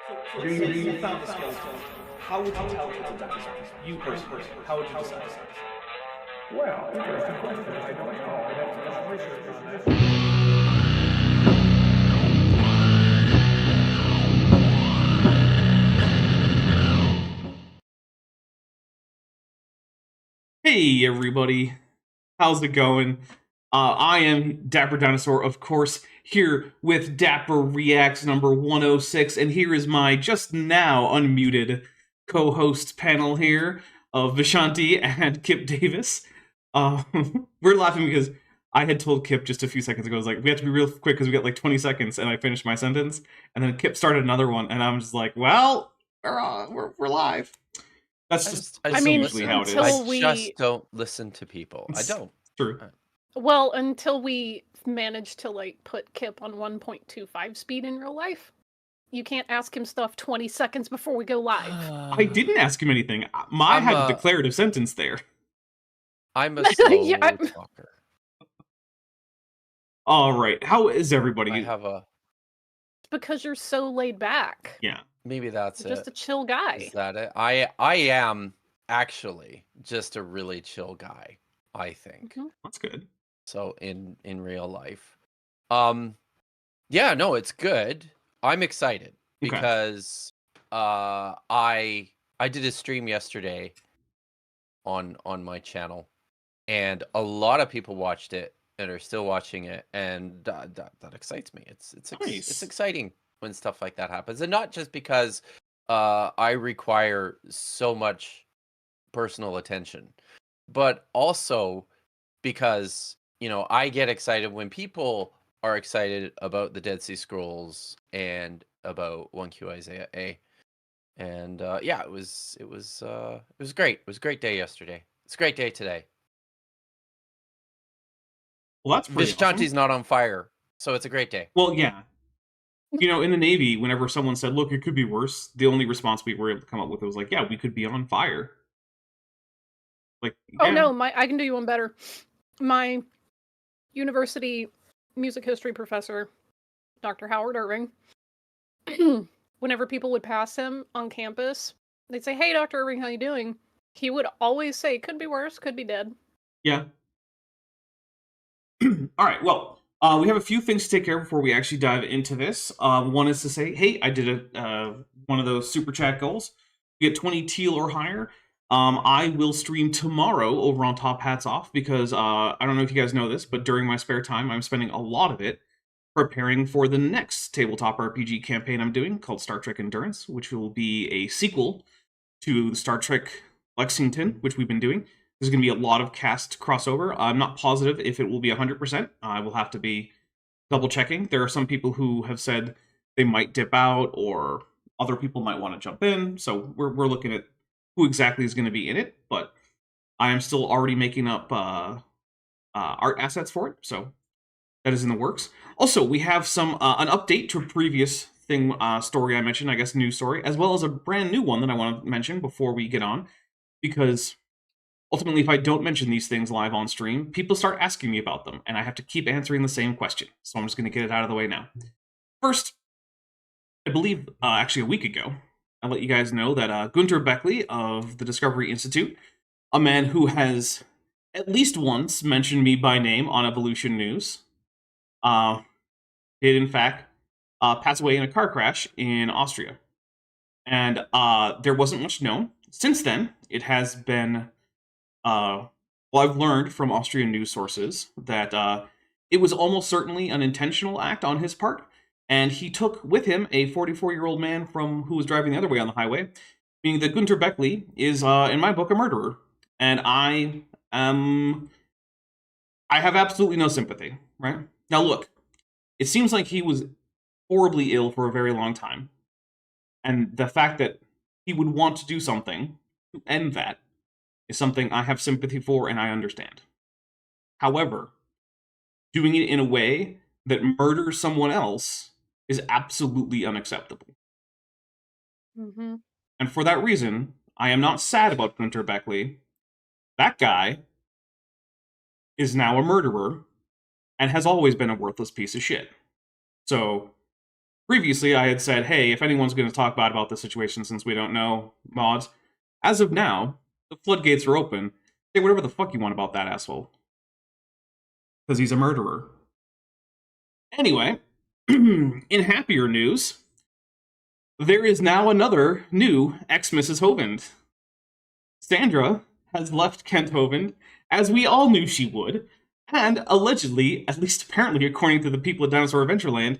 So let's say you found a skeleton. How would you tell it's a dinosaur? You personally, how would you decide? Well, interesting question. I don't know. I'd have to do some research on that. Hey everybody, how's it going? I am Dapper Dinosaur, of course, here with Dapper Reacts number 106, and here is my just now unmuted co-host panel here of Vishanti and Kip Davis. We're laughing because I had told Kip just a few seconds ago, I was like, we have to be real quick because we got like 20 seconds, and I finished my sentence, and then Kip started another one, and I'm just like, well, we're live. That's just usually how it is. I just don't listen to people. I don't. True. Well, until we manage to like put Kip on 1.25 speed in real life. You can't ask him stuff 20 seconds before we go live. I didn't ask him anything. I had a declarative sentence there. I'm a slow talker. All right. How is everybody? I have a... Because you're so laid back. Yeah. Maybe that's you're just a chill guy. Is that it? I am actually just a really chill guy, I think. Mm-hmm. That's good. So in real life. Yeah, no, it's good. I'm excited because I did a stream yesterday on my channel, and a lot of people watched it and are still watching it, and that excites me. It's exciting when stuff like that happens, and not just because I require so much personal attention, but also because, you know, I get excited when people are excited about the Dead Sea Scrolls and about 1Q Isaiah A. And yeah, it was great. It was a great day yesterday. It's a great day today. Well, that's pretty Vishanti's awesome. not on fire, so it's a great day. Well, yeah. You know, in the Navy, whenever someone said, look, it could be worse, the only response we were able to come up with was like, yeah, we could be on fire. Like, oh no, I can do you one better. My university music history professor, Dr. Howard Irving, whenever people would pass him on campus, they'd say, hey, Dr. Irving, how you doing? He would always say, could be worse, could be dead. Yeah. All right, well, we have a few things to take care of before we actually dive into this. One is to say, hey, I did one of those super chat goals. You get 20 teal or higher. I will stream tomorrow over on Top Hats Off because I don't know if you guys know this, but during my spare time, I'm spending a lot of it preparing for the next tabletop RPG campaign I'm doing called Star Trek Endurance, which will be a sequel to the Star Trek Lexington, which we've been doing. There's going to be a lot of cast crossover. I'm not positive if it will be 100%. I will have to be double checking. There are some people who have said they might dip out, or other people might want to jump in. So we're looking at who exactly is going to be in it. But I am still already making up art assets for it. So that is in the works. Also, we have some an update to a previous story I mentioned, I guess news story, as well as a brand new one that I want to mention before we get on, because ultimately, if I don't mention these things live on stream, people start asking me about them, and I have to keep answering the same question. So I'm just going to get it out of the way now. First, I believe actually a week ago, I let you guys know that Gunter Beckley of the Discovery Institute, a man who has at least once mentioned me by name on Evolution News, did in fact pass away in a car crash in Austria. And there wasn't much known. Since then, it has been... well, I've learned from Austrian news sources that it was almost certainly an intentional act on his part, and he took with him a 44-year-old man who was driving the other way on the highway, meaning that Gunter Beckley is, in my book, a murderer. And I have absolutely no sympathy, right? Now look, it seems like he was horribly ill for a very long time, and the fact that he would want to do something to end that is something I have sympathy for and I understand. However, doing it in a way that murders someone else is absolutely unacceptable. Mm-hmm. And for that reason, I am not sad about Gunter Beckley. That guy is now a murderer and has always been a worthless piece of shit. So, previously I had said, hey, if anyone's going to talk bad about this situation since we don't know mods, as of now, the floodgates are open. Say whatever the fuck you want about that asshole. Because he's a murderer. Anyway, in happier news, there is now another new ex-Mrs. Hovind. Sandra has left Kent Hovind, as we all knew she would, and allegedly, at least apparently according to the people at Dinosaur Adventureland,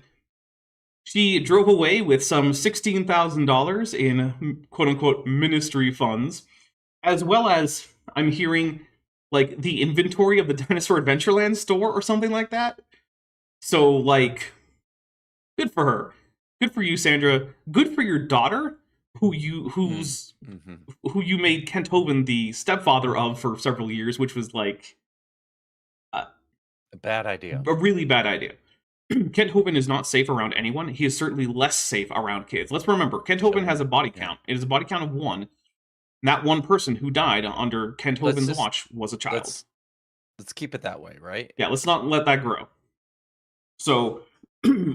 she drove away with some $16,000 in quote-unquote ministry funds, as well as, I'm hearing, like, the inventory of the Dinosaur Adventureland store or something like that. So, like, good for her. Good for you, Sandra. Good for your daughter, who you made Kent Hovind the stepfather of for several years, which was, like, a bad idea. A really bad idea. Kent Hovind is not safe around anyone. He is certainly less safe around kids. Let's remember, Kent Hovind has a body count. It is a body count of 1. And that one person who died under Kent Hovind's watch was a child. Let's keep it that way, right? Yeah, let's not let that grow. So,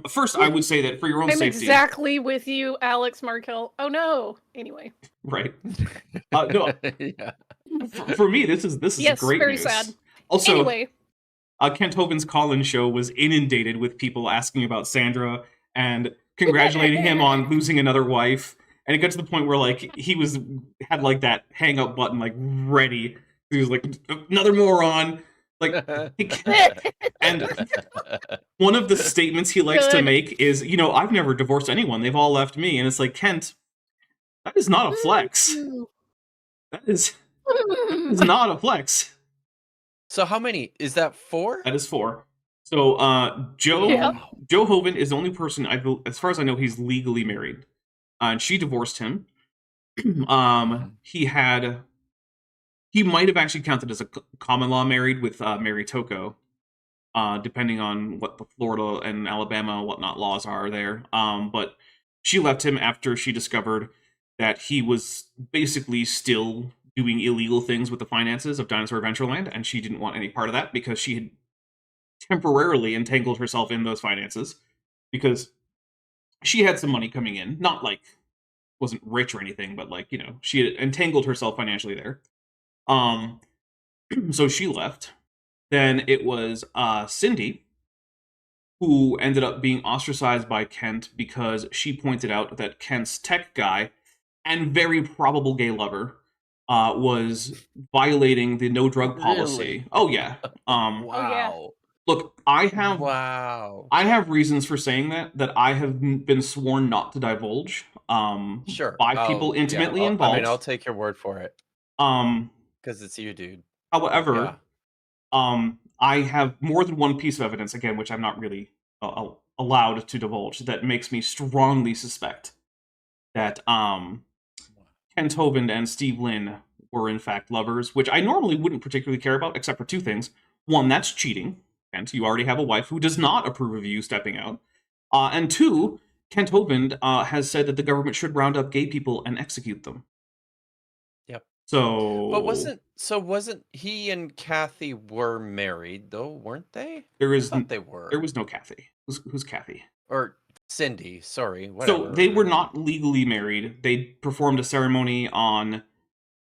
first, I would say that for your own safety... I'm exactly with you, Alex Markel. Oh no. Anyway. Right. No. Yeah. For me, this is yes, great very news. sad. Also, anyway. Kent Hovind's call-in show was inundated with people asking about Sandra and congratulating him on losing another wife. And it got to the point where, like, he had like that hang-up button, like, ready. He was like, another moron. Like, and one of the statements he likes to make is, I've never divorced anyone. They've all left me. And it's like, Kent, that is not a flex. That is not a flex. So how many? Is that 4? That is 4. So Joe Hovind is the only person, as far as I know, he's legally married. And she divorced him. He might have actually counted as a common law married with Mary Toko, depending on what the Florida and Alabama whatnot laws are there. But she left him after she discovered that he was basically still doing illegal things with the finances of Dinosaur Adventureland, and she didn't want any part of that because she had temporarily entangled herself in those finances because she had some money coming in. Not like wasn't rich or anything, but like, she had entangled herself financially there. So she left. Then it was Cindy who ended up being ostracized by Kent because she pointed out that Kent's tech guy and very probable gay lover was violating the no drug policy. Really? Oh yeah. Wow. Look, I have reasons for saying that I have been sworn not to divulge. Sure. By people intimately involved. I mean, I'll take your word for it. Because it's you, dude. However, I have more than one piece of evidence, again, which I'm not really allowed to divulge, that makes me strongly suspect that Kent Hovind and Steve Lynn were in fact lovers, which I normally wouldn't particularly care about, except for 2 things. One, that's cheating. Kent, you already have a wife who does not approve of you stepping out. And 2, Kent Hovind has said that the government should round up gay people and execute them. Yep. But wasn't he and Kathy were married though, weren't they? I thought they were. There was no Kathy. Who's Kathy? Or Cindy, sorry. Whatever. So they were not legally married. They performed a ceremony on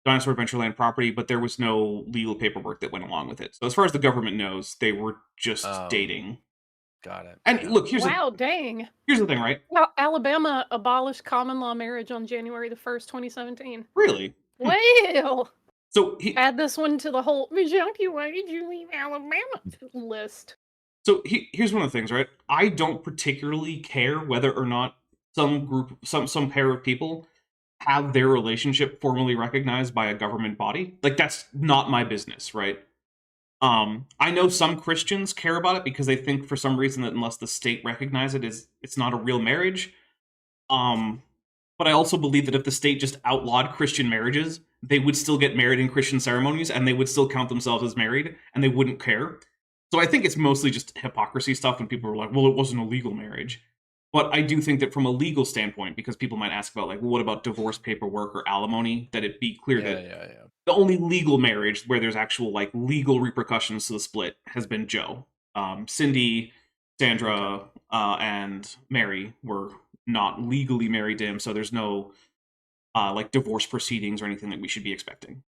Dinosaur Adventureland property, but there was no legal paperwork that went along with it. So as far as the government knows, they were just dating. Got it. And look, here's dang. Here's the thing, right? Well, Alabama abolished common law marriage on January the 1st, 2017. Really? Well, so add this one to the whole Jackie, why did you leave Alabama list? So here's one of the things, right? I don't particularly care whether or not some pair of people have their relationship formally recognized by a government body. Like, that's not my business, right? I know some Christians care about it because they think for some reason that unless the state recognizes it, it's not a real marriage. But I also believe that if the state just outlawed Christian marriages, they would still get married in Christian ceremonies and they would still count themselves as married and they wouldn't care. So I think it's mostly just hypocrisy stuff when people are like, well, it wasn't a legal marriage. But I do think that from a legal standpoint, because people might ask about, like, well, what about divorce paperwork or alimony, that it be clear that the only legal marriage where there's actual, like, legal repercussions to the split has been Joe. Cindy Sandra and Mary were not legally married to him, so there's no like divorce proceedings or anything that we should be expecting.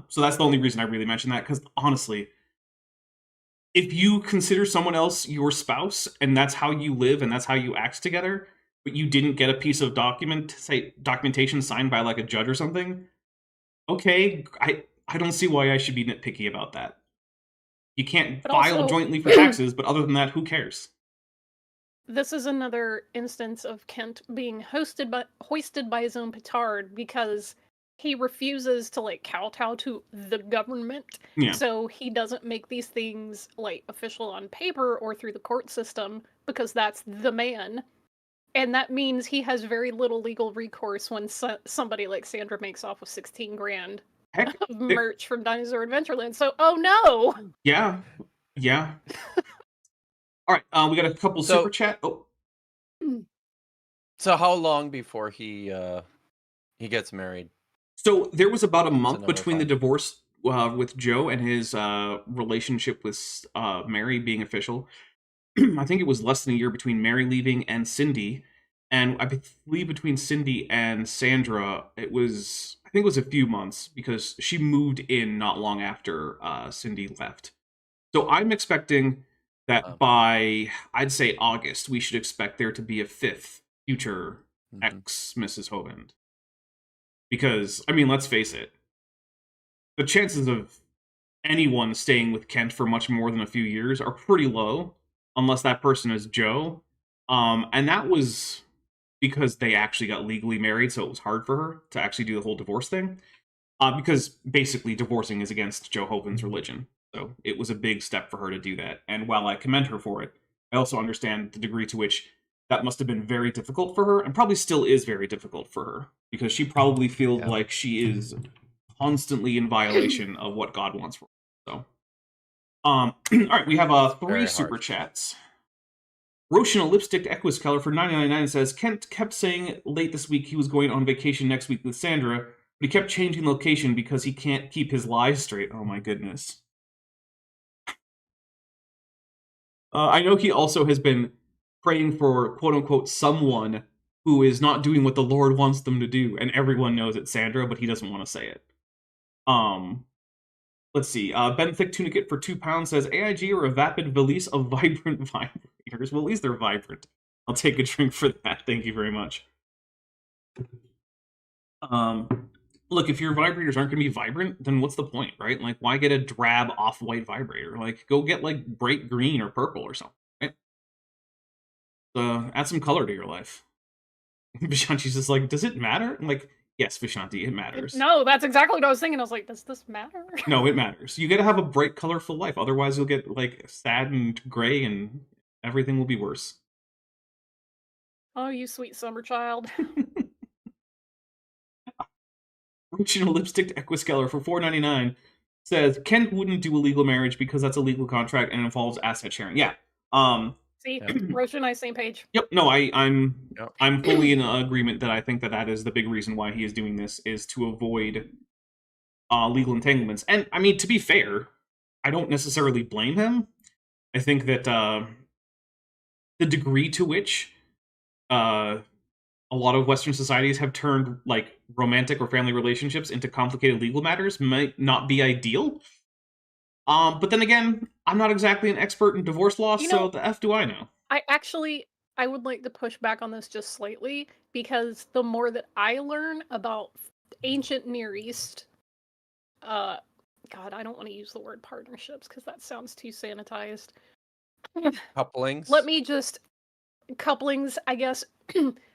So that's the only reason I really mentioned that, because honestly, if you consider someone else your spouse and that's how you live and that's how you act together, but you didn't get a piece of documentation signed by like a judge or something, okay, I don't see why I should be nitpicky about that. You can't But file also- jointly for taxes, but other than that, who cares? This is another instance of Kent being hoisted by his own petard because he refuses to like kowtow to the government. Yeah. So he doesn't make these things like official on paper or through the court system because that's the man. And that means he has very little legal recourse when somebody like Sandra makes off with 16 grand Heck, of merch from Dinosaur Adventureland. So, oh no! yeah. All right, we got a couple super chat. Oh, So how long before he gets married? so there was about a month number between the 5. divorce with Joe and his relationship with Mary being official. I think it was less than a year between Mary leaving and Cindy, and I believe between Cindy and Sandra, I think it was a few months because she moved in not long after Cindy left. So I'm expecting that by, I'd say August, we should expect there to be a 5th future ex Mrs. Hovind. Because, I mean, let's face it, the chances of anyone staying with Kent for much more than a few years are pretty low, unless that person is Joe. And that was because they actually got legally married, so it was hard for her to actually do the whole divorce thing. Because basically divorcing is against Joe Hovind's religion. So it was a big step for her to do that. And while I commend her for it, I also understand the degree to which that must have been very difficult for her, and probably still is very difficult for her, because she probably feels like she is constantly in violation of what God wants for her. So, all right, we have 3 super chats. Roshan, a lipstick Equiskeller for 99.9 says, Kent kept saying late this week he was going on vacation next week with Sandra, but he kept changing location because he can't keep his lies straight. Oh my goodness. I know he also has been praying for quote-unquote someone who is not doing what the Lord wants them to do, and everyone knows it's Sandra, but he doesn't want to say it. Let's see. Ben Thick Tunicate for £2 says, AIG are a vapid valise of vibrant vibrators. Well, at least they're vibrant. I'll take a drink for that. Thank you very much. Look, if your vibrators aren't going to be vibrant, then what's the point, right? Like, why get a drab off-white vibrator? Like, go get, like, bright green or purple or something, right? Add some color to your life. Vishanti's just like, does it matter? I'm like, yes, Vishanti, it matters. No, that's exactly what I was thinking. I was like, does this matter? No, it matters. You gotta have a bright, colorful life. Otherwise, you'll get, like, sad and gray, and everything will be worse. Oh, you sweet summer child. Original lipstick Equiskeller for $4.99 says, Kent wouldn't do a legal marriage because that's a legal contract and involves asset sharing. Yeah. See, Roshan and I, same page. Yep. No, I'm fully in agreement that I think that is the big reason why he is doing this, is to avoid legal entanglements. And I mean, to be fair, I don't necessarily blame him. I think that the degree to which a lot of Western societies have turned like romantic or family relationships into complicated legal matters might not be ideal. But then again, I'm not exactly an expert in divorce law, so the F do I know? I would like to push back on this just slightly, because the more that I learn about ancient Near East, God, I don't want to use the word partnerships because that sounds too sanitized. Couplings? Couplings, I guess.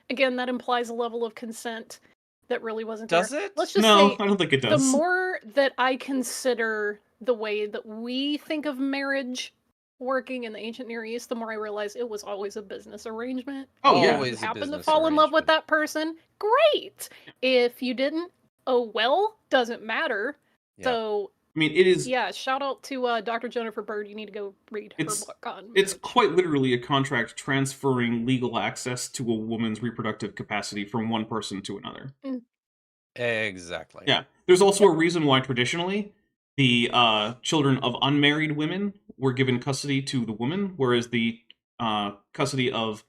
Again, that implies a level of consent that really wasn't there. Does it? Let's just No, say, I don't think it does. the more that I consider the way that we think of marriage working in the ancient Near East, the more I realize it was always a business arrangement. Oh, yeah. Always If you a happen to business fall in love with arrangement. that person, great. If you didn't, oh well, doesn't matter. Yeah. So, I mean, it is. yeah, shout out to Dr. Jennifer Bird. You need to go read her book on It's marriage. quite literally a contract transferring legal access to a woman's reproductive capacity from one person to another. Exactly. Yeah. There's also a reason why traditionally the children of unmarried women were given custody to the woman, whereas the custody of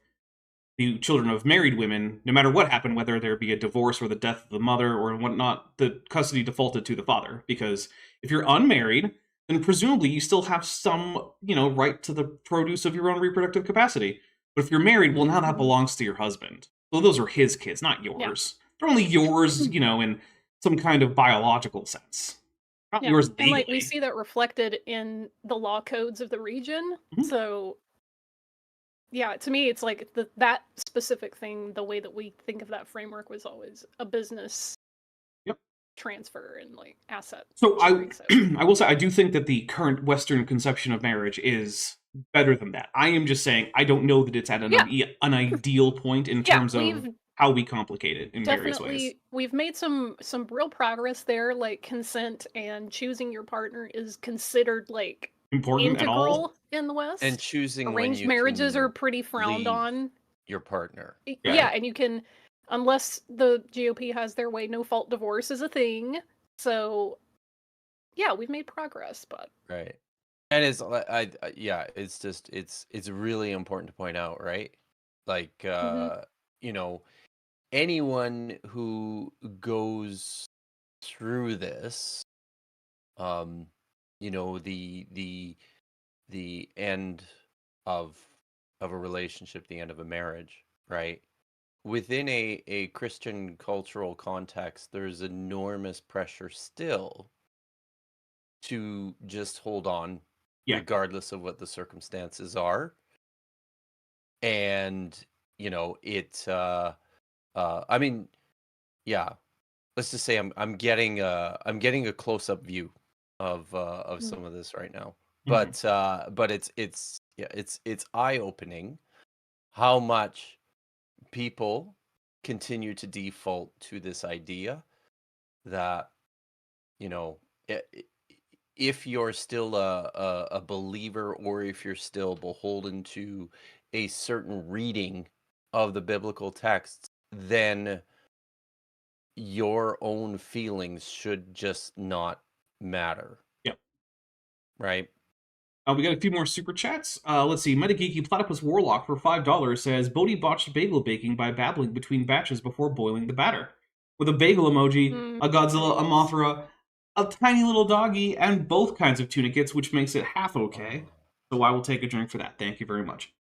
the children of married women, no matter what happened, whether there be a divorce or the death of the mother or whatnot, the custody defaulted to the father. Because if you're unmarried, then presumably you still have some, right to the produce of your own reproductive capacity. But if you're married, well, now that belongs to your husband. So those are his kids, not yours. They're only yours, in some kind of biological sense. Not yours legally. And like we see that reflected in the law codes of the region. So yeah, to me, it's like that specific thing, the way that we think of that framework was always a business transfer and like asset. So I will say, I do think that the current Western conception of marriage is better than that. I am just saying, I don't know that it's at an ideal point in terms of how we complicate it in various ways. We've made some real progress there, like consent and choosing your partner is considered like important integral at all in the West. And choosing arranged marriages are pretty frowned on. Your partner. Yeah, and you can, unless the GOP has their way, no fault divorce is a thing. So yeah, we've made progress, but right. And it's it's just it's really important to point out, right? Like anyone who goes through this, the end of a relationship, the end of a marriage, right? Within a Christian cultural context, there's enormous pressure still to just hold on, regardless of what the circumstances are. And I mean, let's just say I'm getting a close-up view of some of this right now. But it's eye-opening how much people continue to default to this idea that if you're still a believer, or if you're still beholden to a certain reading of the biblical texts, then your own feelings should just not matter. Yep. Right? We got a few more super chats. Let's see. Metageeky Platypus Warlock for $5 says, Bodie botched bagel baking by babbling between batches before boiling the batter. With a bagel emoji, a Godzilla, a Mothra, a tiny little doggy, and both kinds of tunicates, which makes it half okay. So I will take a drink for that. Thank you very much.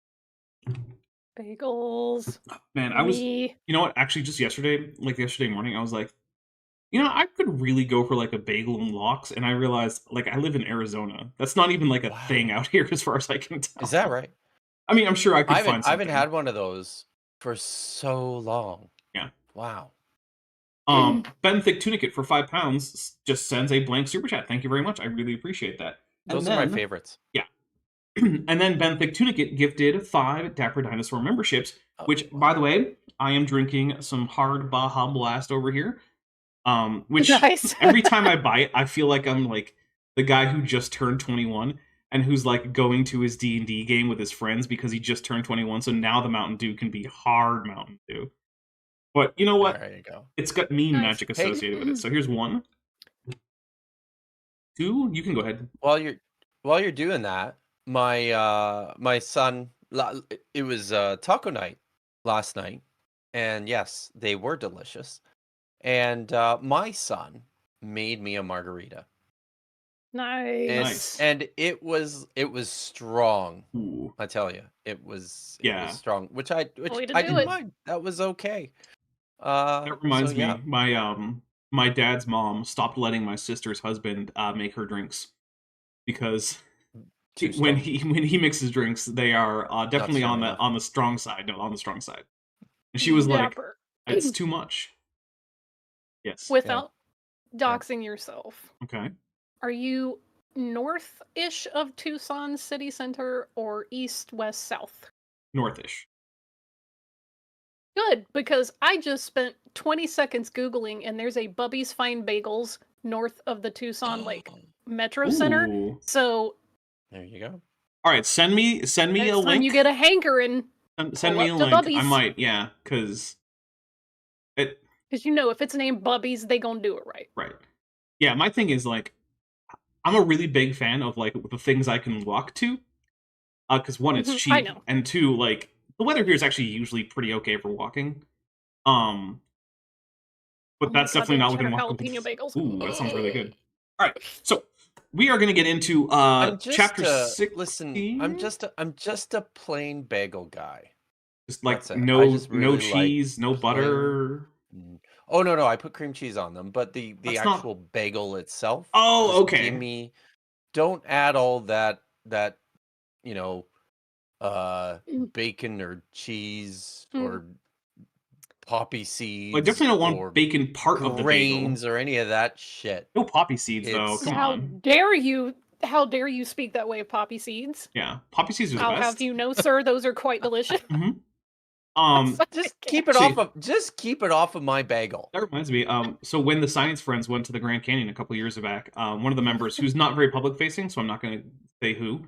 Bagels. Man, I was... You know what? Actually, just yesterday morning, I was like, I could really go for like a bagel and lox, and I realized, like, I live in Arizona. That's not even like a thing out here, as far as I can tell. Is that right? I mean, I'm sure I could find something. I haven't had one of those for so long. Yeah. Wow. Ben Thick Tunicate for £5 just sends a blank super chat. Thank you very much. I really appreciate that. Those are my favorites. Yeah. And then Ben Thick Tunicate gifted 5 Dapper Dinosaur memberships, which, by the way, I am drinking some hard Baja Blast over here. Which nice. Every time I buy it, I feel like I'm like the guy who just turned 21 and who's like going to his D&D game with his friends because he just turned 21. So now the Mountain Dew can be hard Mountain Dew. But you know what? There you go. It's got meme magic associated with it. So here's 1. 2, you can go ahead. While you're doing that, my son, it was taco night last night, and yes, they were delicious. And my son made me a margarita. Nice. And it was strong. Ooh. I tell you, it was strong, which I didn't mind. That was okay. That reminds me, my dad's mom stopped letting my sister's husband make her drinks because when he mixes drinks, they are definitely on the strong side. No, on the strong side. And she was Dapper. like, "It's too much." Yes. Without doxing yourself. Okay. Are you north-ish of Tucson city center or east, west, south? North-ish. Good, because I just spent 20 seconds Googling, and there's a Bubby's Fine Bagels north of the Tucson Metro Center. So there you go. All right, send me a link. When you get a hankering, send me a link. Bubby's. I might, because it. Because if it's named Bubby's, they gonna do it right. Right. Yeah, my thing is like, I'm a really big fan of like the things I can walk to. Because one, it's I cheap, know. and two, like the weather here is actually usually pretty okay for walking. But Oh my that's God, definitely they have not within cheddar walking. jalapeno bagels. Ooh, that sounds really good. All right, so we are going to get into I'm just chapter listen. 16. I'm just a plain bagel guy. Just like That's it. I no just no really like cheese, no plain. butter. Oh no, I put cream cheese on them, but the That's not- actual bagel itself. Oh, just okay. Give me. Don't add all that you know, bacon or cheese or poppy seeds. I definitely don't want or bacon part of the bagel. grains or any of that shit. No poppy seeds though. It's- Come How on. dare you? How dare you speak that way of poppy seeds? Yeah, poppy seeds are the I'll best. have you know, sir, those are quite delicious. Just keep it off of my bagel. That reminds me. So when the science friends went to the Grand Canyon a couple years back, one of the members, who's not very public facing, so I'm not going to say who,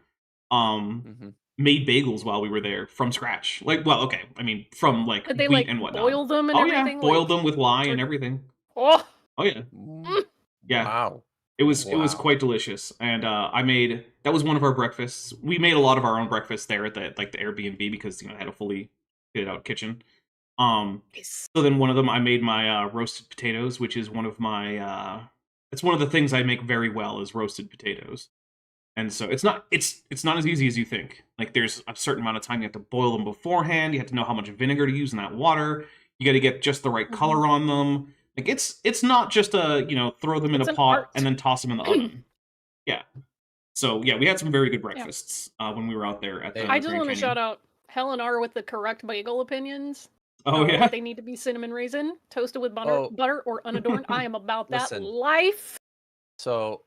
made bagels while we were there from scratch. Like, well, okay, I mean, from like Did they wheat like and whatnot. boil them and everything? Yeah, boiled like, them with lye and everything. Oh, Yeah, yeah. Wow. It was quite delicious, and that was one of our breakfasts. We made a lot of our own breakfasts there at the Airbnb because it had a fully kitted out kitchen. So then one of them I made my roasted potatoes, which is one of my it's one of the things I make very well is roasted potatoes. And so it's not as easy as you think. Like there's a certain amount of time you have to boil them beforehand. You have to know how much vinegar to use in that water. You got to get just the right color on them. Like it's not just throw them in a pot art. and then toss them in the oven. Yeah. So yeah, we had some very good breakfasts when we were out there at the I just Grand want to Canyon. shout out Helen R with the correct bagel opinions. Oh yeah. They need to be cinnamon raisin, toasted with butter or unadorned. I am about that life. So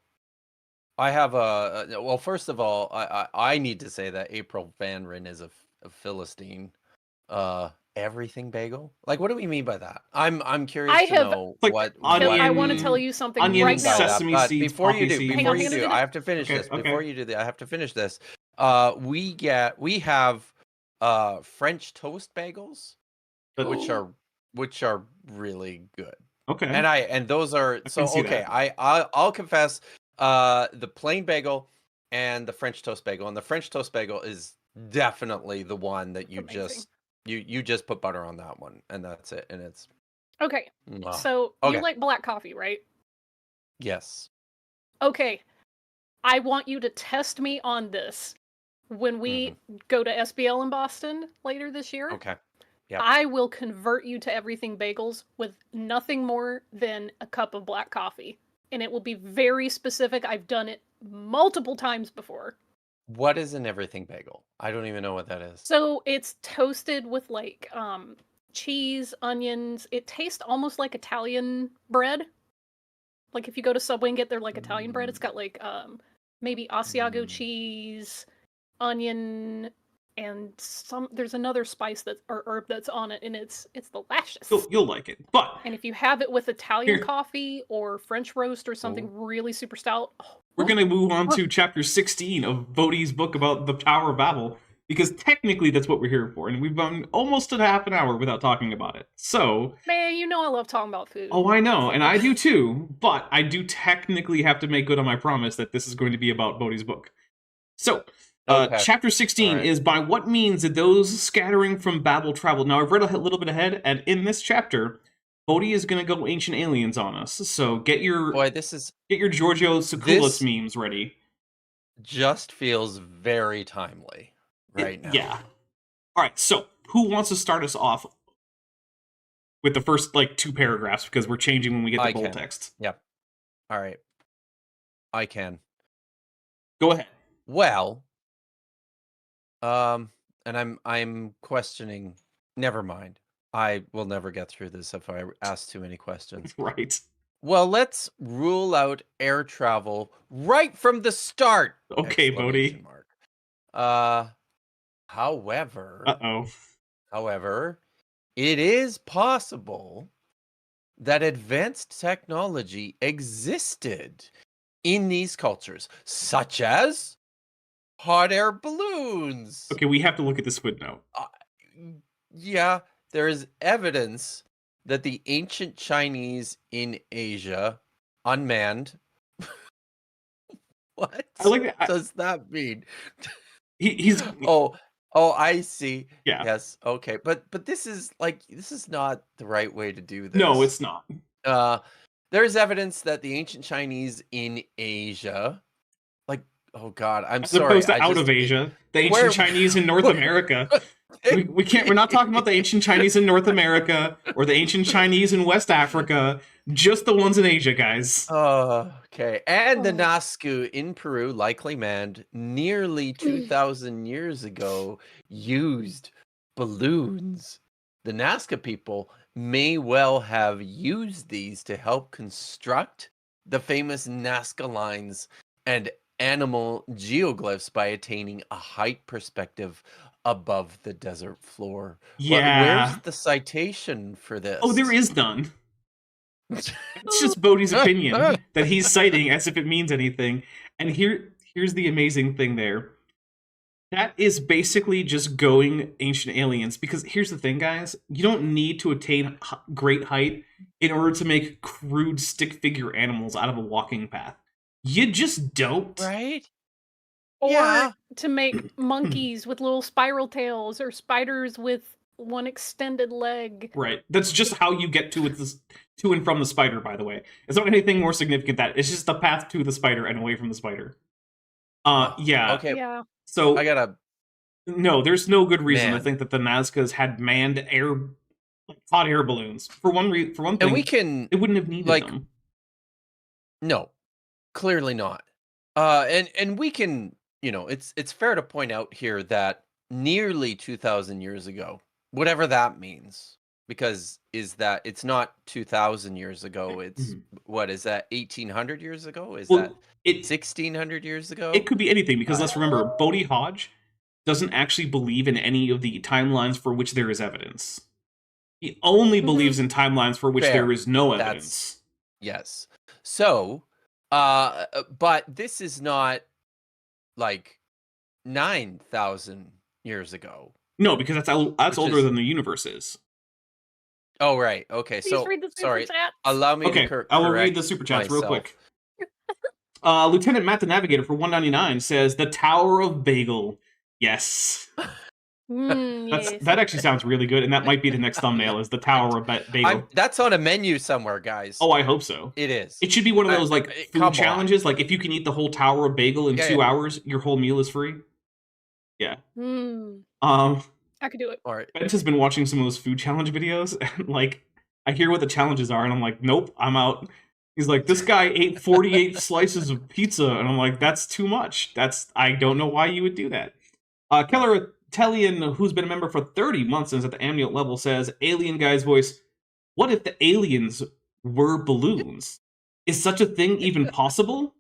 I have well, first of all, I need to say that April Van Ryn is a Philistine. Everything bagel? Like, what do we mean by that? I'm curious to know like what. I want to tell you something onion, right now. sesame But seeds, before you seeds. do, I have to finish this. Okay. Before you do that, I have to finish this. We have French toast bagels, which are really good. Okay. And those are so okay. I'll confess, the plain bagel and the French toast bagel, and the French toast bagel is definitely the one that you just put butter on that one, and that's it, and it's okay. So you like black coffee, right? Yes. Okay. I want you to test me on this when we go to SBL in Boston later this year. Okay. Yeah. I will convert you to everything bagels with nothing more than a cup of black coffee. And it will be very specific. I've done it multiple times before. What is an everything bagel? I don't even know what that is. So it's toasted with like cheese, onions. It tastes almost like Italian bread. Like if you go to Subway and get their like Italian bread, it's got like maybe Asiago cheese, onion, and there's another spice or herb that's on it, and it's delicious. You'll like it. And if you have it with Italian coffee or French roast or something really super stout, we're gonna move on to chapter 16 of Bodie's book about the Tower of Babel, because technically that's what we're here for, and we've gone almost a half an hour without talking about it. So man, you know I love talking about food. Oh, I know, and I do too, but I do technically have to make good on my promise that this is going to be about Bodie's book. So chapter 16 is by what means did those scattering from Babel travel? Now, I've read a little bit ahead, and in this chapter, Bodie is going to go ancient aliens on us. So get your Giorgio Tsoukalos memes ready. Just feels very timely right now. Yeah. All right. So who wants to start us off with the first 2 paragraphs, because we're changing when we get the bold text? Yep. All right. I can. Go ahead. Well. And I'm questioning. Never mind. I will never get through this if I ask too many questions. Right. Well, let's rule out air travel right from the start. Okay, Bodie. However, it is possible that advanced technology existed in these cultures, such as hot air balloons. Okay, we have to look at this footnote. Yeah, there is evidence that the ancient Chinese in Asia, unmanned. What does that mean? he's Oh, I see. yeah. Yes. Okay. But this is not the right way to do this. No, it's not. There's evidence that the ancient Chinese in Asia, oh God, I'm As sorry. opposed to out of Asia, the ancient where- Chinese in North America. We can't. We're not talking about the ancient Chinese in North America or the ancient Chinese in West Africa. Just the ones in Asia, guys. Okay. And the Oh. Nazca in Peru, likely manned nearly 2,000 years ago, used balloons. The Nazca people may well have used these to help construct the famous Nazca lines and animal geoglyphs by attaining a height perspective above the desert floor. Yeah. Where's the citation for this? Oh, there is none. It's just Bodie's opinion that he's citing as if it means anything. And here's the amazing thing there. That is basically just going ancient aliens. Because here's the thing, guys. You don't need to attain great height in order to make crude stick figure animals out of a walking path. You just don't. Right? Or Yeah. to make monkeys with little spiral tails, or spiders with one extended leg. Right. That's just how you get to and from the spider, by the way. It's not anything more significant than that. It's just the path to the spider and away from the spider. Yeah. Okay. Yeah. So I gotta. no, there's no good reason to Man. think that the Nazcas had manned hot air balloons. For one thing, And we can. it wouldn't have needed them. No, clearly not. And we can. It's fair to point out here that nearly 2,000 years ago, whatever that means, because it's not 2,000 years ago. It's what is that? 1,800 years ago? Is that 1,600 years ago? It could be anything, because let's remember, Bodie Hodge doesn't actually believe in any of the timelines for which there is evidence. He only believes in timelines for which there is no evidence. Yes. So, but this is not like 9,000 years ago. No, because that's older than the universe is. Oh, right. Okay. Please So, read the super sorry. chat. Allow me to I will read the super chats real quick. Lieutenant Matt the Navigator for 199 says, the Tower of Bagel. Yes. Yes. That actually sounds really good, and that might be the next thumbnail, is the Tower of Bagel. That's on a menu somewhere, guys. Oh, I hope so. It is. It should be one of those food challenges. Like, if you can eat the whole Tower of Bagel in 2 hours, your whole meal is free. Yeah. I could do it. All right. Bent has been watching some of those food challenge videos, and I hear what the challenges are, and I'm like, nope, I'm out. He's like, this guy ate 48 slices of pizza, and I'm like, that's too much. I don't know why you would do that. Keller Tellian, who's been a member for 30 months and is at the amulet level, says, alien guy's voice, what if the aliens were balloons? Is such a thing even possible?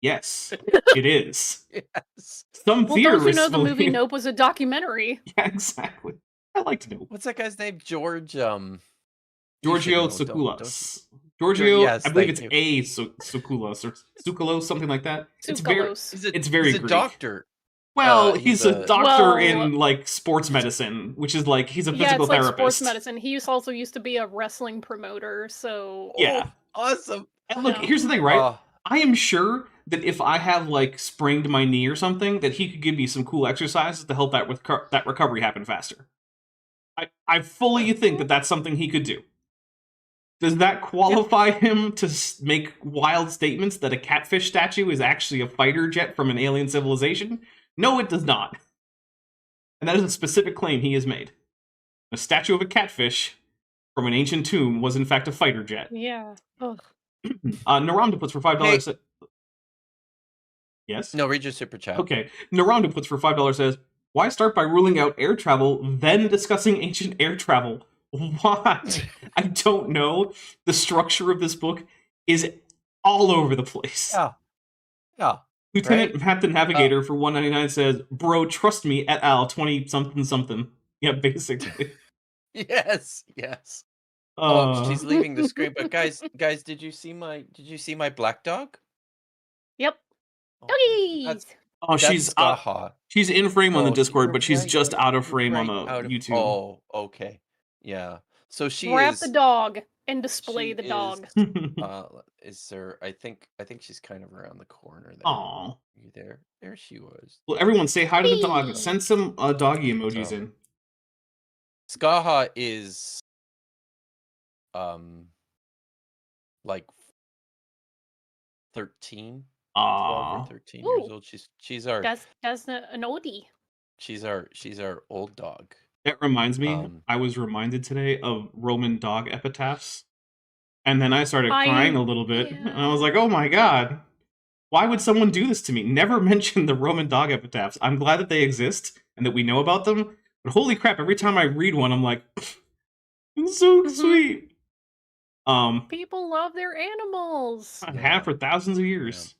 Yes, it is. Yes. Some Well, theorists don't you know the movie believe- Nope was a documentary? Yeah, exactly. I like to know. What's that guy's name? Giorgio Tsoukalos. Giorgio, Yes, I believe thank it's A. Tsoukalos or Tsoukalos, something like that. It's Tsoukalos. very he's a Greek. doctor. Well, he's a doctor Well- in sports medicine, which is he's a Yeah, physical it's like therapist. sports medicine. He also used to be a wrestling promoter, so Yeah. Awesome. And look, No. here's the thing, right? Oh, I am sure that if I have sprained my knee or something, that he could give me some cool exercises to help that that recovery happen faster. I fully think that that's something he could do. Does that qualify him to make wild statements that a catfish statue is actually a fighter jet from an alien civilization? No, it does not. And that is a specific claim he has made. A statue of a catfish from an ancient tomb was in fact a fighter jet. yeah. Ugh. Naramda puts for $5. Yes? no, read your super chat. Okay. Naramda puts for $5 says, why start by ruling out air travel, then discussing ancient air travel? Why? I don't know. The structure of this book is all over the place. Yeah. Lieutenant Matt the Navigator for $199 says, bro, trust me, et al. 20 something something. Yeah, basically. Yes. She's leaving the screen. But guys, did you see my black dog? Yep. Oh, Doggies! Skaha. she's in frame on the Oh, Discord, you're but she's right, just out of frame on right the out of- YouTube. Oh, okay. Yeah. So she Wrap is. the dog and display She the is. dog. Is there? I think she's kind of around the corner there. Aw. You there? There she was. Well, everyone say hi to the dog. Hey. Send some doggy emojis So- in. Skaha is like 13, 12 or Aw. 13 years Ooh. old. She's our That's an oldie. she's our old dog. That reminds me, I was reminded today of Roman dog epitaphs. And then I started crying a little bit. And I was like, oh my god. Why would someone do this to me? Never mention the Roman dog epitaphs. I'm glad that they exist and that we know about them. But holy crap, every time I read one, I'm like, it's so sweet. People love their animals. I have for thousands of years.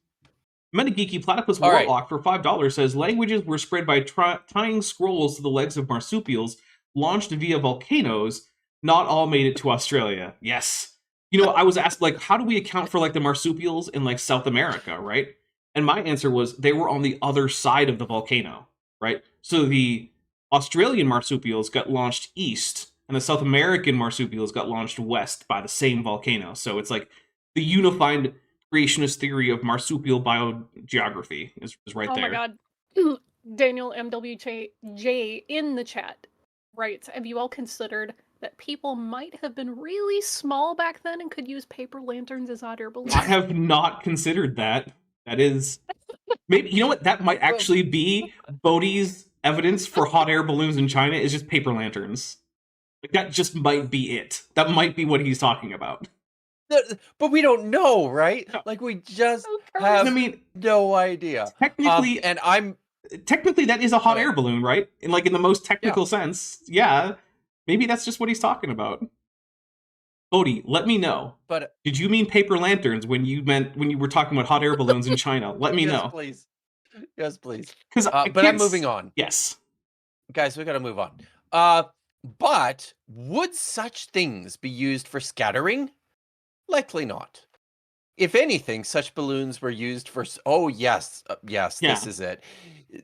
Metageeky Platypus All right. Warlock for $5 says languages were spread by tying scrolls to the legs of marsupials launched via volcanoes. Not all made it to Australia. Yes. You know, I was asked, like, how do we account for, like, the marsupials in, like, South America, right? And my answer was they were on the other side of the volcano, right? So the Australian marsupials got launched east, and the South American marsupials got launched west by the same volcano. So it's like the unified creationist theory of marsupial biogeography is right there. Oh my god. Daniel MWJ in the chat writes, have you all considered that people might have been really small back then and could use paper lanterns as hot air balloons? I have not considered that. That is... Maybe, you know what? That might actually be Bodie's evidence for hot air balloons in China is just paper lanterns. Like, that just might be it. That might be what he's talking about. But we don't know, right? No. Like we just Okay. have I mean, no idea. technically, And I'm technically that is a hot Okay. air balloon, right? In like in the most technical sense. Yeah. Maybe that's just what he's talking about. Bodie, let me know. but Did you mean paper lanterns when you were talking about hot air balloons in China? Let me yes, know. please. Yes, please. Because But I'm moving on. Yes. Guys, we gotta move on. But would such things be used for scattering? Likely not. If anything, such balloons were used for... Oh, yes. Yes, Yeah. this is it.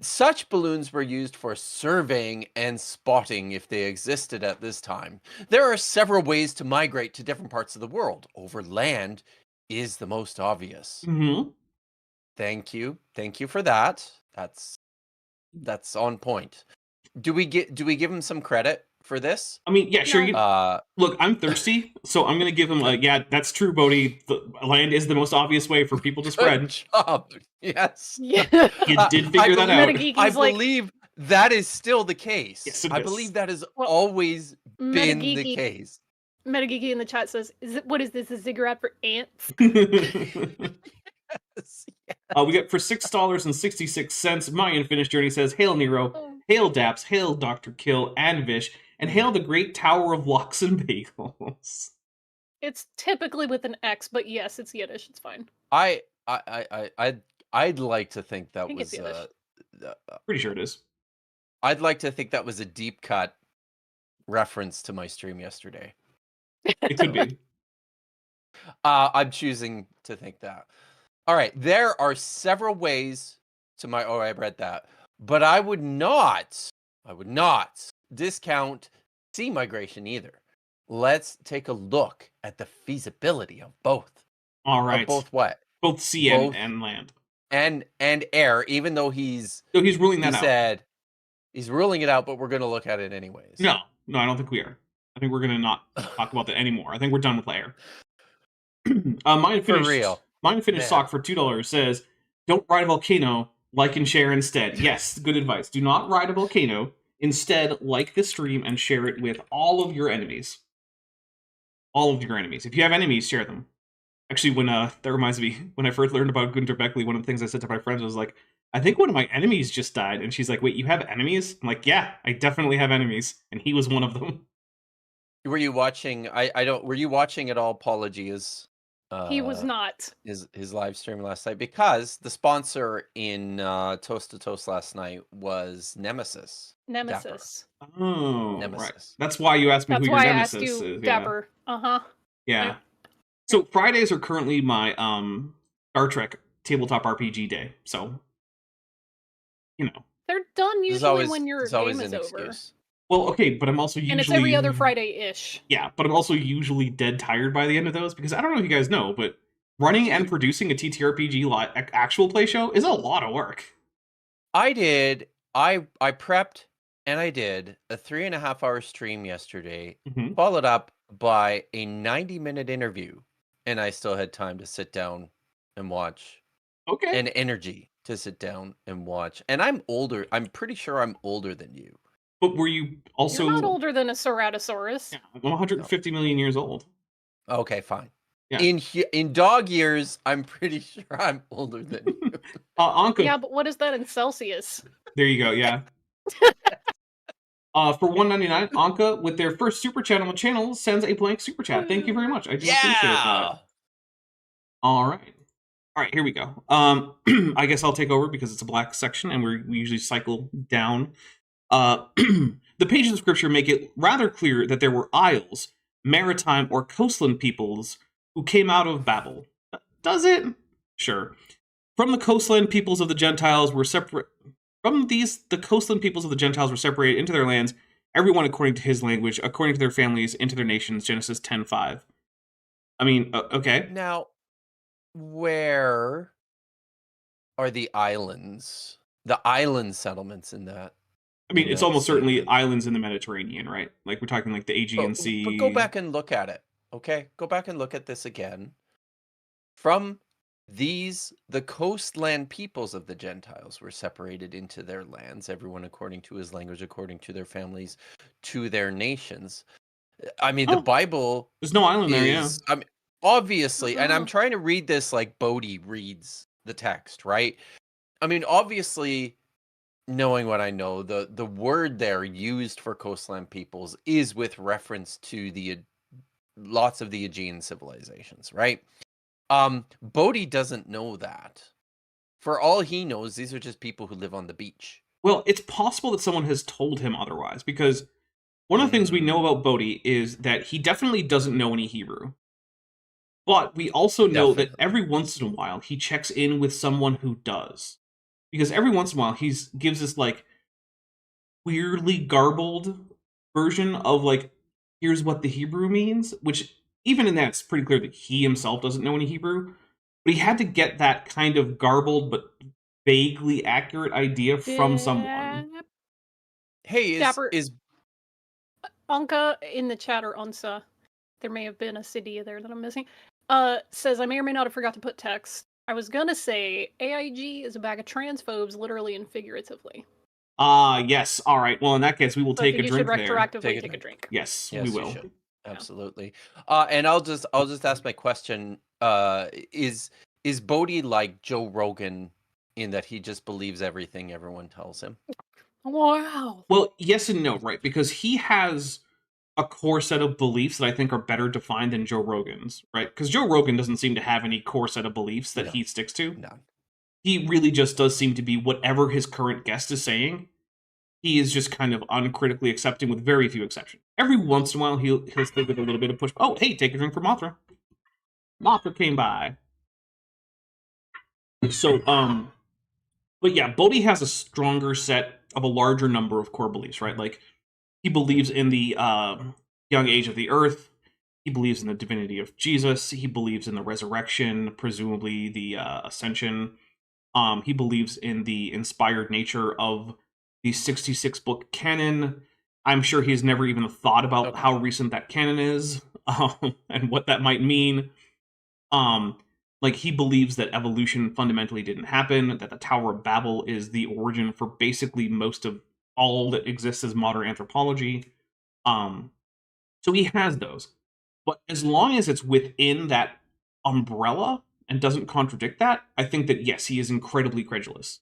Such balloons were used for surveying and spotting if they existed at this time. There are several ways to migrate to different parts of the world. Over land is the most obvious. Mm-hmm. Thank you. Thank you for that. That's on point. Do we give him some credit for this? I mean, yeah, sure. No. Look, I'm thirsty, so I'm going to give him yeah, that's true, Bodie. The land is the most obvious way for people to spread. Good job. Yes. Yeah. You did figure that out. I believe that is still the case. Yes, it I is. believe that has Well, always been the Metageeky- case. Metageeky in the chat says, what is this, a ziggurat for ants? We got for $6.66. My Infinite Journey says, "Hail Nero, hail Daps, hail Dr. Kill and Vish, and hail the great tower of lox and bagels." It's typically with an X, but yes, it's Yiddish. It's fine. I'd like to think that think it's was Yiddish. Pretty sure it is. I'd like to think that was a deep cut reference to my stream yesterday. It could be. I'm choosing to think that. All right, there are several ways to my... Oh, I read that. But I would not discount sea migration either. Let's take a look at the feasibility of both. All right. Of both what? Both sea Both. and land. And air, even though he's ruling that out. said he's ruling it out, but we're going to look at it anyways. No, I don't think we are. I think we're going to not talk about that anymore. I think we're done with air. Mine For real. Mine finished sock for $2 says, "Don't ride a volcano, like and share instead." Yes, good advice. Do not ride a volcano. Instead, like the stream and share it with all of your enemies. All of your enemies. If you have enemies, share them. Actually, when that reminds me, when I first learned about Gunter Beckley, one of the things I said to my friends was like, "I think one of my enemies just died." And she's like, "Wait, you have enemies?" I'm like, "Yeah, I definitely have enemies." And he was one of them. Were you watching? I don't. Were you watching at all? Apologies. He was not. His live stream last night, because the sponsor in Toast to Toast last night was Nemesis. Nemesis. Oh, Nemesis. right. That's why you asked me That's who why your I asked nemesis you, is. Dapper. Uh-huh. Yeah. So Fridays are currently my Star Trek tabletop RPG day. So, you know. They're done There's usually always, when your there's game always is an over. excuse. Well, okay, but I'm also usually... And it's every other Friday-ish. Yeah, but I'm also usually dead tired by the end of those, because I don't know if you guys know, but running and producing a TTRPG actual play show is a lot of work. I prepped and I did a 3.5-hour stream yesterday, followed up by a 90-minute interview, and I still had time to sit down and watch. Okay. And energy to sit down and watch. And I'm older. I'm pretty sure I'm older than you. But were you also... You're not older than a Ceratosaurus. Yeah, I'm 150 million years old. Okay, fine. Yeah. In dog years, I'm pretty sure I'm older than you. Anka... Yeah, but what is that in Celsius? There you go, yeah. For $1.99, Anka, with their first super chat on the channel, sends a blank super chat. Thank you very much. I do appreciate that. All right, here we go. I guess I'll take over because it's a black section, and we usually cycle down. The pages of Scripture make it rather clear that there were isles, maritime or coastland peoples who came out of Babel. Does it? Sure. From the coastland peoples of the Gentiles were separate. From these, the coastland peoples of the Gentiles were separated into their lands, everyone according to his language, according to their families, into their nations. Genesis 10:5. I mean, okay. Now, where are the islands? The island settlements in that? I mean, it's almost certainly islands in the Mediterranean, right? Like, we're talking like the Aegean Sea. But go back and look at it, okay? Go back and look at this again. From these, the coastland peoples of the Gentiles were separated into their lands, everyone according to his language, according to their families, to their nations. I mean, the Bible... There's no island there, yeah. I mean, obviously, and I'm trying to read this like Bodie reads the text, right? I mean, obviously... Knowing what I know, the word there used for coastland peoples is with reference to the lots of the Aegean civilizations, right? Bodie doesn't know that. For all he knows, these are just people who live on the beach. Well, it's possible that someone has told him otherwise, because one of the things we know about Bodie is that he definitely doesn't know any Hebrew. But we also know that every once in a while he checks in with someone who does. Because every once in a while, he gives this, like, weirdly garbled version of, like, here's what the Hebrew means, which, even in that, it's pretty clear that he himself doesn't know any Hebrew. But he had to get that kind of garbled but vaguely accurate idea from someone. Hey, Dapper, is Anka in the chat, or Unsa, there may have been a city there that I'm missing, says, I may or may not have forgot to put text. I was gonna say AIG is a bag of transphobes, literally and figuratively. Yes. All right. Well, in that case, we will take a drink there. You should retroactively take a drink. Yes, we will. Absolutely. And I'll just ask my question. Is Bodie like Joe Rogan in that he just believes everything everyone tells him? Wow. Well, yes and no, right? Because he has a core set of beliefs that I think are better defined than Joe Rogan's, right? Because Joe Rogan doesn't seem to have any core set of beliefs that he sticks to. None. He really just does seem to be whatever his current guest is saying. He is just kind of uncritically accepting with very few exceptions. Every once in a while, he'll stick with a little bit of push. Oh, hey, take a drink from Mothra. Mothra came by. So, but yeah, Bodhi has a stronger set of a larger number of core beliefs, right? Like, he believes in the young age of the earth. He believes in the divinity of Jesus. He believes in the resurrection, presumably the ascension. He believes in the inspired nature of the 66-book canon. I'm sure he's never even thought about how recent that canon is and what that might mean. Like, he believes that evolution fundamentally didn't happen, that the Tower of Babel is the origin for basically most of all that exists as modern anthropology. So he has those. But as long as it's within that umbrella and doesn't contradict that, I think that, yes, he is incredibly credulous.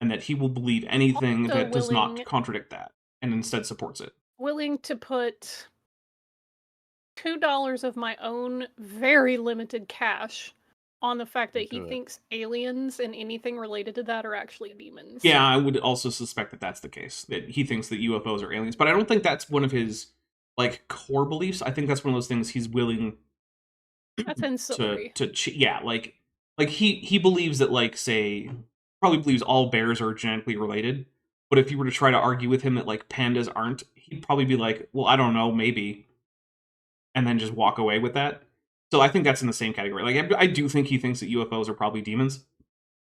And that he will believe anything that does not contradict that, and instead supports it. Willing to put $2 of my own very limited cash on the fact that he thinks aliens and anything related to that are actually demons. Yeah, I would also suspect that that's the case. That he thinks that UFOs are aliens. But I don't think that's one of his, like, core beliefs. I think that's one of those things he's willing that's ancillary. Like he believes that, like, say, probably believes all bears are genetically related. But if you were to try to argue with him that, like, pandas aren't, he'd probably be like, well, I don't know, maybe, and then just walk away with that. So I think that's in the same category. Like, I do think he thinks that UFOs are probably demons,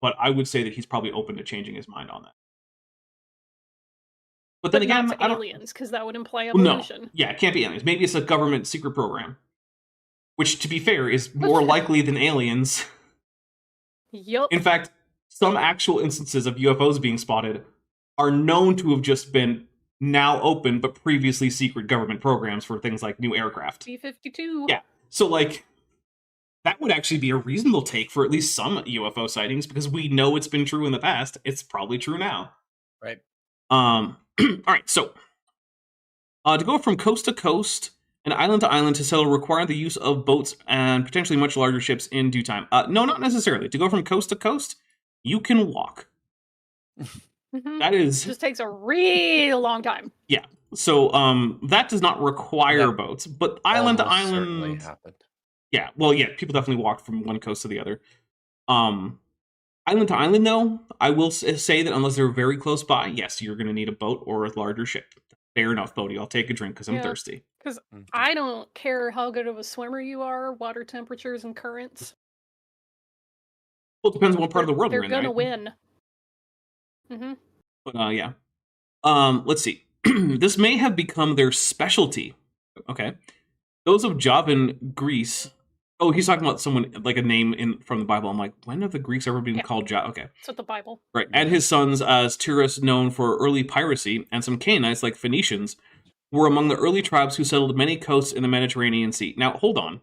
but I would say that he's probably open to changing his mind on that. But then again, not aliens, because that would imply no, evolution. yeah, it can't be aliens. Maybe it's a government secret program, which, to be fair, is more likely than aliens. Yup. In fact, some actual instances of UFOs being spotted are known to have just been now open but previously secret government programs for things like new aircraft. B-52. Yeah. So, like, that would actually be a reasonable take for at least some UFO sightings, because we know it's been true in the past. It's probably true now. Right. All right, so to go from coast to coast and island to island to settle require the use of boats and potentially much larger ships in due time. No, not necessarily. To go from coast to coast, you can walk. Mhm. That is Just takes a real long time. Yeah. So that does not require That boats, but island to Almost certainly island. happened. Yeah. Well, yeah, people definitely walked from one coast to the other. Island to island, though, I will say that unless they're very close by, yes, you're going to need a boat or a larger ship. Fair enough, Bodie. I'll take a drink because I'm Yeah. thirsty. Because Mhm. I don't care how good of a swimmer you are, water temperatures and currents. Well, it depends on what part of the world They're you're in, gonna right? win. Mm-hmm. But yeah. Let's see. This may have become their specialty. Okay. Those of Javan, Greece. Oh, he's talking about someone, like a name from the Bible. I'm like, when have the Greeks ever been Yeah. called Javan? Okay. It's with the Bible. Right. And Yeah. his sons, as tourists known for early piracy, and some Canaanites, like Phoenicians, were among the early tribes who settled many coasts in the Mediterranean Sea. Now, hold on.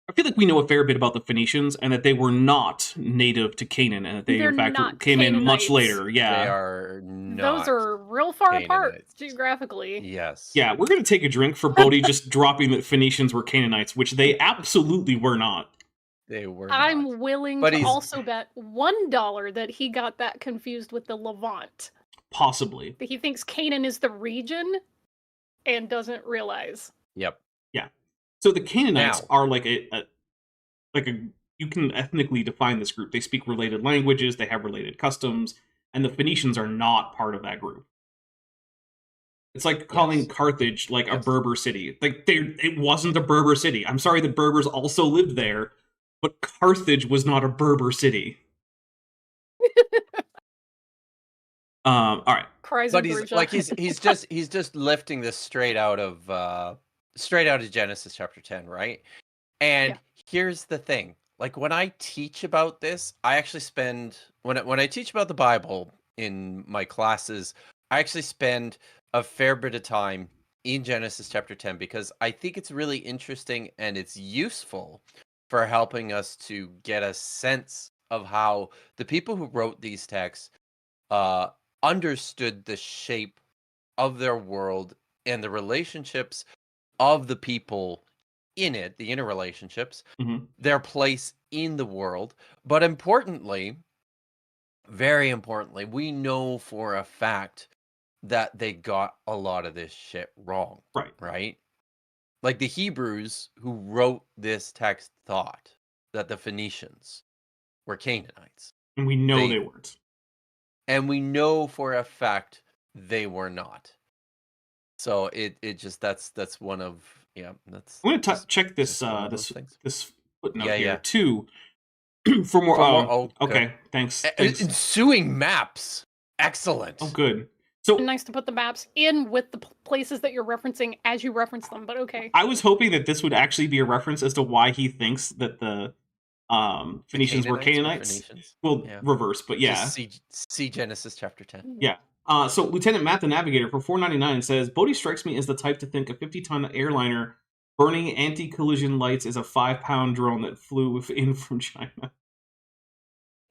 I feel like we know a fair bit about the Phoenicians, and that they were not native to Canaan, and that they, They're in fact, not came in much Canaanites. later. Yeah. They are not. Those are real far apart Canaanites. geographically. Yes. Yeah, we're going to take a drink for Bodie just dropping that Phoenicians were Canaanites, which they absolutely were not. They were I'm not. willing But to he's- also bet $1 that he got that confused with the Levant. Possibly. That he thinks Canaan is the region and doesn't realize. Yep. So the Canaanites Now- are like you can ethnically define this group. They speak related languages, they have related customs, and the Phoenicians are not part of that group. It's like calling Yes. Carthage like a Yes. Berber city. Like it wasn't a Berber city. I'm sorry that Berbers also lived there, but Carthage was not a Berber city. All right. Cries But in he's Georgia. like he's just lifting this straight out of Genesis chapter 10, right? And Yeah. here's the thing. Like when I teach about this, I actually spend when I teach about the Bible in my classes, I actually spend a fair bit of time in Genesis chapter 10 because I think it's really interesting and it's useful for helping us to get a sense of how the people who wrote these texts understood the shape of their world and the relationships of the people in it, the interrelationships, Mhm. their place in the world. But importantly, very importantly, we know for a fact that they got a lot of this shit wrong. Right. Right? Like the Hebrews who wrote this text thought that the Phoenicians were Canaanites. And we know They- they weren't. And we know for a fact they were not. So it just that's one of that's I'm going to just- check this just one of those things. this footnote Yeah, here yeah. too. For more. For more- Oh, oh, okay. Thanks. A- Thanks. ensuing maps. Excellent. Oh, good. So nice to put the maps in with the places that you're referencing as you reference them, but okay. I was hoping that this would actually be a reference as to why he thinks that the Phoenicians were Canaanites. Phoenicians. Well, Yeah. reverse, but yeah. Just see Genesis chapter 10. Yeah. So Lieutenant Matt the Navigator for 499 says, Bodie strikes me as the type to think a 50-ton airliner burning anti-collision lights is a 5-pound drone that flew in from China.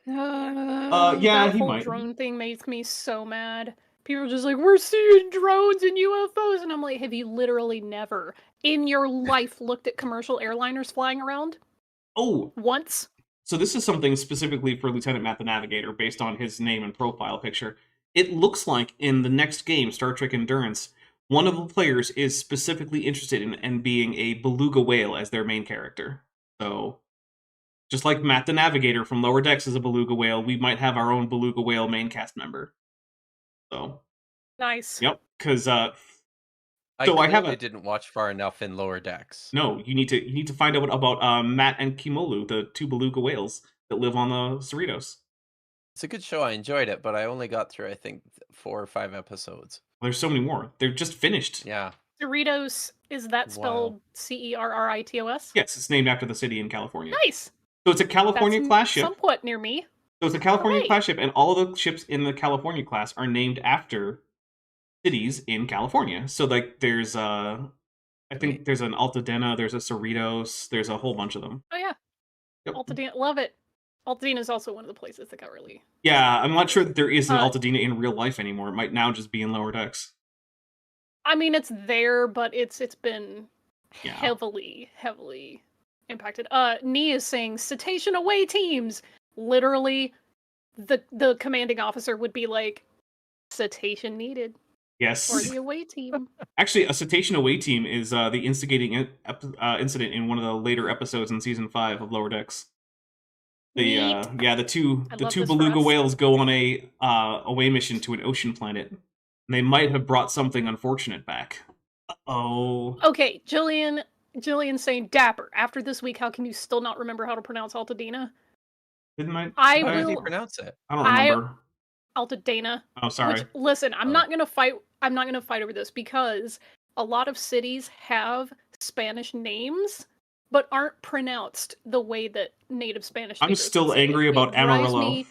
Yeah, that he whole might. drone thing makes me so mad. People are just like, we're seeing drones and UFOs, and I'm like, have you literally never in your life looked at commercial airliners flying around Oh, once? so this is something specifically for Lieutenant Matt the Navigator based on his name and profile picture. It looks like in the next game, Star Trek Endurance, one of the players is specifically interested in being a beluga whale as their main character. So, just like Matt the Navigator from Lower Decks is a beluga whale, we might have our own beluga whale main cast member. So, Nice. Yep, because I So I have clearly a- didn't watch far enough in Lower Decks. no, you need to find out about Matt and Kimolu, the two beluga whales that live on the Cerritos. It's a good show. I enjoyed it, but I only got through, I think, 4 or 5 episodes. There's so many more. They're just finished. Yeah. Cerritos, is that spelled Cerritos? Yes, it's named after the city in California. Nice. So it's a California That's class ship. somewhat near me. So it's a California Hooray. class ship, and all of the ships in the California class are named after cities in California. So like there's I think there's an Altadena, there's a Cerritos, there's a whole bunch of them. Oh yeah. Yep. Altadena, love it. Altadena is also one of the places that got really. Yeah, I'm not sure that there is an Uh, Altadena in real life anymore. It might now just be in Lower Decks. I mean, it's there, but it's been Yeah. heavily impacted. Nee is saying cetacean away teams. Literally, the commanding officer would be like, cetacean needed Yes. for the away team. Actually, a cetacean away team is the instigating incident in one of the later episodes in season 5 of Lower Decks. The Neat. the two I the love two this for beluga us. whales go on a away mission to an ocean planet. And they might have brought something unfortunate back. Oh. Okay, Jillian saying Dapper. After this week, how can you still not remember how to pronounce Altadena? Didn't I? I How did he will pronounce it? I don't remember. Altadena. Oh, sorry. Which, listen, I'm Oh. not gonna fight over this because a lot of cities have Spanish names, but aren't pronounced the way that native Spanish I'm speakers would still say it. angry It about drives Amarillo. me-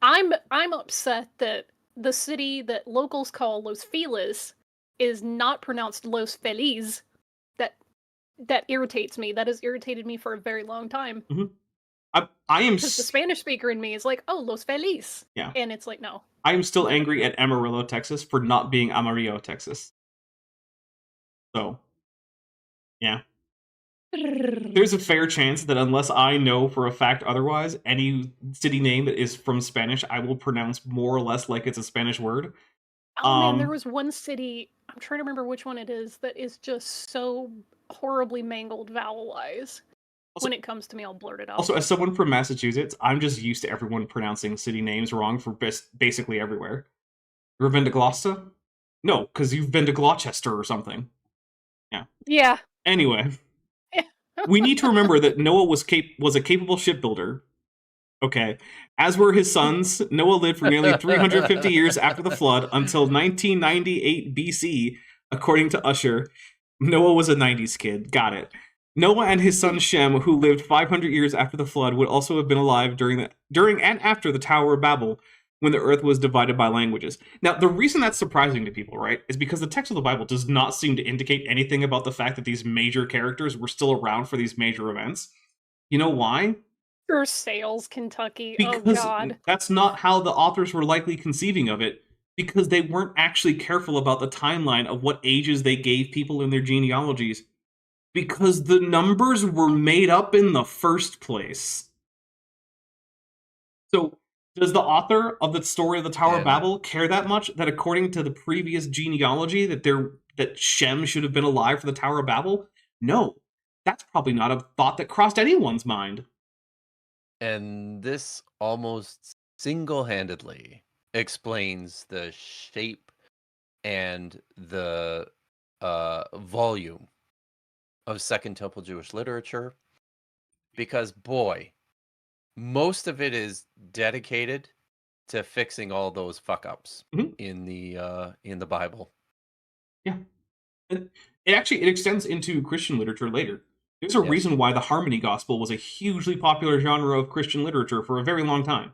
I'm upset that the city that locals call Los Feliz is not pronounced Los Feliz. That irritates me. That has irritated me for a very long time. I am Because the Spanish speaker in me is like, oh, Los Feliz. Yeah. And it's like, no. I am still angry at Amarillo, Texas for not being Amarillo, Texas. So, yeah. There's a fair chance that unless I know for a fact otherwise, any city name that is from Spanish, I will pronounce more or less like it's a Spanish word. Oh man, there was one city, I'm trying to remember which one it is, that is just so horribly mangled vowel-wise. When it comes to me, I'll blurt it out. Also, as someone from Massachusetts, I'm just used to everyone pronouncing city names wrong for basically everywhere. You ever been to Gloucester? No, because you've been to Gloucester or something. Yeah. Anyway, we need to remember that Noah was a capable shipbuilder. Okay. As were his sons, Noah lived for nearly 350 years after the flood until 1998 BC, according to Usher. Noah was a 90s kid. Got it. Noah and his son Shem, who lived 500 years after the flood, would also have been alive during and after the Tower of Babel, when the earth was divided by languages. Now, the reason that's surprising to people, right, is because the text of the Bible does not seem to indicate anything about the fact that these major characters were still around for these major events. You know why? For Sales, Kentucky. Because oh god. that's not how the authors were likely conceiving of it, because they weren't actually careful about the timeline of what ages they gave people in their genealogies, because the numbers were made up in the first place. So, does the author of the story of the Tower of Babel care that much that according to the previous genealogy that Shem should have been alive for the Tower of Babel? No. That's probably not a thought that crossed anyone's mind. And this almost single-handedly explains the shape and the volume of Second Temple Jewish literature, because boy, most of it is dedicated to fixing all those fuck-ups in the Bible. Yeah. It extends into Christian literature later. There's a reason why the harmony gospel was a hugely popular genre of Christian literature for a very long time.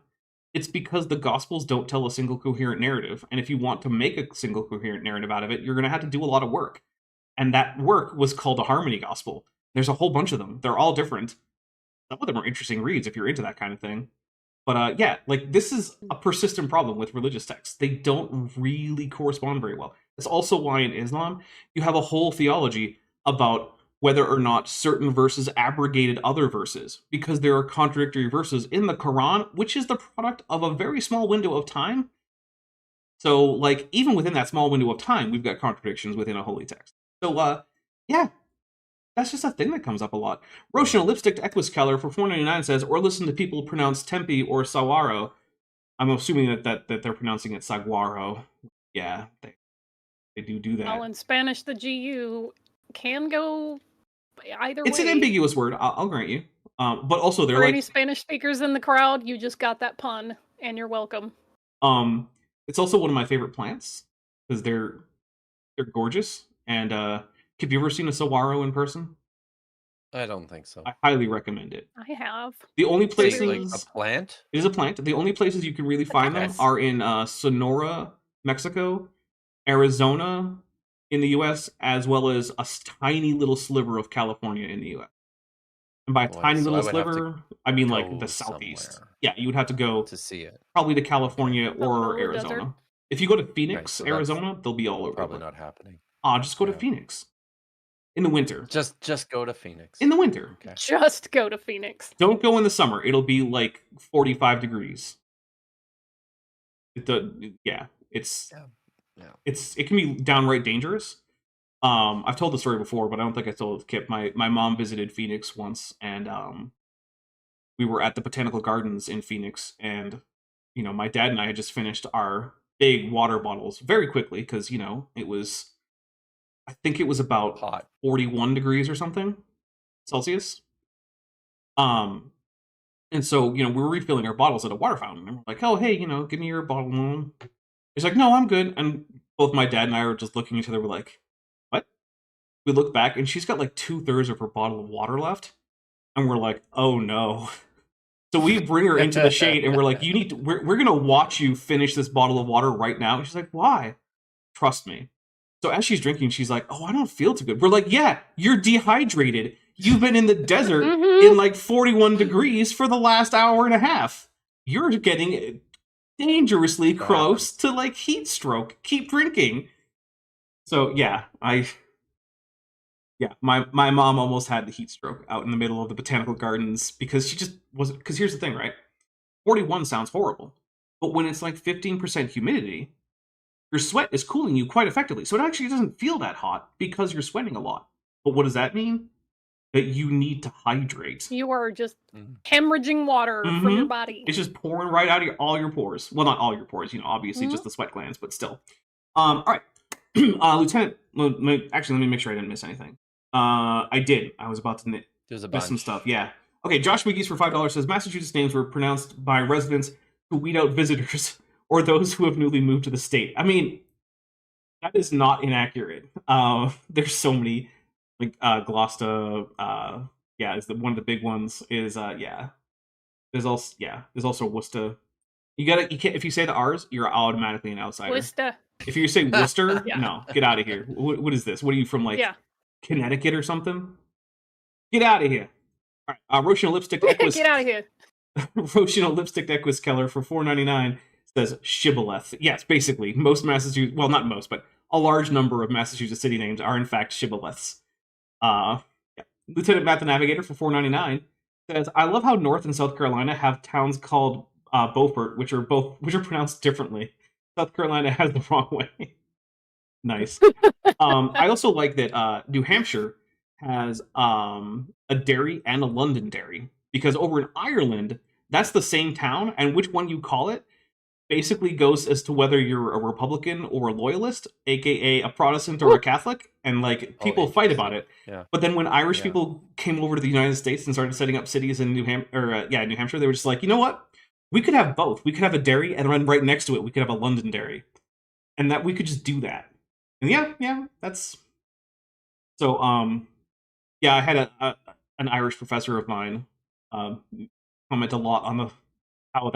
It's because the gospels don't tell a single coherent narrative, and if you want to make a single coherent narrative out of it, you're going to have to do a lot of work. And that work was called a harmony gospel. There's a whole bunch of them. They're all different. Some of them are interesting reads if you're into that kind of thing. But yeah, like this is a persistent problem with religious texts. They don't really correspond very well. That's also why in Islam, you have a whole theology about whether or not certain verses abrogated other verses, because there are contradictory verses in the Quran, which is the product of a very small window of time. So, like, even within that small window of time, we've got contradictions within a holy text. So, yeah, that's just a thing that comes up a lot. Roshan, a lipstick to Equiskeller for $4.99 says, or listen to people pronounce Tempe or Sawaro. I'm assuming that they're pronouncing it Saguaro. Yeah, they do that. Well, in Spanish, the GU can go either It's way. an ambiguous word, I'll grant you. But also they're For like any Spanish speakers in the crowd, you just got that pun, and you're welcome. it's also one of my favorite plants because they're gorgeous. And have you ever seen a saguaro in person? I don't think so. I highly recommend it. I have. The only Is places it like a plant? it is a plant. The only places you can really find them cactus. are in Sonora, Mexico, Arizona in the U.S., as well as a tiny little sliver of California in the U.S. And by a Boy, tiny so little I would have to sliver, I mean like go the southeast. somewhere Yeah, you would have to go to see it. probably to California middle or of the Arizona. desert. If you go to Phoenix, so that's Arizona, they'll be all over. Probably not happening. Just go to Yeah. Phoenix in the winter. Just go to Phoenix. In the winter. Okay. Just go to Phoenix. Don't go in the summer. It'll be like 45 degrees. Yeah, it's Yeah. it can be downright dangerous. I've told the story before, but I don't think I told Kip. My mom visited Phoenix once, and we were at the botanical gardens in Phoenix, and my dad and I had just finished our big water bottles very quickly because it was, I think it was about Hot. 41 degrees or something Celsius. And so we were refilling our bottles at a water fountain, and we're like, oh hey, give me your bottle, Mom. He's like, no, I'm good. And both my dad and I were just looking at each other. We're like, what? We look back, and she's got like 2/3 of her bottle of water left, and we're like, oh no. So we bring her into the shade, and we're like, you need to, we're gonna watch you finish this bottle of water right now. And she's like, why? Trust me. So as she's drinking, she's like, oh, I don't feel too good. We're like, yeah, you're dehydrated. You've been in the desert in like 41 degrees for the last hour and a half. You're getting dangerously close to like heat stroke. Keep drinking. So yeah, my mom almost had the heat stroke out in the middle of the botanical gardens because she just wasn't. Because here's the thing, right? 41 sounds horrible, but when it's like 15% humidity, your sweat is cooling you quite effectively. So it actually doesn't feel that hot because you're sweating a lot. But what does that mean? That you need to hydrate. You are just hemorrhaging water from your body. It's just pouring right out of all your pores. Well, not all your pores, obviously just the sweat glands, but still. All right. Lieutenant, actually, let me make sure I didn't miss anything. I did. I was about to miss some stuff. Yeah. Okay, Josh McGee's for $5 says, Massachusetts names were pronounced by residents who weed out visitors or those who have newly moved to the state. I mean, that is not inaccurate. There's so many, like Gloucester, is one of the big ones. Is There's also Worcester. You can't, if you say the R's, you're automatically an outsider. Worcester. If you say Worcester, no, get out of here. What is this? What are you from, like Connecticut or something? Get out of here. All right, Roshino Lipstick Equus. Get out of here. Roshino Lipstick Equus Keller for $4.99 says Shibboleth. Yes, basically, most Massachusetts, well, not most, but a large number of Massachusetts city names are in fact Shibboleths. Lieutenant Matt the Navigator for $4.99 says, I love how North and South Carolina have towns called Beaufort, which are pronounced differently. South Carolina has the wrong way. Nice. I also like that New Hampshire has a dairy and a Londonderry, because over in Ireland, that's the same town, and which one you call it basically goes as to whether you're a Republican or a loyalist, aka a Protestant or a Catholic, and like people fight about it. Yeah. But then when Irish people came over to the United States and started setting up cities in New Hampshire, they were just like, you know what? We could have both. We could have a dairy, and then right next to it, we could have a Londonderry, and that we could just do that. And that's so. I had an Irish professor of mine comment a lot on how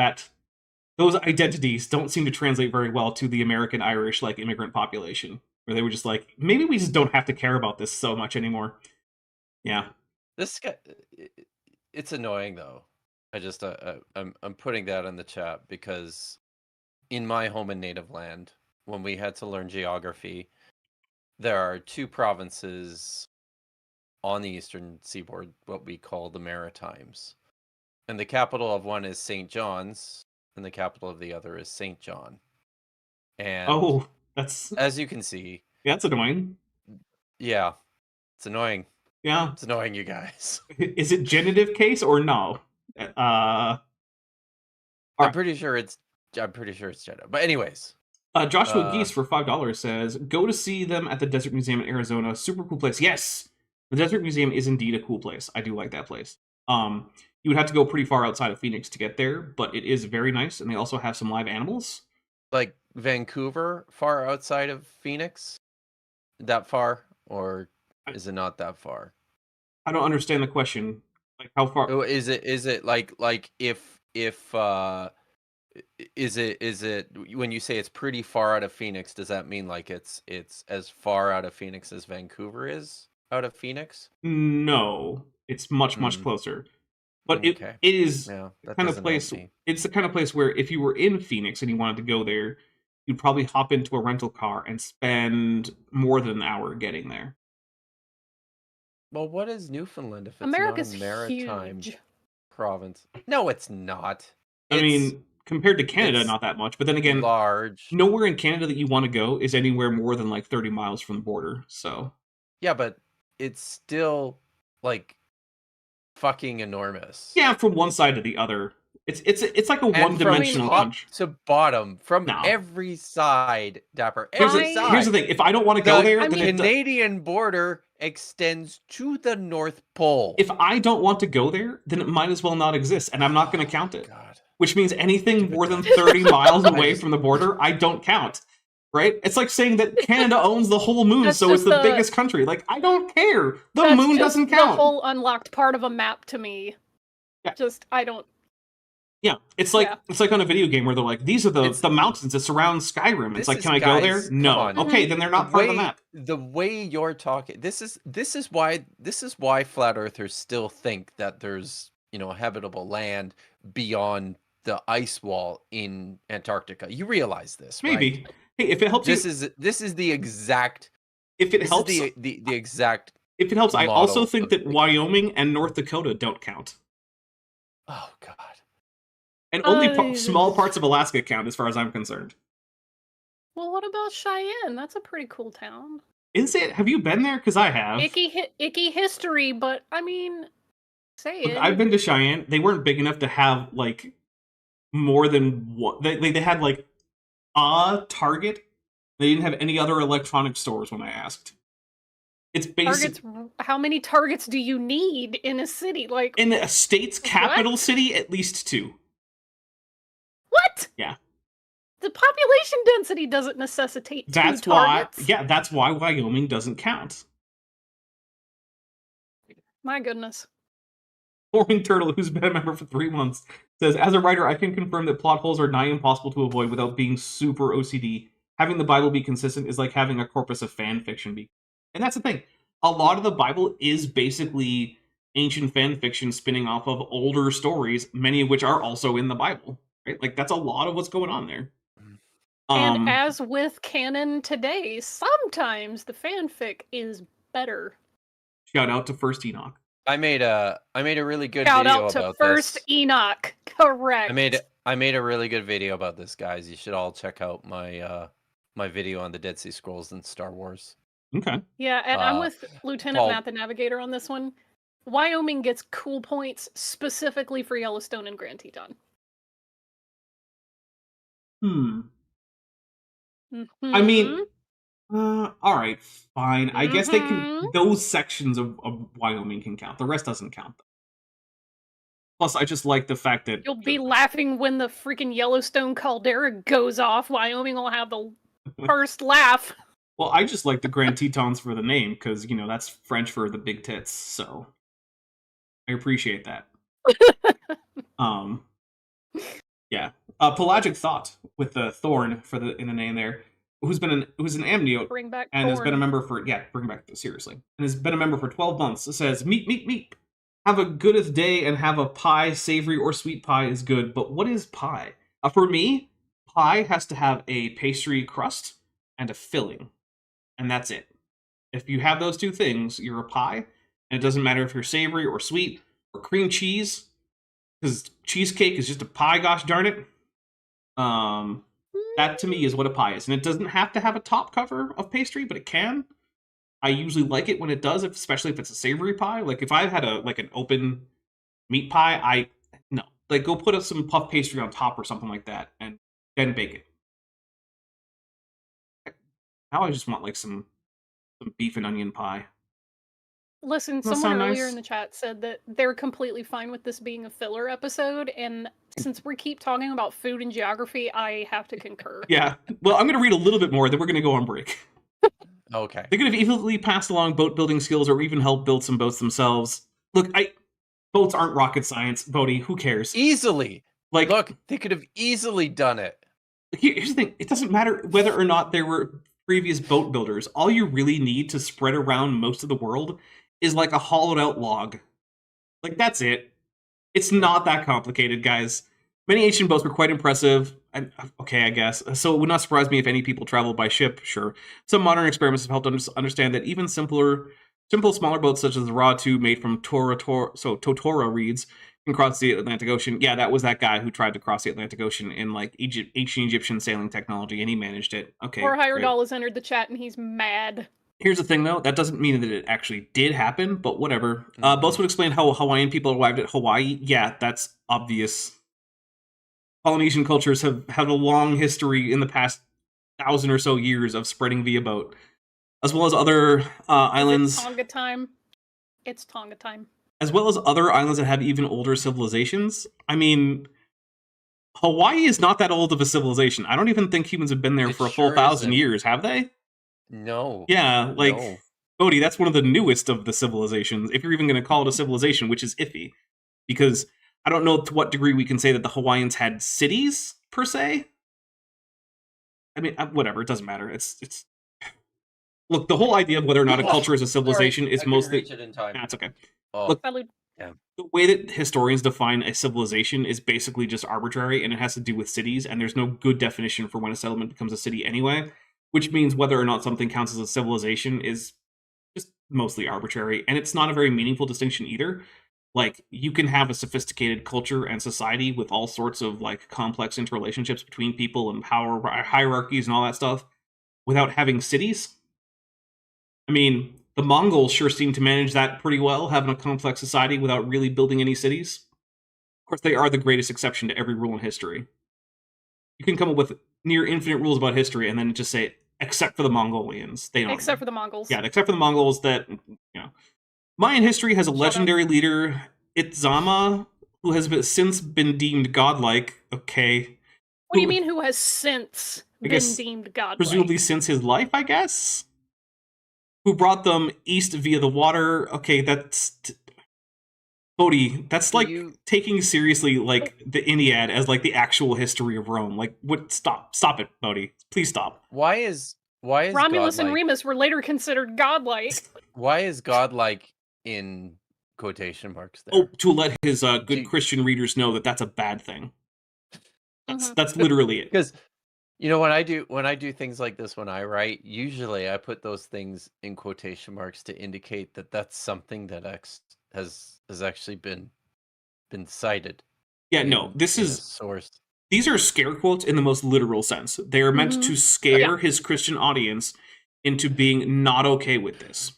those identities don't seem to translate very well to the American Irish like immigrant population, where they were just like, maybe we just don't have to care about this so much anymore. Yeah. This guy, it's annoying though. I just I'm putting that in the chat because in my home and native land, when we had to learn geography, there are two provinces on the eastern seaboard, what we call the Maritimes. And the capital of one is St. John's, and the capital of the other is St. John. And that's, as you can see, that's annoying. Yeah, it's annoying. Yeah, it's annoying, you guys. Is it genitive case or no? I'm pretty sure it's genitive. But anyways, Joshua Geese for $5 says, go to see them at the Desert Museum in Arizona. Super cool place. Yes, the Desert Museum is indeed a cool place. I do like that place. You would have to go pretty far outside of Phoenix to get there, but it is very nice, and they also have some live animals. Like Vancouver, far outside of Phoenix? That far? Or is it not that far? I don't understand the question. Like, how far? Oh, is it like if is it when you say it's pretty far out of Phoenix, does that mean like it's as far out of Phoenix as Vancouver is out of Phoenix? No, it's much closer. But it is Yeah, the kind of place. It's the kind of place where if you were in Phoenix and you wanted to go there, you'd probably hop into a rental car and spend more than an hour getting there. Well, what is Newfoundland if it's America's not a maritime huge. province? No, it's not. I mean, compared to Canada, not that much. But then again, large. Nowhere in Canada that you want to go is anywhere more than like 30 miles from the border. So yeah, but it's still like fucking enormous. Yeah, from one side to the other. It's like a one-dimensional punch. To bottom, from every side, Dapper. Here's the thing. If I don't want to go there, the Canadian border extends to the North Pole. If I don't want to go there, then it might as well not exist, and I'm not going to count it. God. Which means anything more than 30 miles away from the border, I don't count. Right? It's like saying that Canada owns the whole moon, so it's the biggest country. Like, I don't care. The moon doesn't count. The whole unlocked part of a map to me. Yeah. I don't. Yeah, it's like on a video game where they're like, these are the mountains that surround Skyrim. It's like, can I go there? No. Okay, then they're not part of the map. The way you're talking, this is why flat earthers still think that there's habitable land beyond the ice wall in Antarctica. You realize this, maybe. Right? Hey, if it helps, this is the exact. If it helps, the exact. If it helps, I also think that Wyoming and North Dakota don't count. Oh God. And only small parts of Alaska count, as far as I'm concerned. Well, what about Cheyenne? That's a pretty cool town. Is it? Have you been there? Because I have. Icky history, but I mean, Look, I've been to Cheyenne. They weren't big enough to have like more than what they had like a Target. They didn't have any other electronic stores when I asked. It's basic. How many Targets do you need in a city? Like in a state's capital city, at least 2. What? Yeah. The population density doesn't necessitate that's 2 Targets. That's why Wyoming doesn't count. My goodness. Boring Turtle, who's been a member for 3 months, says, as a writer, I can confirm that plot holes are nigh impossible to avoid without being super OCD. Having the Bible be consistent is like having a corpus of fan fiction be. And that's the thing. A lot of the Bible is basically ancient fan fiction spinning off of older stories, many of which are also in the Bible. Right? Like, that's a lot of what's going on there. And as with canon today, sometimes the fanfic is better. Shout out to First Enoch. I made a really good Shout video out to about First this. Enoch. Correct. I made a really good video about this, guys. You should all check out my my video on the Dead Sea Scrolls and Star Wars. Okay. Yeah, and I'm with Lieutenant Matt the Navigator on this one. Wyoming gets cool points specifically for Yellowstone and Grand Teton. I mean, all right, fine. I guess they can. Those sections of Wyoming can count. The rest doesn't count. Plus, I just like the fact that you'll be laughing when the freaking Yellowstone caldera goes off. Wyoming will have the first laugh. Well, I just like the Grand Tetons for the name because that's French for the big tits. So I appreciate that. Yeah. Pelagic Thought with the thorn in the name there, who's an amniote and has been a member for bring back seriously and has been a member for 12 months. It says meet. Have a goodeth day and have a pie. Savory or sweet pie is good, but what is pie? For me, pie has to have a pastry crust and a filling, and that's it. If you have those 2 things, you're a pie, and it doesn't matter if you're savory or sweet or cream cheese, because cheesecake is just a pie. Gosh darn it. That to me is what a pie is, and it doesn't have to have a top cover of pastry, but it can. I usually like it when it does, especially if it's a savory pie. Like if I've had an open meat pie, go put some puff pastry on top or something like that, and then bake it. Now I just want like some beef and onion pie. Listen, Doesn't that someone sound earlier nice? in the chat said that they're completely fine with this being a filler episode, and since we keep talking about food and geography, I have to concur. Yeah. Well, I'm going to read a little bit more, then we're going to go on break. Okay. They could have easily passed along boat building skills or even helped build some boats themselves. Look, boats aren't rocket science, Bodie. Who cares? Easily. Like, Look, they could have easily done it. here's the thing. It doesn't matter whether or not there were previous boat builders. All you really need to spread around most of the world is like a hollowed out log. Like, that's it. It's not that complicated, guys. Many ancient boats were quite impressive. Okay, I guess. So it would not surprise me if any people traveled by ship, sure. Some modern experiments have helped understand that even simple, smaller boats such as the Ra 2 made from Totora reeds can cross the Atlantic Ocean. Yeah, that was that guy who tried to cross the Atlantic Ocean in like ancient Egyptian sailing technology, and he managed it. Okay, Poor great. Heyerdahl has entered the chat and he's mad. Here's the thing, though. That doesn't mean that it actually did happen, but whatever. Boats would explain how Hawaiian people arrived at Hawaii. Yeah, that's obvious. Polynesian cultures have had a long history in the past 1,000 or so years of spreading via boat, as well as other islands. Is it Tonga time? It's Tonga time. As well as other islands that have even older civilizations. I mean, Hawaii is not that old of a civilization. I don't even think humans have been there for a full 1,000 years, have they? No. Yeah, like, No. Bodie, that's one of the newest of the civilizations, if you're even going to call it a civilization, which is iffy. Because I don't know to what degree we can say that the Hawaiians had cities, per se. I mean, whatever, it doesn't matter. It's Look, the whole idea of whether or not a culture is a civilization is mostly... Reach it in time. That's okay. Oh. Look, Salud. the way that historians define a civilization is basically just arbitrary, and it has to do with cities, and there's no good definition for when a settlement becomes a city anyway, which means whether or not something counts as a civilization is just mostly arbitrary, and it's not a very meaningful distinction either. Like, you can have a sophisticated culture and society with all sorts of, like, complex interrelationships between people and power hierarchies and all that stuff without having cities. I mean, the Mongols sure seem to manage that pretty well, having a complex society without really building any cities. Of course, they are the greatest exception to every rule in history. You can come up with near infinite rules about history and then just say, except for the Mongolians. They don't. Except for the Mongols. Yeah, except for the Mongols that, you know. Mayan history has a legendary leader, Itzama, who has since been deemed godlike. Okay. What do you mean who has since been deemed godlike? Presumably since his life, I guess? Who brought them east via the water. Okay, that's... Bodie, that's like taking seriously like the Iliad as like the actual history of Rome. Like, what? Stop it, Bodie. Please stop. Why is Romulus godlike, and Remus were later considered godlike? Why is godlike in quotation marks there? Oh, to let his good Christian readers know that that's a bad thing. That's literally it. Because when I do things like this when I write, usually I put those things in quotation marks to indicate that that's something that has actually been cited. Yeah, no, this is source. These are scare quotes in the most literal sense. They are meant to scare his Christian audience into being not okay with this.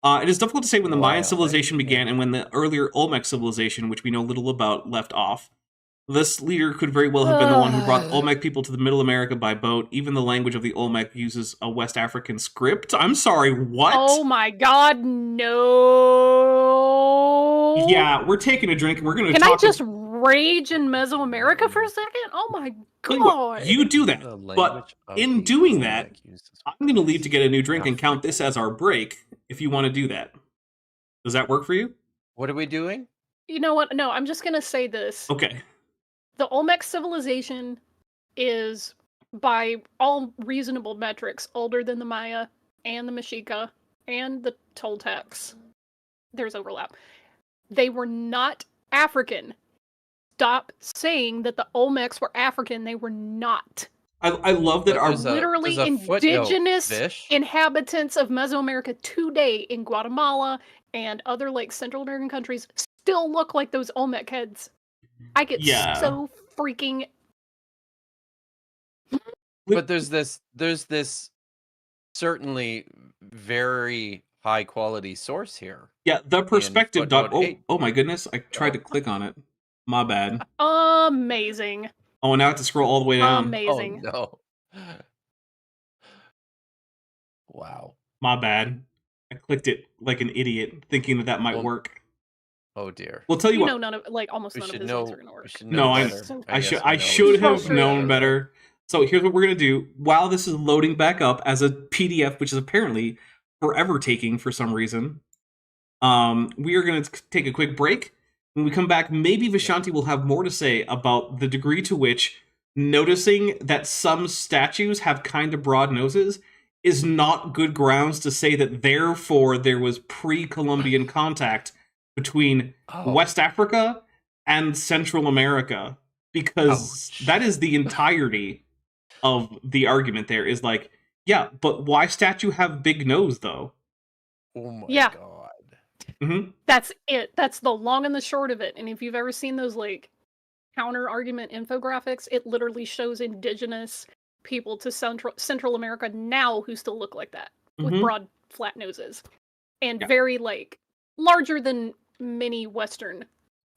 It is difficult to say when the Mayan civilization began and when the earlier Olmec civilization, which we know little about, left off. This leader could very well have been the one who brought Olmec people to the Middle America by boat. Even the language of the Olmec uses a West African script. I'm sorry, what? Oh my god, no! Yeah, we're taking a drink and we're going to talk... Can I just rage in Mesoamerica for a second? Oh my god! You do that, but in doing that, I'm going to leave to get a new drink and count this as our break if you want to do that. Does that work for you? What are we doing? You know what? No, I'm just going to say this. Okay. The Olmec civilization is, by all reasonable metrics, older than the Maya and the Mexica and the Toltecs. There's overlap. They were not African. Stop saying that the Olmecs were African. They were not. I love that our literally indigenous inhabitants of Mesoamerica today in Guatemala and other like Central American countries still look like those Olmec heads. I get so freaking... But there's this certainly very high quality source here. Yeah, the perspective. Oh my goodness, I tried to click on it. My bad. Amazing. Oh, and now I have to scroll all the way down. Amazing. Oh, no. Wow. My bad. I clicked it like an idiot, thinking that might Well, work. Oh dear. We'll tell you You what. know, none of almost We none of should his know. things are gonna work. We should No, know I better. So- guess I we know should Well, have sure, known yeah. better. So here's what we're gonna do. While this is loading back up as a PDF, which is apparently forever taking for some reason, we are gonna take a quick break. When we come back, maybe Vishanti will have more to say about the degree to which noticing that some statues have kind of broad noses is not good grounds to say that therefore there was pre-Columbian contact between Oh. West Africa and Central America, because Ouch. that is the entirety of the argument there, is like, yeah, but why statue have big nose though? Oh my Yeah. god. Mm-hmm. That's it. That's the long and the short of it. And if you've ever seen those like counter argument infographics, it literally shows indigenous people to Central America now who still look like that with Mhm. broad flat noses and Yeah. very like larger than many Western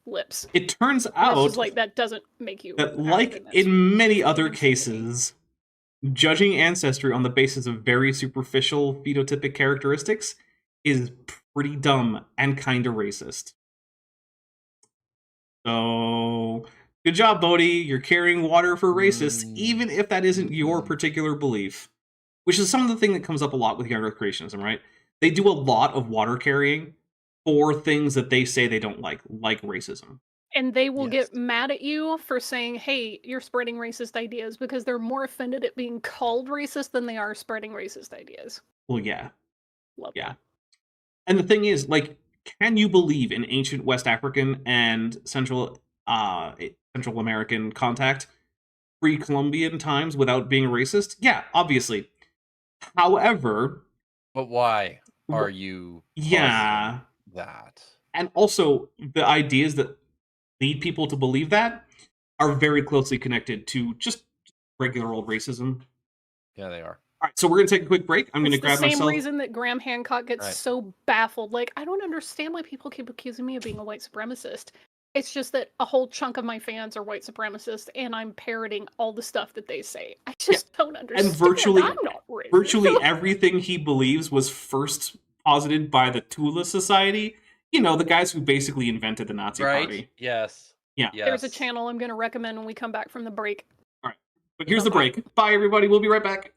lips. It turns And it's out just like that doesn't make you that, like African. That's in many other insanity. cases, judging ancestry on the basis of very superficial phenotypic characteristics is pretty dumb and kind of racist. So, good job, Bodie. You're carrying water for racists, even if that isn't your particular belief. Which is some of the thing that comes up a lot with young Earth creationism, right? They do a lot of water carrying for things that they say they don't like racism. And they will Yes. get mad at you for saying, hey, you're spreading racist ideas, because they're more offended at being called racist than they are spreading racist ideas. Well, yeah. Love Yeah. that. And the thing is, like, can you believe in ancient West African and Central American contact pre-Columbian times without being racist? Yeah, obviously. However, But why are Wh- you yeah, positing that? and also the ideas that lead people to believe that are very closely connected to just regular old racism. Yeah, they are. All right, so we're gonna take a quick break. I'm gonna It's the grab same myself. reason that Graham Hancock gets Right. so baffled. Like, I don't understand why people keep accusing me of being a white supremacist. It's just that a whole chunk of my fans are white supremacists, and I'm parroting all the stuff that they say. I just don't understand. virtually- I'm not racist. Virtually everything he believes was first posited by the Tula Society. You know, the guys who basically invented the Nazi Right? Party. Yes. Yeah. Yes. There's a channel I'm going to recommend when we come back from the break. But here's the Okay. break. Bye, everybody. We'll be right back.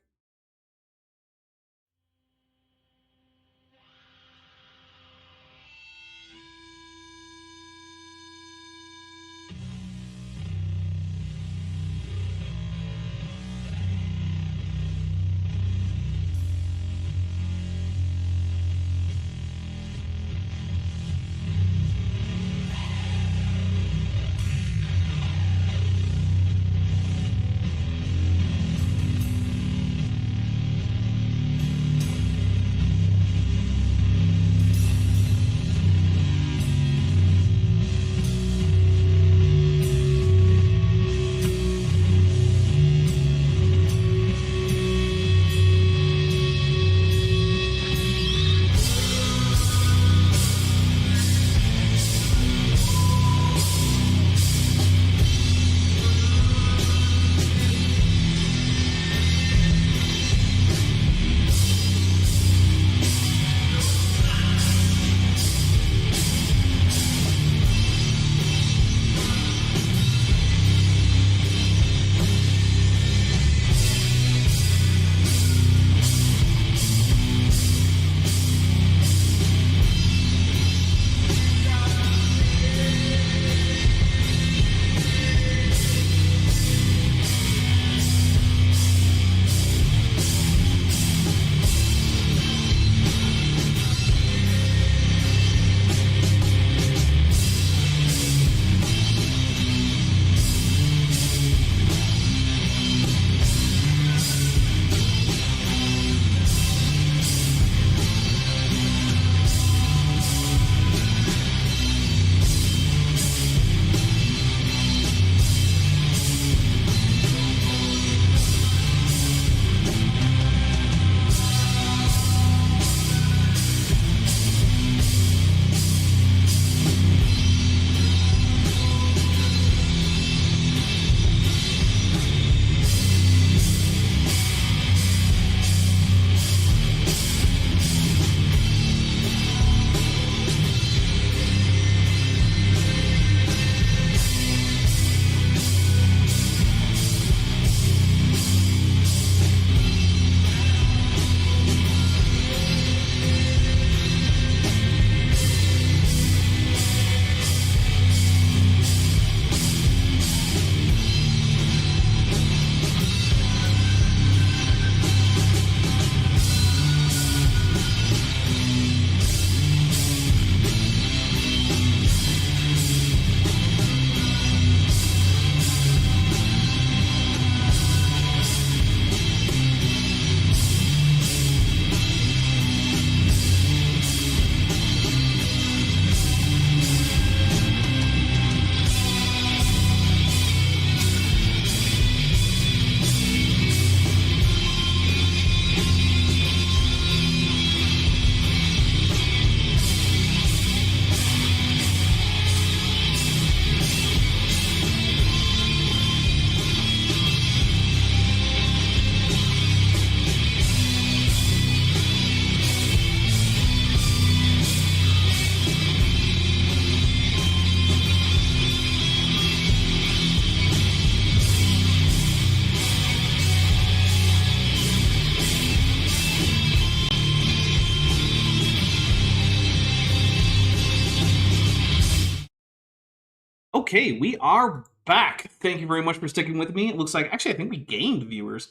Okay, we are back. Thank you very much for sticking with me. It looks like actually I think we gained viewers.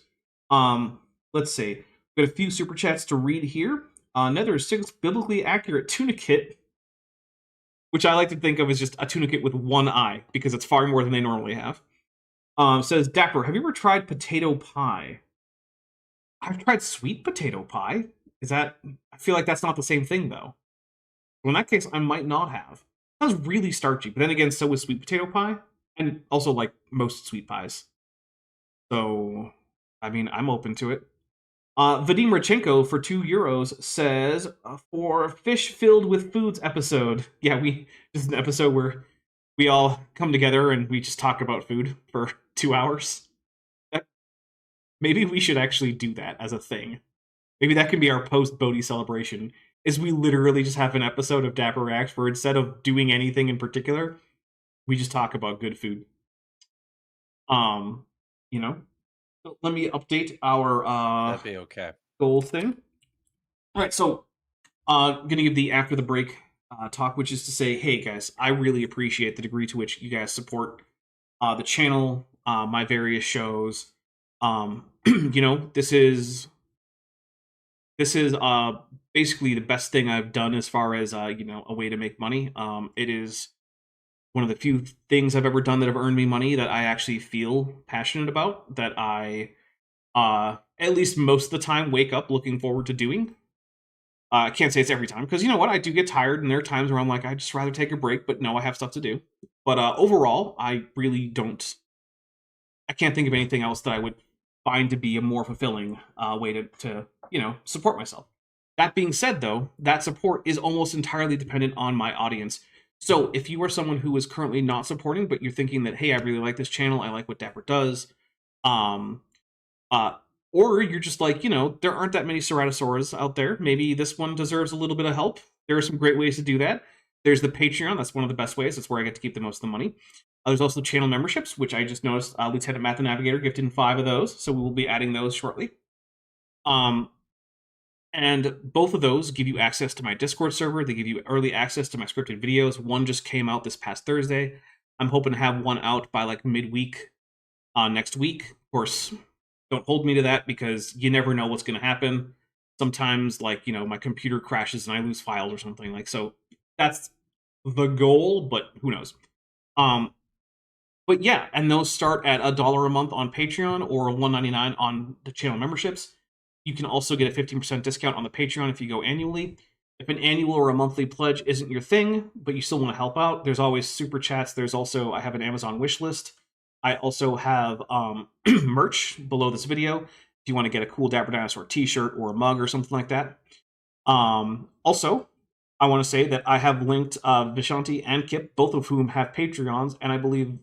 Let's see. Got a few super chats to read here. Another 6 biblically accurate tunicate, which I like to think of as just a tunicate with one eye because it's far more than they normally have. Says Dapper, have you ever tried potato pie? I've tried sweet potato pie. Is that? I feel like that's not the same thing though. Well, in that case, I might not have. That was really starchy, but then again, so was sweet potato pie, and also like most sweet pies. So, I mean, I'm open to it. Vadim Radchenko for €2 says for fish filled with foods episode. Yeah, this is an episode where we all come together and we just talk about food for 2 hours. Maybe we should actually do that as a thing. Maybe that can be our post Bodie celebration. Is we literally just have an episode of Dapper Reacts where instead of doing anything in particular, we just talk about good food. You know. So let me update our That'd be okay. goal thing. All right, so gonna give the after the break talk, which is to say, hey guys, I really appreciate the degree to which you guys support the channel, my various shows. You know, this is basically the best thing I've done as far as you know, a way to make money. It is one of the few things I've ever done that have earned me money that I actually feel passionate about, that I at least most of the time wake up looking forward to doing. I can't say it's every time, because you know what, I do get tired, and there are times where I'm like, I'd just rather take a break, but no, I have stuff to do. But overall, I really don't. I can't think of anything else that I would find to be a more fulfilling way to you know, support myself. That being said, though, that support is almost entirely dependent on my audience. So if you are someone who is currently not supporting, but you're thinking that, hey, I really like this channel, I like what Dapper does, or you're just like, you know, there aren't that many Ceratosaurs out there, maybe this one deserves a little bit of help. There are some great ways to do that. There's the Patreon, that's one of the best ways, that's where I get to keep the most of the money. There's also channel memberships, which I just noticed Lieutenant Math the Navigator gifted 5 of those, so we will be adding those shortly. And both of those give you access to my Discord server. They give you early access to my scripted videos. One just came out this past Thursday. I'm hoping to have one out by like midweek next week. Of course, don't hold me to that because you never know what's going to happen. Sometimes, like, you know, my computer crashes and I lose files or something. Like, so that's the goal, but who knows? But yeah, and those start at $1 a month on Patreon or $1.99 on the channel memberships. You can also get a 15% discount on the Patreon if you go annually. If an annual or a monthly pledge isn't your thing, but you still want to help out, there's always super chats. There's also, I have an Amazon wish list. I also have merch below this video if you want to get a cool Dapper Dinosaur t-shirt or a mug or something like that. Also, I want to say that I have linked Vishanti and Kip, both of whom have Patreons, and I believe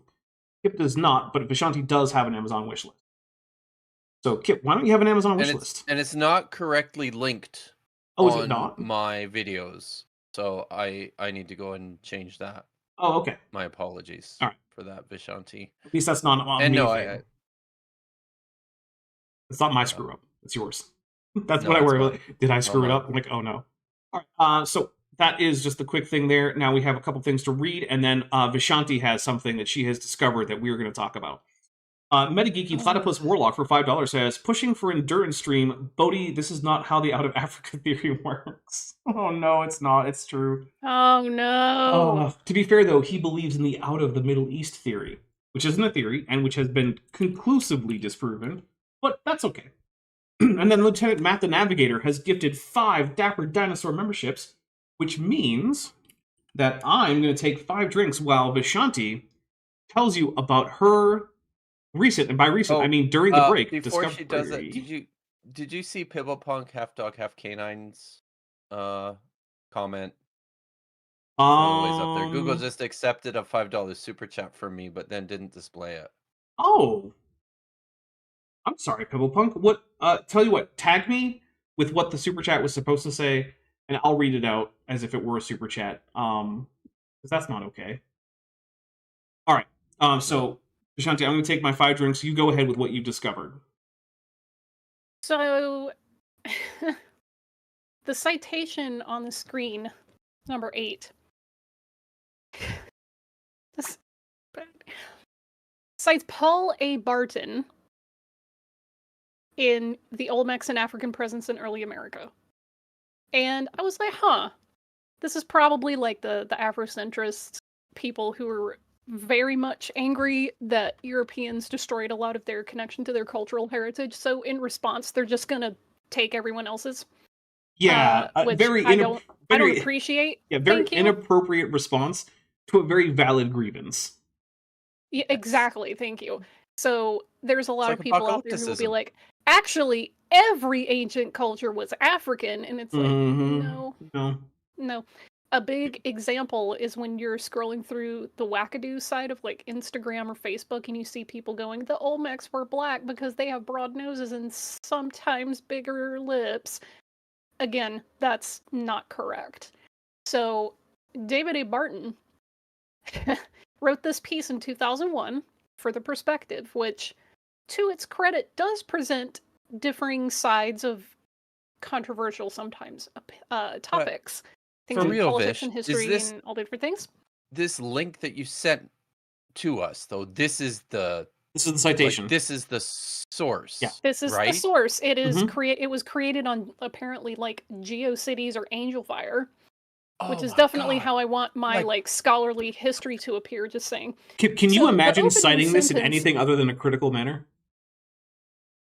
Kip does not, but Vishanti does have an Amazon wish list. So, Kip, why don't you have an Amazon wish list? And it's not correctly linked is it not? My videos. So I need to go and change that. Oh, okay. My apologies for that, Vishanti. At least that's not on and me. No, it's not my screw up. It's yours. That's what I worry about. Did I screw it up? I'm like, oh no. All right. So that is just the quick thing there. Now we have a couple things to read, and then Vishanti has something that she has discovered that we're going to talk about. Metageeky Platypus Warlock for $5 says, pushing for endurance stream. Bodie, this is not how the out of Africa theory works. Oh no, it's not. It's true. Oh no. To be fair though, he believes in the out of the Middle East theory, which isn't a theory and which has been conclusively disproven, but that's okay. And then Lieutenant Matt the Navigator has gifted 5 Dapper Dinosaur memberships, which means that I'm going to take 5 drinks while Vishanti tells you about her recent, and by recent I mean during the break. Before she does it, did you see Pibblepunk Half Dog Half Canine's comment? Ways up there. Google just accepted a $5 super chat from me, but then didn't display it. Oh, I'm sorry, Pibblepunk. What? Tell you what. Tag me with what the super chat was supposed to say, and I'll read it out as if it were a super chat. Because that's not okay. All right. So. Vishanti, I'm going to take my 5 drinks. You go ahead with what you've discovered. So, the citation on the screen, number 8. cites Paul A. Barton in the Olmecs and African Presence in Early America. And I was like, this is probably like the Afrocentrist people who were very much angry that Europeans destroyed a lot of their connection to their cultural heritage. So in response, they're just going to take everyone else's. Yeah, which very I don't appreciate. Yeah, very Thank you. inappropriate response to a very valid grievance. Yeah, exactly. Thank you. So there's a lot It's of like people out there who will be apocalypticism. like, actually, every ancient culture was African, and it's like, no. A big example is when you're scrolling through the wackadoo side of like Instagram or Facebook, and you see people going, the Olmecs were black because they have broad noses and sometimes bigger lips. Again, that's not correct. So David A. Barton wrote this piece in 2001 for The Perspective, which, to its credit, does present differing sides of controversial sometimes topics. Things For like real, politics Vish, and is history this- and all the different things. This link that you sent to us, though, this is the citation. this is the source. Yeah. This is the right? source. It is Mhm. it was created on apparently like GeoCities or AngelFire, which Oh is my definitely God. how I want my like scholarly history to appear. Just saying. Can So, you the imagine opening citing this in sentence- anything other than a critical manner?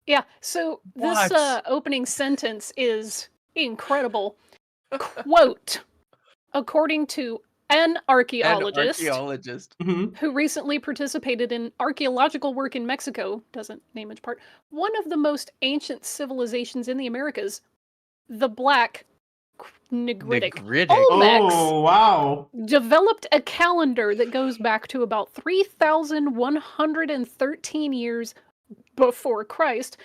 Yeah. So this What? opening sentence is incredible. Quote: according to an archaeologist Mhm. who recently participated in archaeological work in Mexico, doesn't name which part, one of the most ancient civilizations in the Americas, the Black Negritic Nigritic. Olmecs, Oh, wow. developed a calendar that goes back to about 3,113 years before Christ.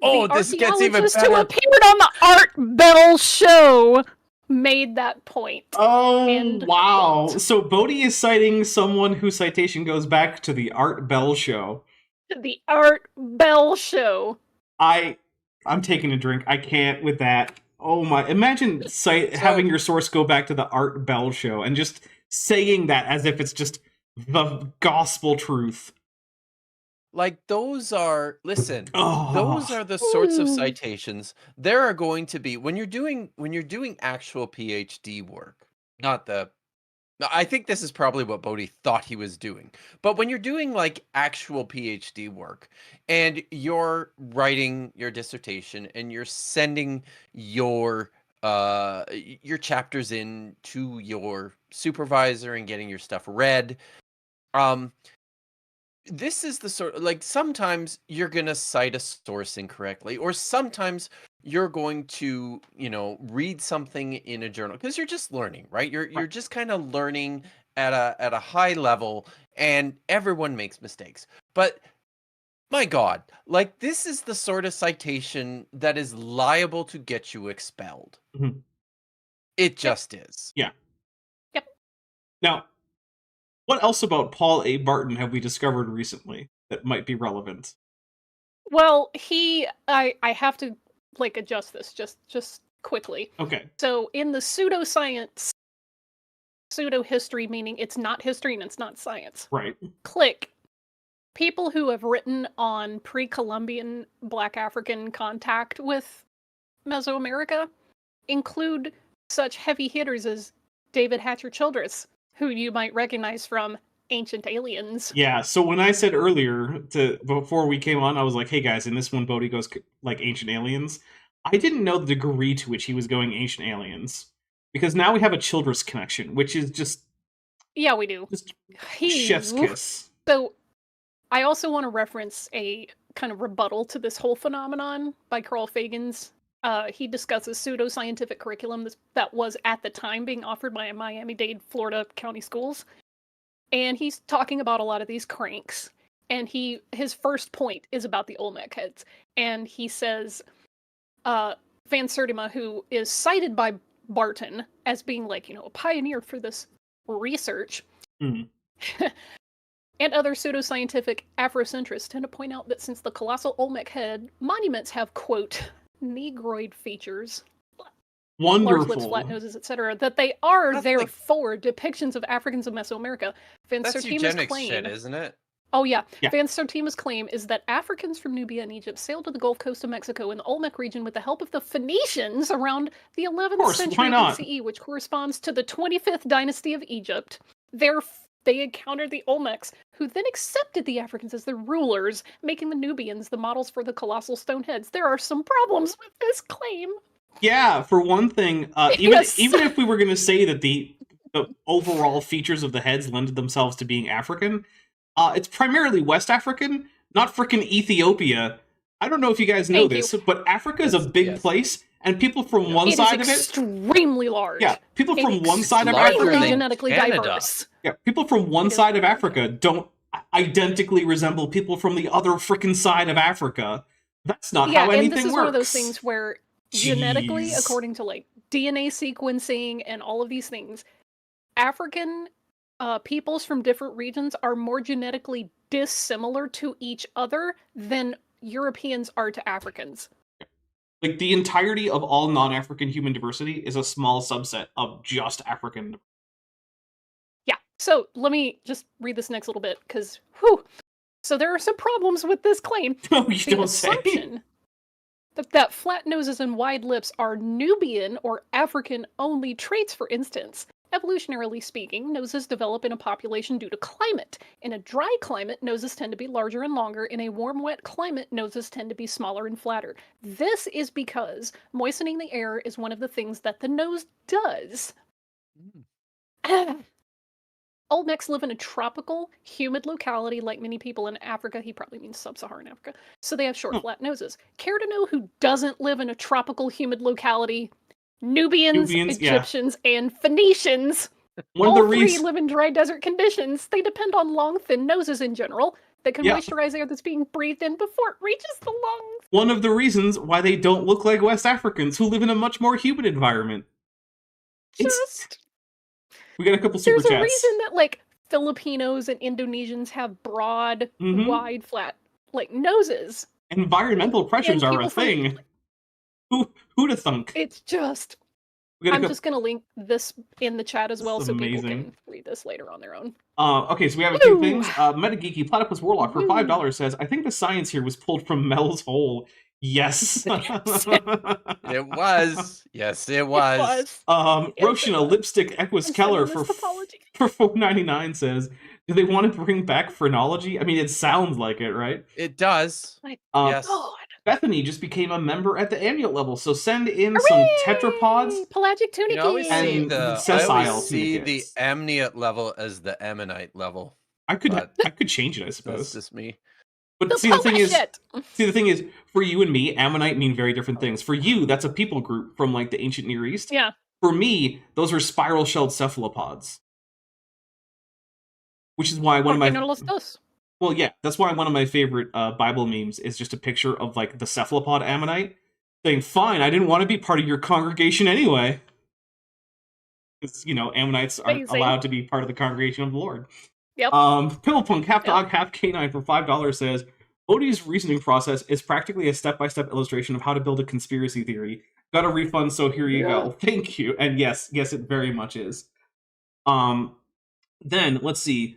Oh, The this gets even archaeologist who better. appeared on the Art Bell show made that point. Oh, End wow. quote. So Bodie is citing someone whose citation goes back to the Art Bell show. The Art Bell show. I'm taking a drink. I can't with that. Oh my! Imagine having your source go back to the Art Bell show and just saying that as if it's just the gospel truth. Like those are those Oh. are the sorts of Ooh. citations. There are going to be when you're doing actual PhD work, not the I think this is probably what Bodie thought he was doing. But when you're doing like actual PhD work and you're writing your dissertation and you're sending your chapters in to your supervisor and getting your stuff read, this is the sort like sometimes you're going to cite a source incorrectly, or sometimes you're going to, read something in a journal because you're just learning, right? You're just kind of learning at a high level, and everyone makes mistakes. But my God, like this is the sort of citation that is liable to get you expelled. Mhm. It just is. Yeah. Yep. Now, what else about Paul A. Barton have we discovered recently that might be relevant? Well, I have to like adjust this just quickly. Okay. So in the pseudoscience, pseudo-history meaning it's not history and it's not science. Right. Click. People who have written on pre-Columbian Black African contact with Mesoamerica include such heavy hitters as David Hatcher Childress, who you might recognize from Ancient Aliens. Yeah, so when I said earlier, before we came on, I was like, hey guys, in this one Bodie goes like Ancient Aliens. I didn't know the degree to which he was going Ancient Aliens. Because now we have a Childress connection, which is just... Yeah, we do. Just chef's kiss. So, I also want to reference a kind of rebuttal to this whole phenomenon by Carl Fagans. He discusses pseudoscientific curriculum that was at the time being offered by Miami-Dade, Florida county schools. And he's talking about a lot of these cranks. And his first point is about the Olmec heads. And he says, Van Sertima, who is cited by Barton as being like, a pioneer for this research, and other pseudoscientific Afrocentrists tend to point out that since the colossal Olmec head monuments have, quote, negroid features, wonderful, large lips, flat noses, etc., that they are therefore depictions of Africans of Mesoamerica. Van That's Sertima's eugenics claim, shit, isn't it? Oh, yeah. Yeah. Van Sartima's claim is that Africans from Nubia and Egypt sailed to the Gulf Coast of Mexico in the Olmec region with the help of the Phoenicians around the 11th course, century why not? BCE, which corresponds to the 25th dynasty of Egypt. They encountered the Olmecs, who then accepted the Africans as their rulers, making the Nubians the models for the colossal stone heads. There are some problems with this claim. Yeah, for one thing, Yes. even if we were going to say that the overall features of the heads lended themselves to being African, it's primarily West African, not frickin' Ethiopia. I don't know if you guys know Thank this, you. but Africa is a big Yes. place, and people from one It side is of it, extremely large. yeah, people and from one side of larger extremely than Africa, genetically Canada. diverse. yeah, people from one It is side of large. Africa don't identically resemble people from the other frickin' side of Africa. That's not Yeah, how and anything this is works. one of those things where genetically, Jeez. according to like DNA sequencing and all of these things, African peoples from different regions are more genetically dissimilar to each other than Europeans are to Africans. Like, the entirety of all non-African human diversity is a small subset of just African. Yeah, so let me just read this next little bit, because, whew. So there are some problems with this claim. No, you The don't say. assumption that flat noses and wide lips are Nubian or African-only traits, for instance. Evolutionarily speaking, noses develop in a population due to climate. In a dry climate, noses tend to be larger and longer. In a warm, wet climate, noses tend to be smaller and flatter. This is because moistening the air is one of the things that the nose does. Olmecs live in a tropical, humid locality like many people in Africa. He probably means sub-Saharan Africa. So they have short, flat noses. Care to know who doesn't live in a tropical, humid locality? Nubians, Yeah. Egyptians, and Phoenicians. One of All the three reasons. live in dry desert conditions. They depend on long, thin noses in general that can Yeah. moisturize air that's being breathed in before it reaches the lungs. One of the reasons why they don't look like West Africans who live in a much more humid environment. We got a couple super There's a chats. reason that like Filipinos and Indonesians have broad, Mhm. wide, flat like noses. Environmental pressures And are a people from- thing. Who'da thunk? It's just. We got a I'm couple- just gonna link this in the chat as well, This so is people amazing. can read this later on their own. Okay, so we have a few Woo! things. Metageeky Platypus Warlock for $5 says, I think the science here was pulled from Mel's hole. Yes. It was. Yes, it was. Roshina Lipstick Equus Keller for for $4.99 says, do they want to bring back phrenology? I mean, it sounds like it, right? It does. Yes. God. Bethany just became a member at the amulet level, so send in some tetrapods. Pelagic You tunicates. always see And the sessile I always see the tunicates. amniote level as the ammonite level. I could But change it, I That's suppose. just me. But see, the thing is, for you and me, Ammonite mean very different things. For you, that's a people group from like the ancient Near East. Yeah. For me, those are spiral-shelled cephalopods. Which is why one of my well, yeah, that's why one of my favorite Bible memes is just a picture of like the cephalopod Ammonite saying, "Fine, I didn't want to be part of your congregation anyway." Because Ammonites aren't allowed to be part of the congregation of the Lord. Yep. Pillowpunk, half dog, half canine for $5 says, Bodie's reasoning process is practically a step-by-step illustration of how to build a conspiracy theory. Got a refund, so here you go. Thank you. And yes, it very much is. Then, let's see.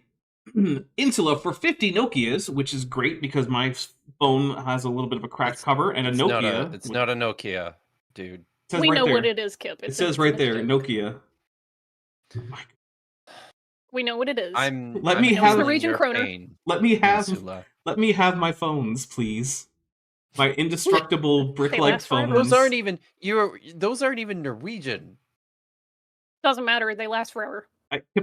Insula for 50 Nokias, which is great because my phone has a little bit of a cracked cover and a Nokia. It's not a Nokia, dude. We know what it is, Kip. It says right there, Nokia. We know what it is. Let me have my phones, please. My indestructible brick-like phones. Those aren't even Norwegian. Doesn't matter. They last forever.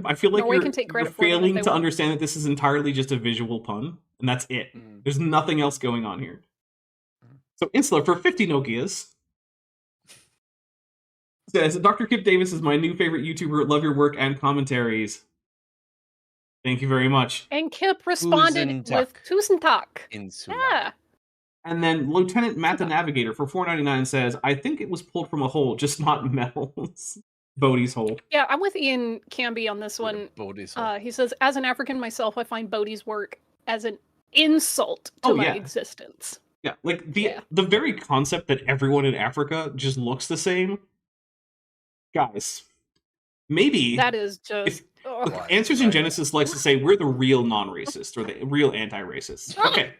I feel like Norway can take credit for failing to understand that this is entirely just a visual pun, and that's it. There's nothing else going on here. So Insula for 50 Nokias says, Dr. Kip Davis is my new favorite YouTuber. Love your work and commentaries. Thank you very much. And Kip responded with Tusen Tak. Yeah. And then Lieutenant Matt the Navigator for $4.99 says, I think it was pulled from a hole, just not Mel's. Bodie's hole. Yeah, I'm with Ian Camby on this one. Bodie's hole. He says, as an African myself, I find Bodie's work as an insult to my existence. Yeah, like the very concept that everyone in Africa just looks the same. Guys, maybe that is just Ugh. What? Answers in Genesis likes to say we're the real non-racist or the real anti-racists. Okay.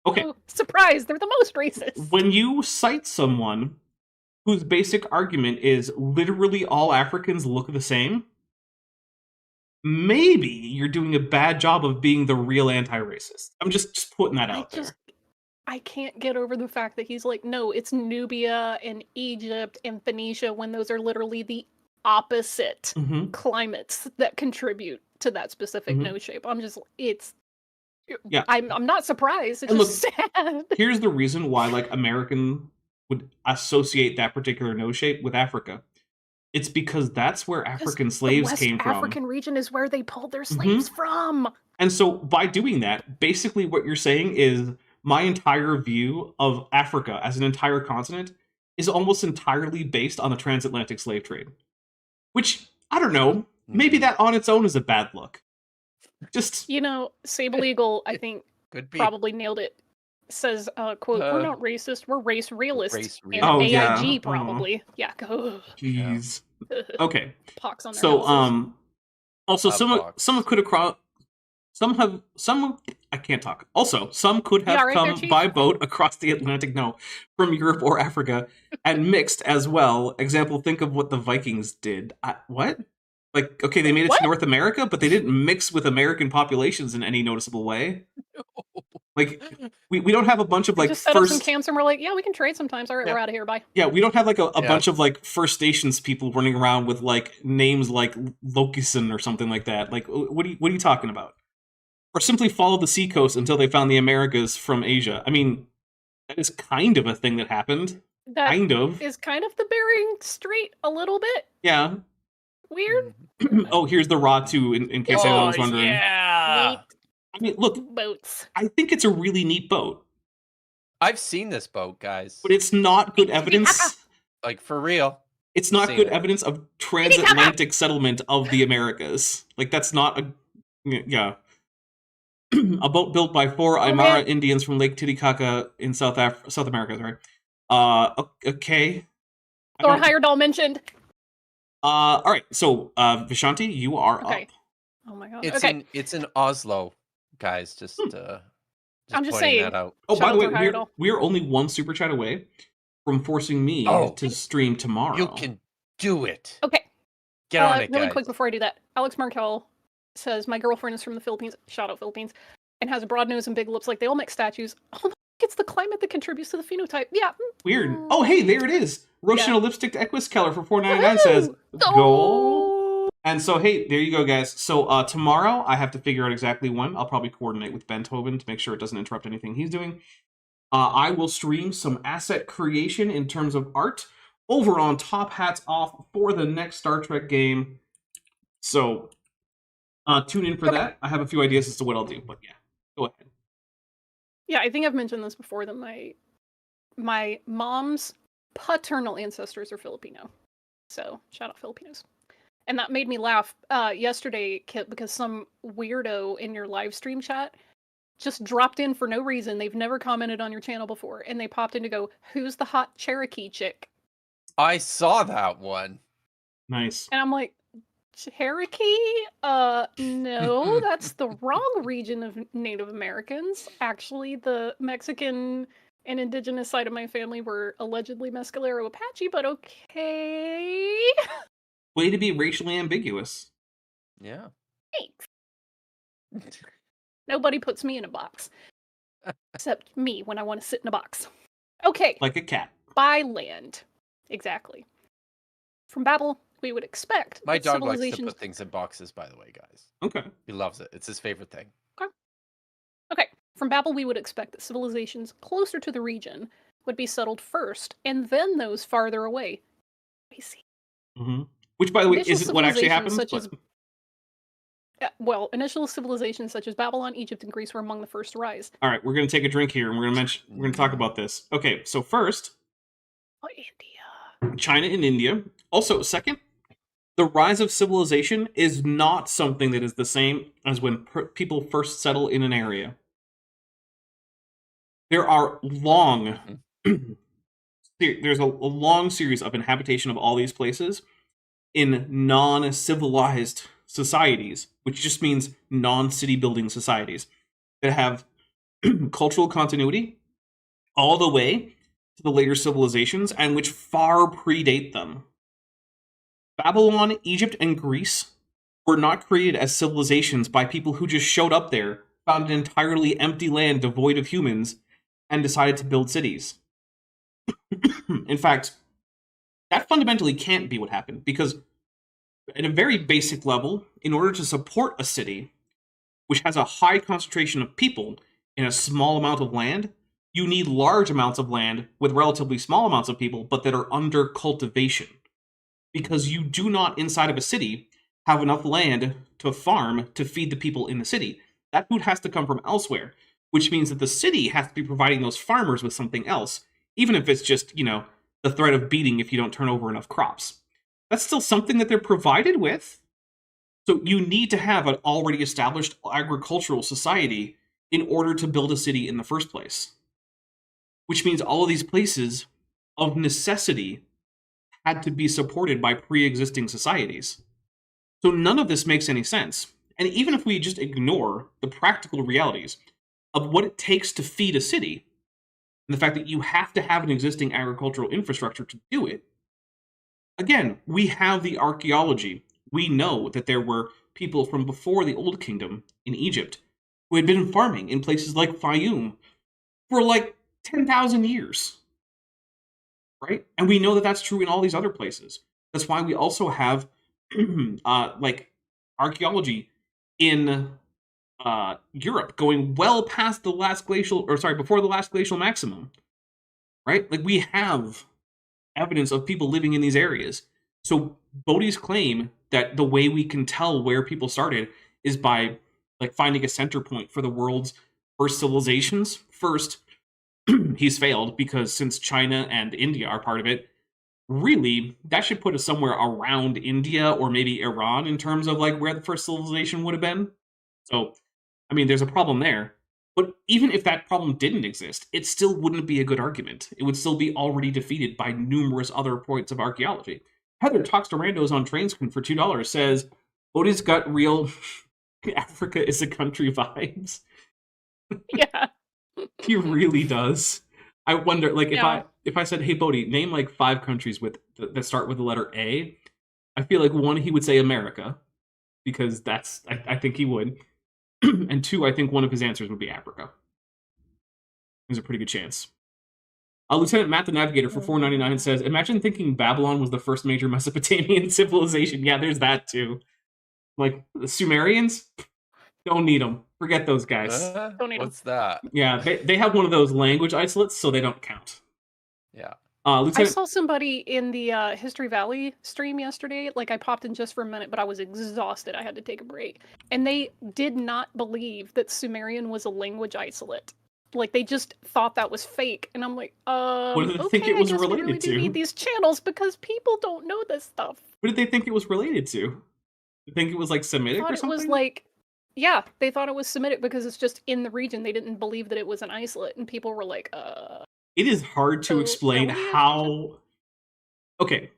Okay. Oh, surprise! They're the most racist. When you cite someone whose basic argument is literally all Africans look the same, maybe you're doing a bad job of being the real anti-racist. I'm just putting that out there. I can't get over the fact that he's like, no, it's Nubia and Egypt and Phoenicia when those are literally the opposite climates that contribute to that specific nose shape. I'm just, Yeah. I'm not surprised. It's And just sad. Here's the reason why American would associate that particular nose shape with Africa. It's because that's where African slaves came from. The West African region is where they pulled their slaves from. And so by doing that, basically what you're saying is my entire view of Africa as an entire continent is almost entirely based on the transatlantic slave trade. Which, I don't know, maybe that on its own is a bad look. Just, Sable Eagle, I think, probably nailed it. Says, quote, we're not racist, we're race realists. And AIG probably. Yeah, go. Jeez. Okay. Pox on their so, houses. also some could have I can't talk. Also, some could have come by boat across the Atlantic, from Europe or Africa, and mixed as well. Example, think of what the Vikings did. What? Like, okay, they made it to North America, but they didn't mix with American populations in any noticeable way. No. Like, we don't have a bunch of, like, just set up some camps and we're like, yeah, we can trade sometimes. All right, we're out of here, bye. Yeah, we don't have, like, a bunch of, like, First Nations people running around with, like, names like Lokison or something like that. Like, what are you talking about? Or simply follow the seacoast until they found the Americas from Asia. I mean, that is kind of a thing that happened. That is kind of the Bering Strait a little bit. Yeah. Weird. Oh, here's the Ra too, in case anyone was wondering. Yeah. I mean, look, boats. I think it's a really neat boat. I've seen this boat, guys. But it's not good evidence. Like, for real. It's not good evidence of transatlantic settlement of the Americas. Like, that's not a... Yeah. A boat built by 4 Aymara Indians from Lake Titicaca in South America, sorry. Okay. Thor Heyerdahl mentioned. All right, so Vishanti, you are up. Oh my god. It's in Oslo, guys. I'm just saying that out. Oh, by the way, we're only one super chat away from forcing me to stream tomorrow. You can do it. Okay. Get on it, really guys. quick before I do that. Alex Markel says, my girlfriend is from the Philippines, shout out Philippines, and has a broad nose and big lips like they all make statues. Oh, it's the climate that contributes to the phenotype. Yeah. Weird. Oh, hey, there it is. Roasting a lipstick to Equus Keller for $4.99 says, goal. And so, hey, there you go, guys. So tomorrow, I have to figure out exactly when. I'll probably coordinate with Ben Tobin to make sure it doesn't interrupt anything he's doing. I will stream some asset creation in terms of art over on Top Hats Off for the next Star Trek game. So tune in for that. I have a few ideas as to what I'll do, but yeah, go ahead. Yeah, I think I've mentioned this before that my mom's paternal ancestors are Filipino. So shout out Filipinos. And that made me laugh yesterday, Kit, because some weirdo in your live stream chat just dropped in for no reason. They've never commented on your channel before. And they popped in to go, who's the hot Cherokee chick? I saw that one. Nice. And I'm like, Cherokee? No, that's the wrong region of Native Americans. Actually, the Mexican and indigenous side of my family were allegedly Mescalero Apache, but okay. Way to be racially ambiguous. Yeah. Thanks. Nobody puts me in a box. Except me when I want to sit in a box. Okay. Like a cat. By land. Exactly. From Babel, we would expect my dog likes to put things in boxes, by the way, guys. Okay. He loves it. It's his favorite thing. Okay. From Babel, we would expect that civilizations closer to the region would be settled first, and then those farther away. Crazy. Mm-hmm. Which, by the way, isn't what actually happens. Well, initial civilizations such as Babylon, Egypt, and Greece were among the first to rise. All right, we're going to take a drink here, and we're going to talk about this. Okay, so first, India, China and India. Also, second, the rise of civilization is not something that is the same as when people first settle in an area. There are there's a long series of inhabitation of all these places in non-civilized societies, which just means non-city building societies that have cultural continuity all the way to the later civilizations and which far predate them. Babylon, Egypt, and Greece were not created as civilizations by people who just showed up there, found an entirely empty land devoid of humans, and decided to build cities. In fact, that fundamentally can't be what happened, because at a very basic level, in order to support a city, which has a high concentration of people in a small amount of land, you need large amounts of land with relatively small amounts of people, but that are under cultivation. Because you do not, inside of a city, have enough land to farm to feed the people in the city. That food has to come from elsewhere, which means that the city has to be providing those farmers with something else, even if it's just, the threat of beating if you don't turn over enough crops. That's still something that they're provided with. So you need to have an already established agricultural society in order to build a city in the first place. Which means all of these places, of necessity, had to be supported by pre-existing societies. So none of this makes any sense. And even if we just ignore the practical realities of what it takes to feed a city, and the fact that you have to have an existing agricultural infrastructure to do it, again, we have the archaeology. We know that there were people from before the Old Kingdom in Egypt who had been farming in places like Fayum for like 10,000 years. Right? And we know that that's true in all these other places. That's why we also have archaeology in Europe going well past the last glacial, before the last glacial maximum. Right? Like, we have evidence of people living in these areas. So Bodie's claim that the way we can tell where people started is by finding a center point for the world's first civilizations. First, he's failed, because since China and India are part of it, really, that should put us somewhere around India or maybe Iran in terms of where the first civilization would have been. So, there's a problem there. But even if that problem didn't exist, it still wouldn't be a good argument. It would still be already defeated by numerous other points of archaeology. Heather Talks to Randos on Train Screen for $2 says, Bodie's got real Africa is a country vibes. Yeah. He really does. I wonder, if I said, "Hey, Bodie, name 5 countries that start with the letter A," I feel like 1, he would say America, because I think he would, and 2, I think one of his answers would be Africa. There's a pretty good chance. Lieutenant Matt the Navigator for $4.99 says, "Imagine thinking Babylon was the first major Mesopotamian civilization." Yeah, there's that too. The Sumerians, don't need them. Forget those guys. What's that? Yeah, they have one of those language isolates, so they don't count. Yeah. I saw somebody in the History Valley stream yesterday. I popped in just for a minute, but I was exhausted. I had to take a break. And they did not believe that Sumerian was a language isolate. They just thought that was fake. And I'm like, what did they think it was related we really to? do need these channels because people don't know this stuff. What did they think it was related to? They think it was Semitic or something? It was yeah, they thought it was Semitic because it's just in the region. They didn't believe that it was an isolate, and people were like, It is hard to explain how... Okay.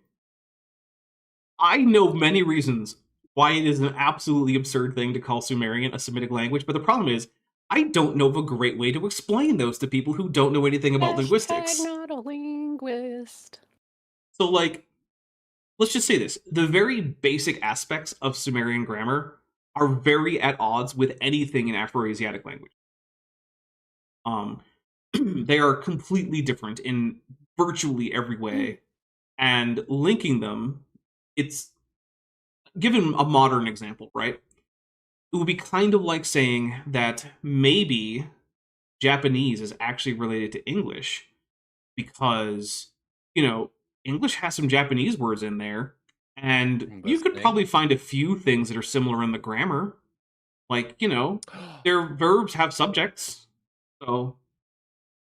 I know many reasons why it is an absolutely absurd thing to call Sumerian a Semitic language, but the problem is, I don't know of a great way to explain those to people who don't know anything about linguistics. I'm not a linguist. So, let's just say this. The very basic aspects of Sumerian grammar are very at odds with anything in Afroasiatic language. They are completely different in virtually every way, and linking them, it's... Given a modern example, right? It would be kind of like saying that maybe Japanese is actually related to English, because, English has some Japanese words in there, and you could probably find a few things that are similar in the grammar. Their verbs have subjects, so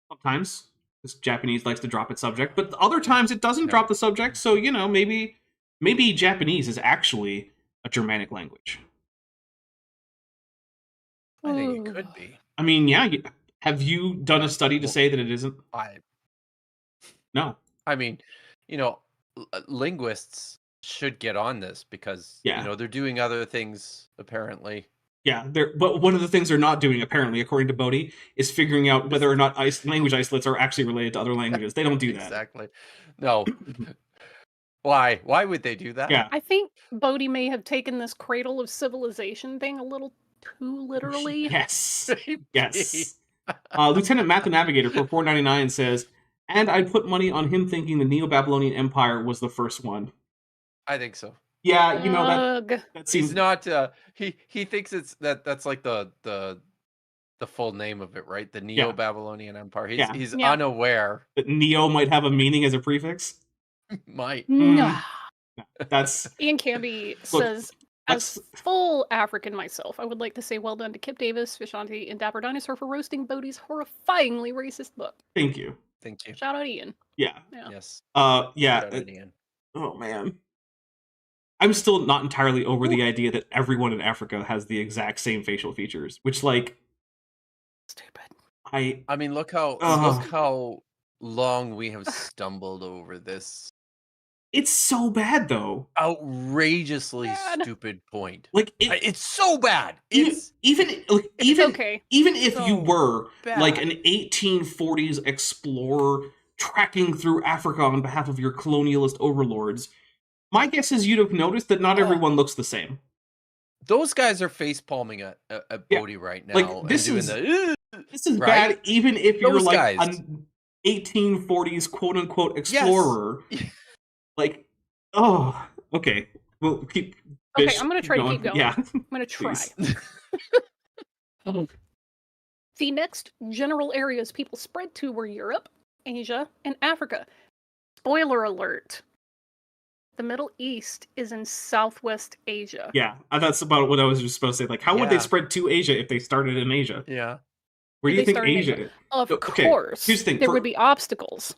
sometimes this Japanese likes to drop its subject, but other times it doesn't drop the subject, so, maybe Japanese is actually a Germanic language. I think it could be. Yeah. Have you done a study to say that it isn't? I No. linguists should get on this because Yeah. they're doing other things apparently. Yeah, but one of the things they're not doing, apparently, according to Bodie, is figuring out whether or not language isolates are actually related to other languages. They don't do that. Exactly. No. Why? Why would they do that? Yeah. I think Bodie may have taken this cradle of civilization thing a little too literally. Yes. Maybe. Yes. Lieutenant Matt the Navigator for $4.99 says, and I'd put money on him thinking the Neo-Babylonian Empire was the first one. I think so. Yeah, Ugh. that seems... He's not. He thinks it's that's like the full name of it, right? The Neo-Babylonian Empire. He's Yeah. unaware. that Neo might have a meaning as a prefix. Might. No. That's... Ian Camby says, as full African myself, I would like to say well done to Kip Davis, Vishanti, and Dapper Dinosaur for roasting Bodie's horrifyingly racist book. Thank you. Thank you. Shout out Ian. Yeah. Yes. Yeah. Shout out Ian. Oh, man. I'm still not entirely over the idea that everyone in Africa has the exact same facial features, which, like... Stupid. I mean, look how long we have stumbled over this It's so bad, though. outrageously Bad. stupid point. Like, It's so bad. even It's okay. even if So you were like bad. an 1840s explorer tracking through Africa on behalf of your colonialist overlords, my guess is you'd have noticed that not everyone looks the same. Those guys are face palming at Yeah. Bodie right now. Like, and this doing is- the, This is Right? bad, even if you're Those like guys. an 1840s quote unquote explorer. Like, oh, okay. We'll keep. Okay, Bish, I'm gonna try to keep going. Yeah. I'm gonna try. Please. The next general areas people spread to were Europe, Asia, and Africa. Spoiler alert. The Middle East is in Southwest Asia. Yeah, that's about what I was just supposed to say. Like, how would they Yeah. spread to Asia if they started in Asia? Yeah. Where do If you they think started in Asia is? Of Okay, course, here's the thing, there for- would be obstacles,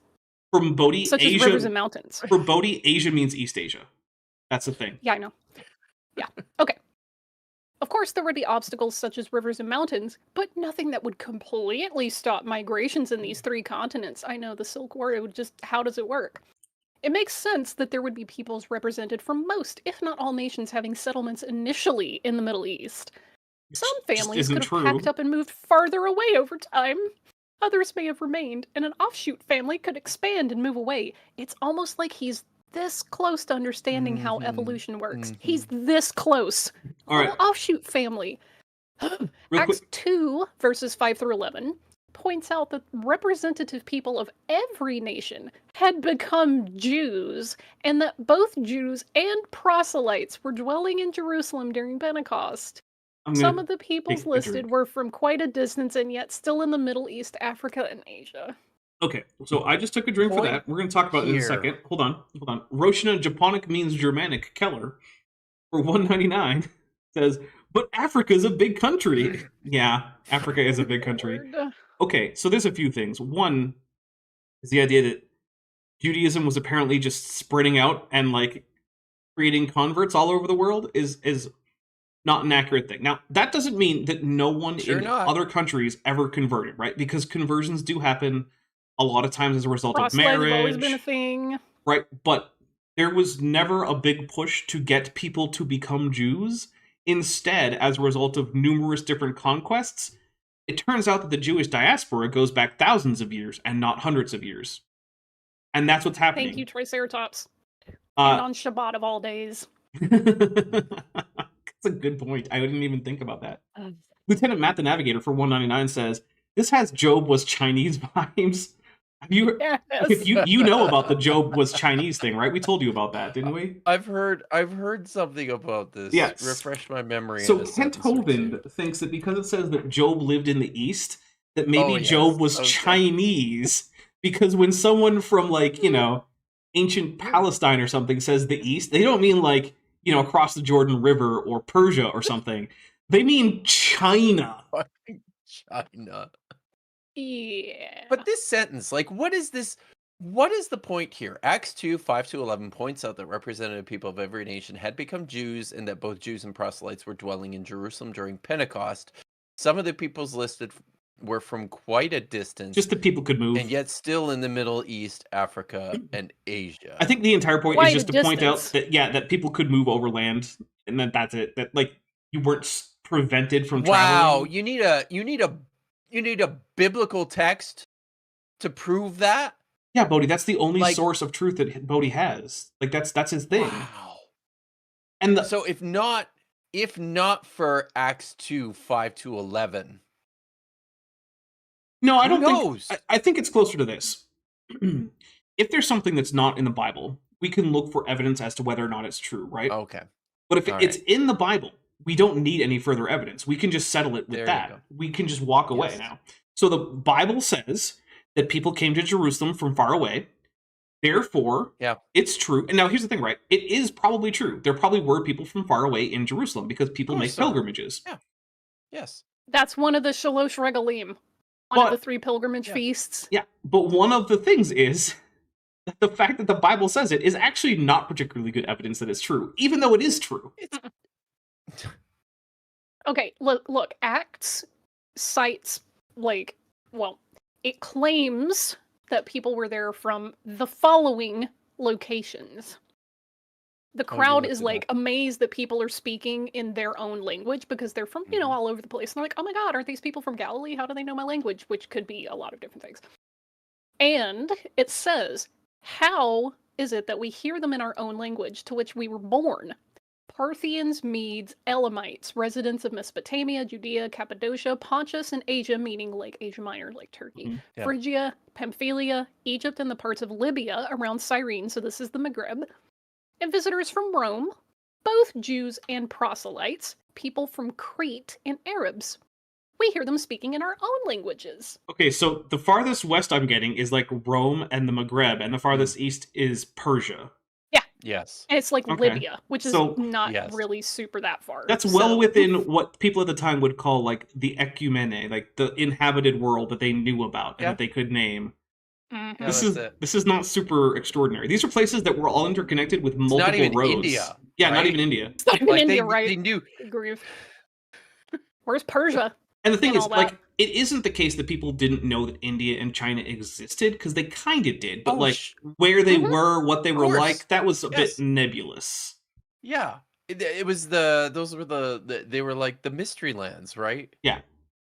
From Bodhi, such Asia. as rivers and mountains. For Bodhi, Asia means East Asia. That's the thing. Yeah, I know. Yeah, okay. Of course, there would be obstacles such as rivers and mountains, but nothing that would completely stop migrations in these three continents. I know, the Silk Road, would just, how does it work? It makes sense that there would be peoples represented from most, if not all nations having settlements initially in the Middle East. Some Just families isn't could have true. packed up and moved farther away over time. Others may have remained, and an offshoot family could expand and move away. It's almost like he's this close to understanding how Mhm, evolution works. mhm. He's this close. All right. An offshoot family. Real Acts quick. 2, verses 5 through 11, points out that representative people of every nation had become Jews, and that both Jews and proselytes were dwelling in Jerusalem during Pentecost. I'm Some gonna of the peoples take a listed drink. were from quite a distance and yet still in the Middle East, Africa, and Asia. Okay, so I just took a drink for Point that. We're going to talk about it in a here. second. Hold on. Roshina Japonic means Germanic Keller for $1.99 says, but Africa's a big country. Yeah, Africa is a big country. Lord. Okay, so there's a few things. One is the idea that Judaism was apparently just spreading out and like creating converts all over the world is not an accurate thing. Now, that doesn't mean that no one Sure in not. other countries ever converted, right? Because conversions do happen a lot of times as a result of Proselytes have marriage, always been a thing. right? But there was never a big push to get people to become Jews. Instead, as a result of numerous different conquests, it turns out that the Jewish diaspora goes back thousands of years and not hundreds of years. And that's what's happening. Thank you, Triceratops. And Uh, on Shabbat of all days. that's a good point. I didn't even think about that. Lieutenant Matt the Navigator for $1.99 says, this has Job was Chinese vibes. Have you... Yes. If you know about the Job was Chinese thing, right? We told you about that, didn't we? I've heard something about this. Yes. Refresh my memory. So in a Kent sentence or two. Hovind thinks that because it says that Job lived in the East, that maybe Oh, yes. Job was Okay. Chinese. Because when someone from, like, you know, ancient Palestine or something says the East, they don't mean, like, you know, across the Jordan River or Persia or something. They mean China. Fucking China. Yeah. But this sentence, like, what is this? What is the point here? Acts 2, 5 to 11 points out that representative people of every nation had become Jews and that both Jews and proselytes were dwelling in Jerusalem during Pentecost. Some of the peoples listed we're from quite a distance, Just that people could move. and yet still in the Middle East, Africa, and Asia. I think the entire point Quite is just a to point out distance. that people could move overland, and then that's it. That like you weren't prevented from Wow, traveling. you need a biblical text to prove that? Yeah, Bodie, that's the only Like- source of truth that Bodie has. Like that's his thing. Wow. And So if not for Acts 2, 5-11, no, I who don't knows? think. I think it's closer to this. If there's something that's not in the Bible, we can look for evidence as to whether or not it's true, right? Okay. But if All it's in the Bible, we don't need any further evidence. We can just settle it with There you that. go. We can just walk away Yes. now. So the Bible says that people came to Jerusalem from far away. Therefore, Yeah. it's true. And now here's the thing, right? It is probably true. There probably were people from far away in Jerusalem because people make course there were. pilgrimages. Yes. That's one of the Shalosh Regalim, one of But- the 3 pilgrimage Yeah. feasts. Yeah, but one of the things is that the fact that the Bible says it is actually not particularly good evidence that it's true, even though it is true. Okay, look, Acts cites, like, well, it claims that people were there from the following locations. The Oh, you crowd looked is, it like, amazed that people are speaking in their own language because they're from, Mhm. all over the place. And they're like, oh my god, aren't these people from Galilee? How do they know my language? Which could be a lot of different things. And it says, how is it that we hear them in our own language to which we were born? Parthians, Medes, Elamites, residents of Mesopotamia, Judea, Cappadocia, Pontus, and Asia, meaning like Asia Minor, like Turkey, Mhm. Yeah. Phrygia, Pamphylia, Egypt, and the parts of Libya around Cyrene, so this is the Maghreb, and visitors from Rome, both Jews and proselytes, people from Crete, and Arabs. We hear them speaking in our own languages. Okay, so the farthest west I'm getting is like Rome and the Maghreb, and the farthest east is Persia. Yes. And it's like Okay. Libya, which is So- not Yes. really super that far. That's well so- within what people at the time would call like the ecumene, like the inhabited world that they knew about and Yeah. that they could name. Mhm. Yeah, this that's is it. this is not super extraordinary. These are places that were all interconnected with multiple not even roads. India, Yeah, not right? even India. It's not even Like India, right? they knew. Grief. Where's Persia? And the thing and is, all that. like, it isn't the case that people didn't know that India and China existed, because they kind of did. But, Oh, like, where they Mhm. were, what they were course. like, that was a Yes. bit nebulous. Yeah. It was those were they were like the mystery lands, right? Yeah.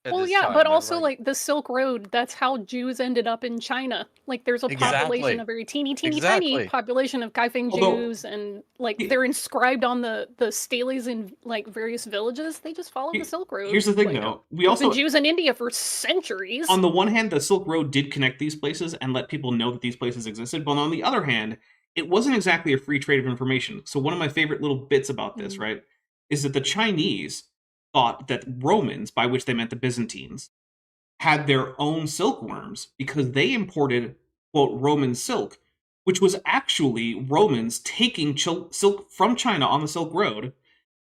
At Well, this yeah, time, but they're also like the Silk Road. That's how Jews ended up in China. Like, there's a Exactly. population, a very teeny tiny Exactly. population of Kaifeng Although- Jews, and like He- they're inscribed on the steles in like various villages. They just followed He- the Silk Road. Here's the thing, Like, though. We there's also, been Jews in India for centuries. on the one hand, the Silk Road did connect these places and let people know that these places existed. But on the other hand, it wasn't exactly a free trade of information. So one of my favorite little bits about this, Mhm. right, is that the Chinese thought that Romans, by which they meant the Byzantines, had their own silkworms because they imported, quote, Roman silk, which was actually Romans taking silk from China on the Silk Road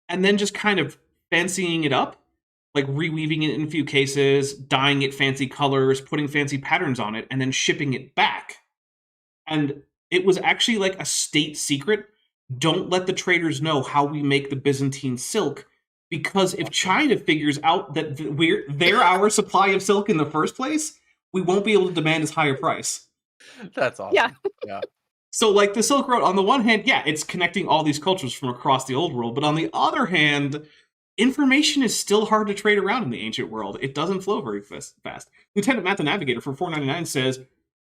and then just kind of fancying it up, like reweaving it in a few cases, dyeing it fancy colors, putting fancy patterns on it, and then shipping it back. And it was actually like a state secret. Don't let the traders know how we make the Byzantine silk, because if China figures out that they're our supply of silk in the first place, we won't be able to demand as high a price. That's awesome. Yeah. So, like, the Silk Road, on the one hand, yeah, it's connecting all these cultures from across the old world, but on the other hand, information is still hard to trade around in the ancient world. It doesn't flow very fast. Lieutenant Matt the Navigator from 499 says,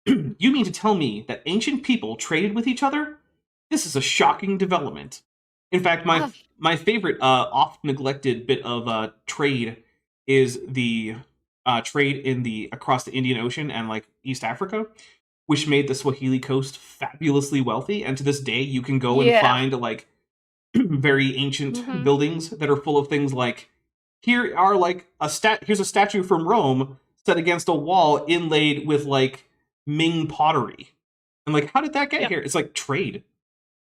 you mean to tell me that ancient people traded with each other? This is a shocking development. In fact, my favorite oft-neglected bit of trade is the trade in across the Indian Ocean and, like, East Africa, which made the Swahili coast fabulously wealthy. And to this day, you can go and Yeah. find, like, very ancient Mhm. buildings that are full of things like, here are, like, here's a statue from Rome set against a wall inlaid with, like, Ming pottery. And, like, how did that get Yeah. here? It's like trade.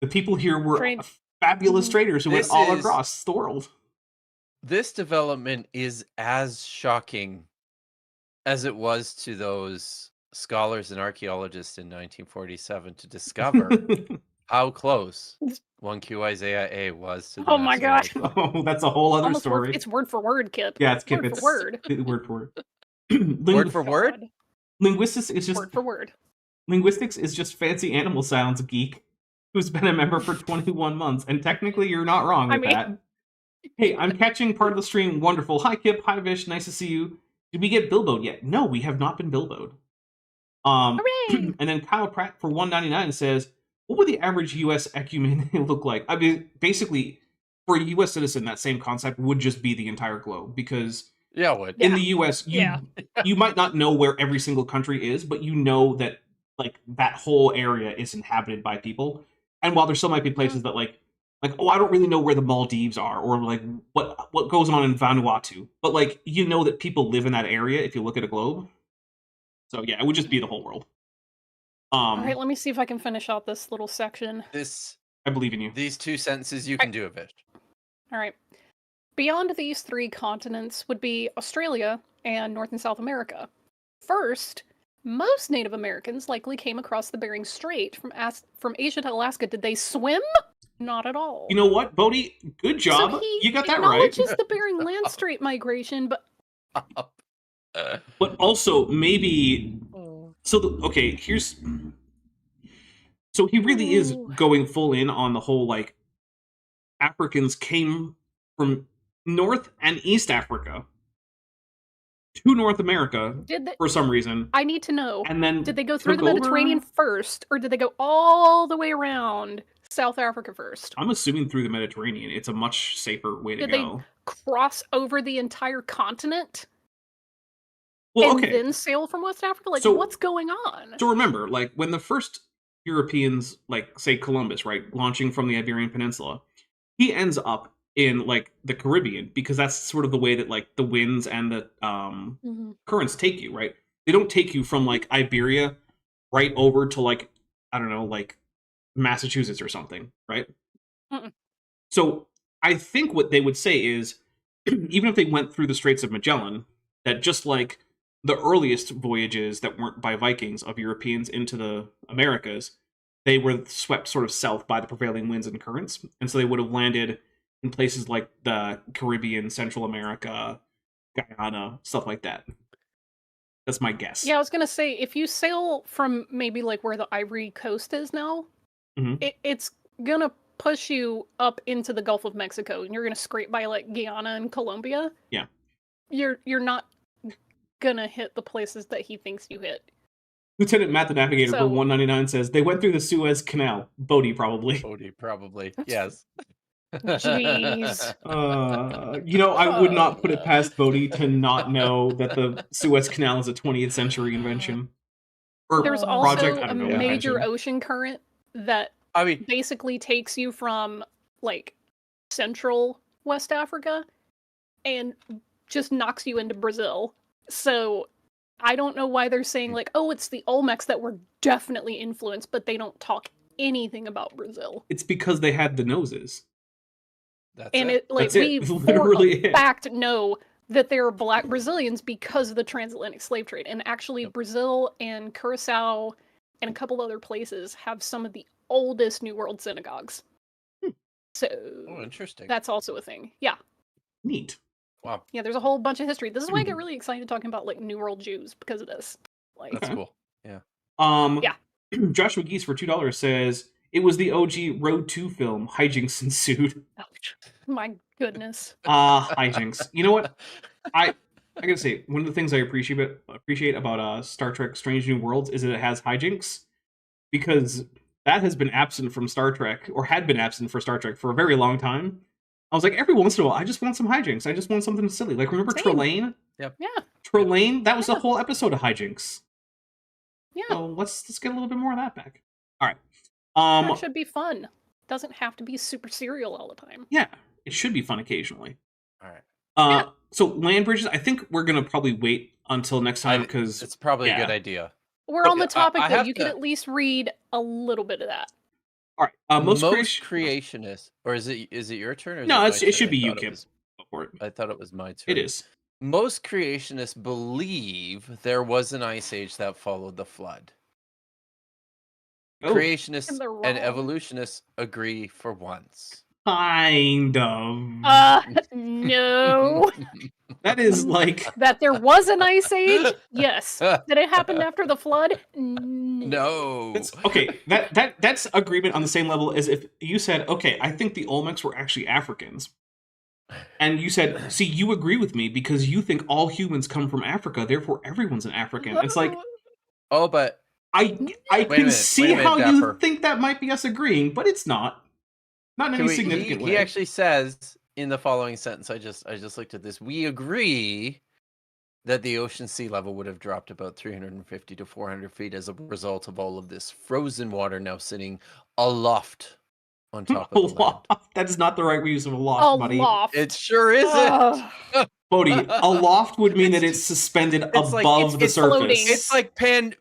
The people here were Trade. fabulous Mhm. traders who This went all is- across the world. This development is as shocking as it was to those scholars and archaeologists in 1947 to discover how close 1Q Isaiah A was to the Oh my Masoretic gosh. Book. Oh, that's a whole other Almost story. it's word for word, Kip. Yeah, it's Kip. word It's for word. word for word. Word for word? God. Linguistics is just Word for word. linguistics is just fancy animal sounds geek who's been a member for 21 months, and technically you're not wrong with that. Hey, I'm catching part of the stream. Wonderful. Hi, Kip. Hi, Vish. Nice to see you. Did we get bilboed yet? No, we have not been bilboed. Hooray! And then Kyle Pratt for $1.99 says, "What would the average U.S. ecumen look like?" I mean, basically, for a U.S. citizen, that same concept would just be the entire globe, because Yeah, it would. in the U.S., Yeah. you might not know where every single country is, but you know that like that whole area is inhabited by people. And while there still might be places that like oh, I don't really know where the Maldives are, or like what goes on in Vanuatu, but like you know that people live in that area if you look at a globe. So yeah, it would just be the whole world. All right, let me see if I can finish out this little section. I believe in you. These 2 sentences, you can do it, Vish. All right. Beyond these 3 continents would be Australia and North and South America. First, most Native Americans likely came across the Bering Strait from Asia to Alaska. Did they swim? Not at all. You know what, Bodie? Good job. So he You got that right. acknowledges the Bering Land Strait migration, but But also maybe so. Okay, here's. So he really is Ooh. going full in on the whole like Africans came from North and East Africa to North America for some reason. I need to know. And then did they go through the took Mediterranean over? first, or did they go all the way around South Africa first? I'm assuming through the Mediterranean. It's a much safer way to Did go. they cross over the entire continent Well, and okay. then sail from West Africa? Like, So- what's going on? So remember, like when the first Europeans, like say Columbus, right, launching from the Iberian Peninsula, he ends up in like the Caribbean because that's sort of the way that like the winds and the Mhm. currents take you, right? They don't take you from like Iberia right over to like I don't know, like Massachusetts or something, right? Mm-mm. So I think what they would say is, even if they went through the Straits of Magellan, that just like the earliest voyages that weren't by Vikings of Europeans into the Americas, they were swept sort of south by the prevailing winds and currents, and so they would have landed in places like the Caribbean, Central America, Guyana, stuff like that. That's my guess. Yeah, I was gonna say, if you sail from maybe like where the Ivory Coast is now, Mhm. it's gonna push you up into the Gulf of Mexico, and you're gonna scrape by like Guyana and Colombia. Yeah. You're not gonna hit the places that he thinks you hit. Lieutenant Matt the Navigator for So- $1.99 says they went through the Suez Canal. Bodie probably. Bodie, probably. That's- Yes. Jeez. I would not put it past Bodie to not know that the Suez Canal is a 20th century invention. Or There's project, also I a don't know. major invention. ocean current that I mean, basically takes you from like central West Africa and just knocks you into Brazil. So I don't know why they're saying like, oh, it's the Olmecs that were definitely influenced, but they don't talk anything about Brazil. It's because they had the noses. that's And it. it like That's it. we It's for literally a it. fact know that they are black Brazilians because of the transatlantic slave trade. And actually Brazil and Curacao and a couple other places have some of the oldest New World synagogues. So Oh, interesting. that's also a thing. Yeah. Neat. Wow, Yeah, there's a whole bunch of history. This is why I get really excited talking about like New World Jews because of this. Like that's Okay. cool. Yeah. Yeah. Joshua Geese for $2 says it was the OG Road 2 film. Hijinks ensued. ouch. My goodness. Hijinks. You know what? I gotta say, one of the things I appreciate about Star Trek: Strange New Worlds is that it has hijinks, because that has been absent from Star Trek, or had been absent for Star Trek for a very long time. I was like, every once in a while, I just want some hijinks. I just want something silly. Like, remember Same. Trelane? Yeah. Trelane? That was a Yeah. whole episode of hijinks. Yeah. So let's get a little bit more of that back. All right. That should be fun. Doesn't have to be super serial all the time. Yeah, it should be fun occasionally. All right. So land bridges, I think we're gonna probably wait until next time because It's probably a yeah. good idea. We're on the I topic though. have You can to- at least read a little bit of that. all right. Most creationists, or is it your turn? Or is No, it, it should be you, Kim. Go for it. I thought it was my turn. It is. Most creationists believe there was an ice age that followed the flood. Oh, Creationists And they're and wrong. evolutionists agree for once. Kind of. No. That is like That there was an ice age? Yes. Did it happen after the flood? No. that's agreement on the same level as if you said, okay, I think the Olmecs were actually Africans. And you said, see, you agree with me because you think all humans come from Africa, therefore everyone's an African. It's like, oh, but I can see how you think that might be us agreeing, but it's not. Not in any significant way. He actually says in the following sentence, I just looked at this. We agree that the ocean sea level would have dropped about 350 to 400 feet as a result of all of this frozen water now sitting aloft on top of the land. That is not the right use of aloft, buddy. Aloft. It sure isn't. Bodie, aloft would mean that it's suspended above the surface. Floating.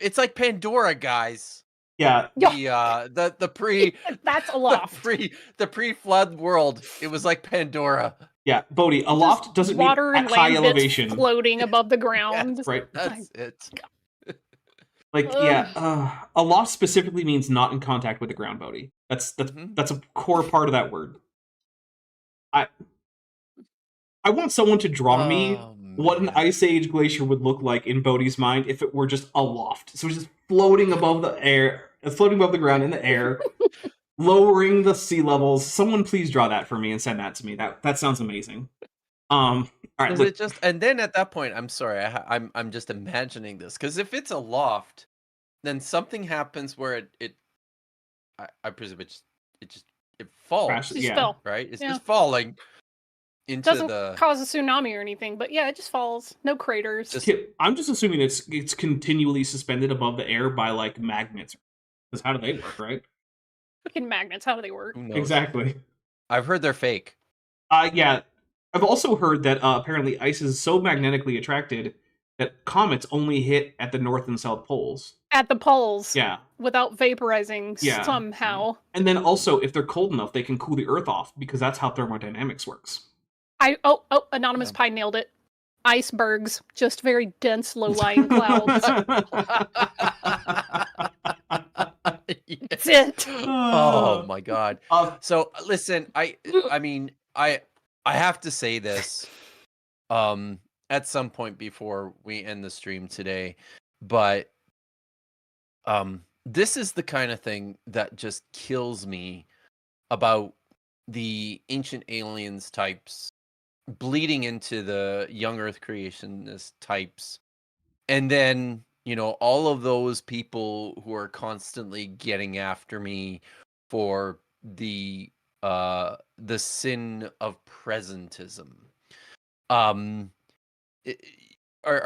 It's like Pandora, guys. Yeah. The pre that's aloft. The pre-flood world. It was like Pandora. Yeah, Bodie, aloft doesn't mean at high elevation. Floating above the ground. Yes, right. That's it. Like, aloft specifically means not in contact with the ground, Bodie. That's a core part of that word. I want someone to draw me what an Ice Age glacier would look like in Bodie's mind if it were just aloft. So it's just floating above the air, floating above the ground in the air, lowering the sea levels. Someone please draw that for me and send that to me. That sounds amazing. All right. And then at that point, I'm sorry, I'm just imagining this because if it's aloft, then something happens where I presume it falls. Crashes, right? It's just falling into doesn't cause a tsunami or anything, but yeah, it just falls. No craters. I'm just assuming it's continually suspended above the air by like magnets. Because how do they work, right? Freaking magnets, how do they work? Exactly. I've heard they're fake. Yeah. I've also heard that apparently ice is so magnetically attracted that comets only hit at the north and south poles. At the poles. Yeah. Without vaporizing somehow. And then also, if they're cold enough, they can cool the Earth off because that's how thermodynamics works. Anonymous Pie nailed it. Icebergs, just very dense, low-lying clouds. That's it. Oh my god. So listen, I mean, I have to say this at some point before we end the stream today, but this is the kind of thing that just kills me about the ancient aliens types bleeding into the young earth creationist types, and then all of those people who are constantly getting after me for the sin of presentism. Are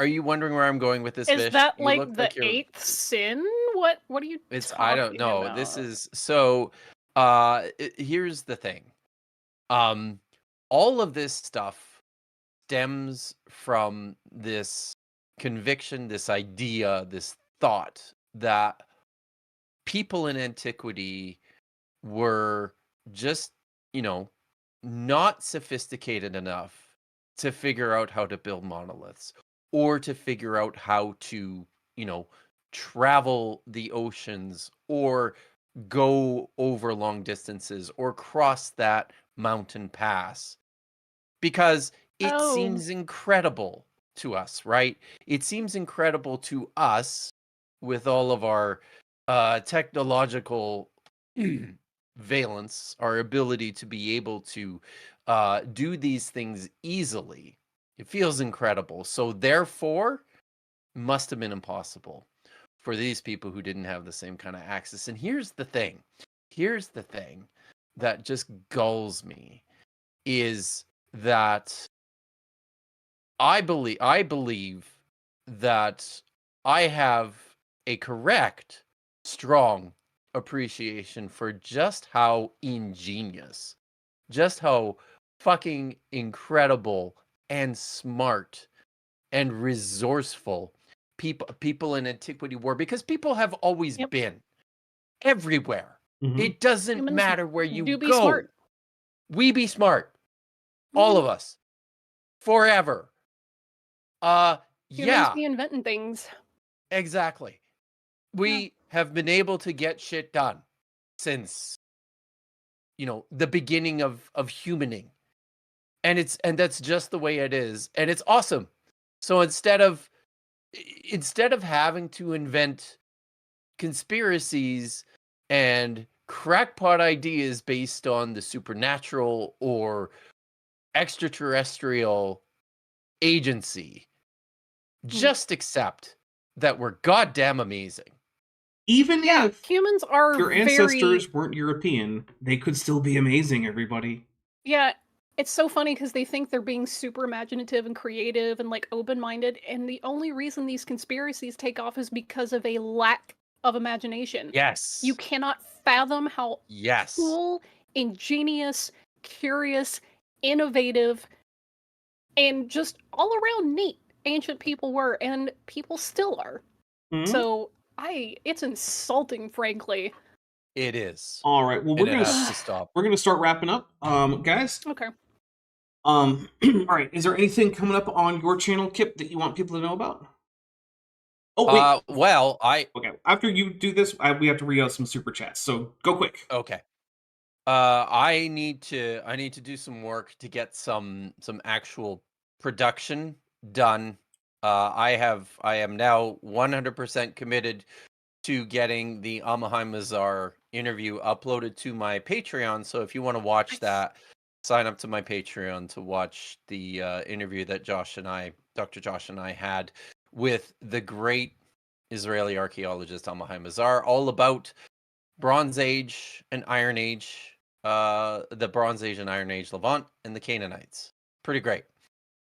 you wondering where I'm going with this? Is that like the eighth sin? What are you? I don't know. About? This is so. Here's the thing. All of this stuff stems from this conviction, this idea, this thought that people in antiquity were just, not sophisticated enough to figure out how to build monoliths or to figure out how to, travel the oceans or go over long distances or cross that mountain pass, because it seems incredible to us, right? It seems incredible to us with all of our technological valence, our ability to be able to do these things easily. It feels incredible. So therefore, must have been impossible for these people who didn't have the same kind of access. And here's the thing that just gulls me is that I believe that I have a correct, strong appreciation for just how ingenious, just how fucking incredible and smart and resourceful people in antiquity were, because people have always been everywhere. Mm-hmm. It doesn't matter where you go. Smart. We be smart. All of us. Forever. Humans be inventing things. Exactly. We have been able to get shit done since the beginning of humaning. And that's just the way it is. And it's awesome. So instead of having to invent conspiracies and crackpot ideas based on the supernatural or extraterrestrial agency, just accept that we're goddamn amazing. Even if humans are your ancestors weren't European, they could still be amazing, everybody. Yeah, it's so funny because they think they're being super imaginative and creative and like open-minded, and the only reason these conspiracies take off is because of a lack of imagination. Yes. You cannot fathom how Yes. cool, ingenious, curious, innovative, and just all around neat ancient people were, and people still are. Mhm. So it's insulting, frankly. It is. All right. Well, And it has to stop. we're gonna start wrapping up, guys. Okay. All right. Is there anything coming up on your channel, Kip, that you want people to know about? Oh wait. Well, Okay. After you do this, we have to read out some super chats. So go quick. Okay. I need to do some work to get some actual production done. I am now 100% committed to getting the Amahai interview uploaded to my Patreon. So if you want to watch that, sign up to my Patreon to watch the interview that Dr. Josh and I had with the great Israeli archaeologist Amahai Mazar, all about Bronze Age and Iron Age, the Bronze Age and Iron Age Levant, and the Canaanites. Pretty great.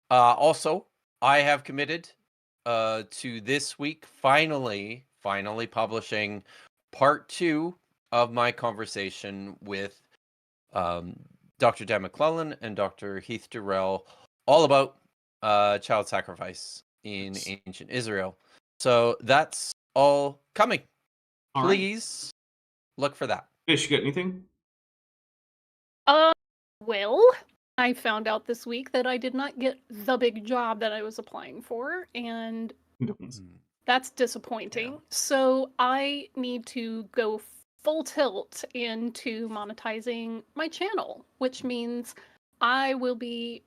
Also, I have committed to this week finally publishing part 2 of my conversation with Dr. Dan McClellan and Dr. Heath Durrell, all about child sacrifice in ancient Israel. So that's all coming. All right. Please look for that. Fish, you got anything? Well, I found out this week that I did not get the big job that I was applying for, and that's disappointing. Yeah. So I need to go full tilt into monetizing my channel, which means I will be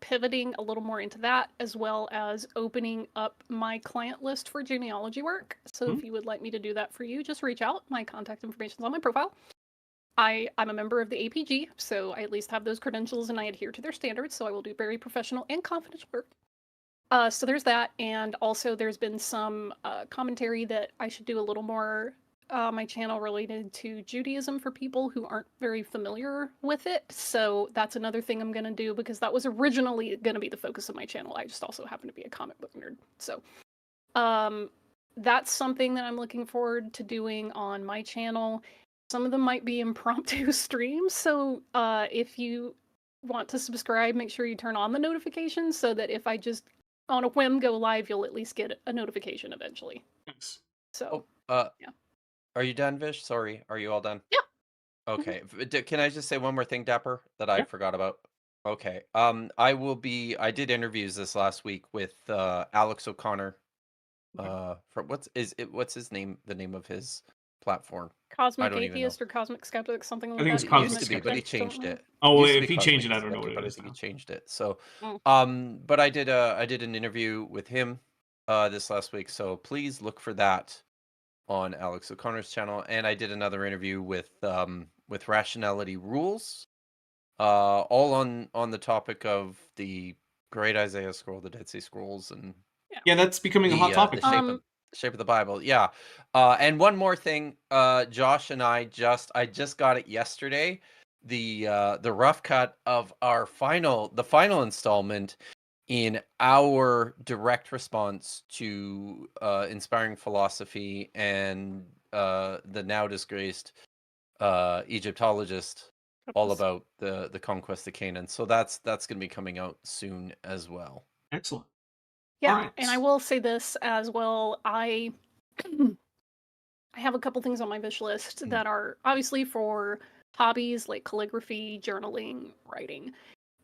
pivoting a little more into that, as well as opening up my client list for genealogy work. So if you would like me to do that for you, just reach out. My contact information is on my profile. I'm a member of the APG, so I at least have those credentials and I adhere to their standards, so I will do very professional and confidential work. So there's that, and also there's been some commentary that I should do a little more my channel related to Judaism for people who aren't very familiar with it. So that's another thing I'm going to do, because that was originally going to be the focus of my channel. I just also happen to be a comic book nerd. So that's something that I'm looking forward to doing on my channel. Some of them might be impromptu streams, so if you want to subscribe, make sure you turn on the notifications so that if I just on a whim go live, you'll at least get a notification eventually. Thanks. So, yeah. Yeah. Are you done, Vish? Sorry, are you all done? Yeah. Okay. Can I just say one more thing, Dapper, that I forgot about? Okay. I did interviews this last week with Alex O'Connor. What's his name? The name of his platform? Cosmic Atheist or Cosmic Skeptic, something like that. I think it's It Cosmic used to be, but he Skeptic. changed it. Oh, Used to if be he changed it, I Cosmic don't know what Skeptic, it but I is think now. he changed it. So, but I did an interview with him this last week. So please look for that on Alex O'Connor's channel. And I did another interview with Rationality Rules, all on the topic of the Great Isaiah Scroll, the Dead Sea Scrolls, and Yeah, that's becoming a hot topic. The shape of the Bible. Yeah. And one more thing, Josh and I just got it yesterday. The rough cut of the final installment in our direct response to Inspiring Philosophy and the now disgraced Egyptologist, all about the conquest of Canaan. So that's going to be coming out soon as well. Excellent. Yeah, Alright. and I will say this as well. I have a couple things on my wish list that are obviously for hobbies like calligraphy, journaling, writing.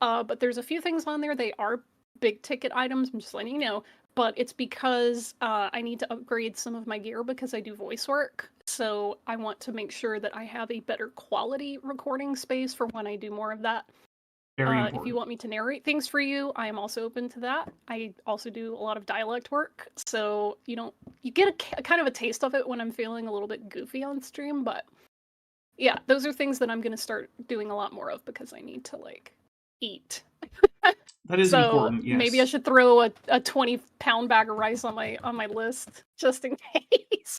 But there's a few things on there. They are big ticket items, I'm just letting you know. But it's because I need to upgrade some of my gear because I do voice work. So I want to make sure that I have a better quality recording space for when I do more of that. Very If important. you want me to narrate things for you, I am also open to that. I also do a lot of dialect work, so you get a kind of a taste of it when I'm feeling a little bit goofy on stream. But yeah, those are things that I'm going to start doing a lot more of because I need to like eat. That is So important. Yes. maybe I should throw a 20-pound bag of rice on my list just in case.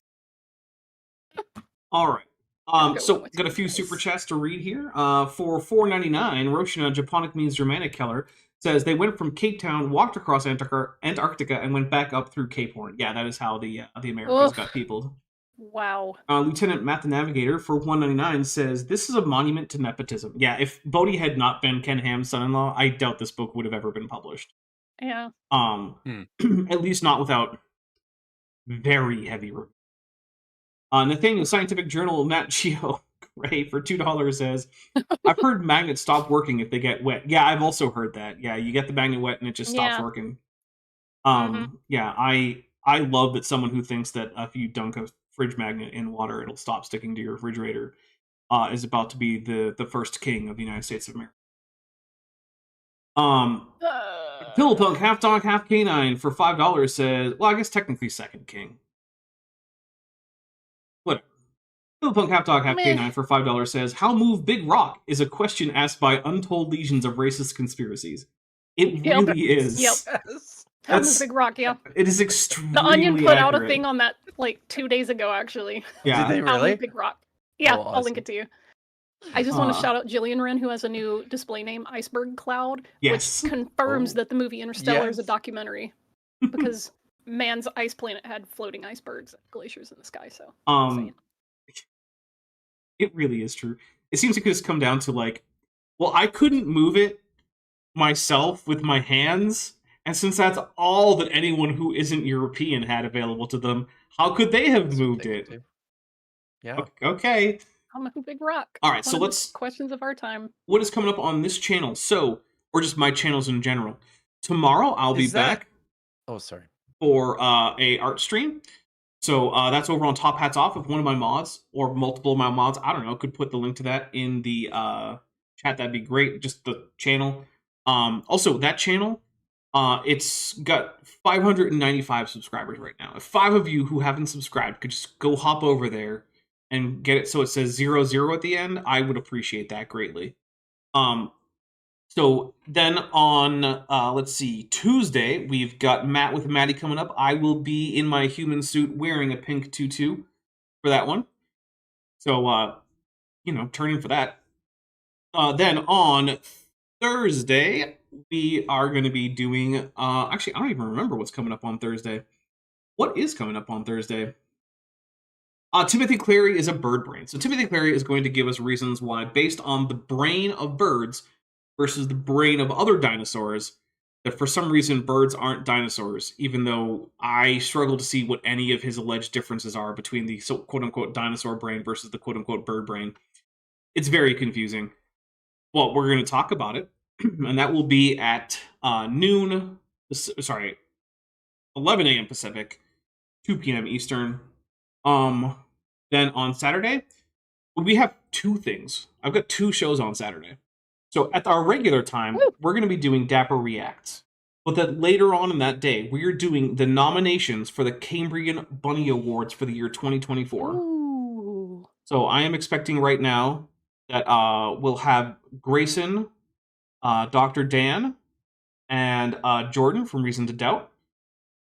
All right. Go So with got a you few guys. super chats to read here. For $4.99, Roshina Japonic means Germanic Keller says they went from Cape Town, walked across Antarctica, and went back up through Cape Horn. Yeah, that is how the Americas Ugh. got peopled. Wow. Lieutenant Matt the Navigator for $1.99 says this is a monument to nepotism. Yeah, if Bodie had not been Ken Ham's son-in-law, I doubt this book would have ever been published. Yeah. At least not without very heavy review. Nathaniel Scientific Journal Nat Geo Gray for $2 says, I've heard magnets stop working if they get wet. Yeah, I've also heard that. Yeah, you get the magnet wet and it just stops Yeah. working. Mhm. Yeah, I love that someone who thinks that if you dunk a fridge magnet in water, it'll stop sticking to your refrigerator, is about to be the first king of the United States of America. Pillowpunk, half dog, half canine for $5 says, well, I guess technically second king. Whatever. Pillowpunk, half dog, half Meh. canine for $5 says, how move Big Rock is a question asked by untold legions of racist conspiracies. It Yep. really is. Yep. Yes. That's Big Rock, yeah. It is extremely The Onion put out a accurate. thing on that like 2 days ago, actually. Yeah. Did they How really? move Big Rock. Yeah, Oh, I'll link awesome. it to you. I just want to Uh, shout out Jillian Wren, who has a new display name, Iceberg Cloud, Yes. which confirms Oh. that the movie Interstellar is a Yes. documentary because man's ice planet had floating icebergs and glaciers in the sky. So insane. It really is true. It seems it could just come down to like, well, I couldn't move it myself with my hands, and since that's all that anyone who isn't European had available to them, how could they have That's what moved they it? could do. Yeah. Okay. I'm a Big Rock. All right, so One of the let's. questions of our time. What is coming up on this channel? So, or just my channels in general. Tomorrow I'll be Is that- back Oh, sorry. for a art stream. So that's over on Top Hats Off with one of my mods or multiple of my mods. I don't know. Could put the link to that in the chat. That'd be great. Just the channel. Also, that channel, it's got 595 subscribers right now. If 5 of you who haven't subscribed could just go hop over there and get it so it says 00 at the end, I would appreciate that greatly. So then on, let's see, Tuesday, we've got Matt with Maddie coming up. I will be in my human suit wearing a pink tutu for that one. So, turning for that. Then on Thursday, we are going to be doing, actually, I don't even remember what's coming up on Thursday. What is coming up on Thursday? Timothy Cleary is a bird brain. So Timothy Cleary is going to give us reasons why, based on the brain of birds versus the brain of other dinosaurs, that for some reason birds aren't dinosaurs, even though I struggle to see what any of his alleged differences are between the quote-unquote dinosaur brain versus the quote-unquote bird brain. It's very confusing. Well, we're going to talk about it, and that will be at 11 a.m. Pacific, 2 p.m. Eastern. Then on Saturday, we have 2 things. I've got 2 shows on Saturday. So at our regular time, we're going to be doing Dapper Reacts. But then later on in that day, we are doing the nominations for the Cambrian Bunny Awards for the year 2024. Ooh. So I am expecting right now that we'll have Grayson, Dr. Dan, and Jordan from Reason to Doubt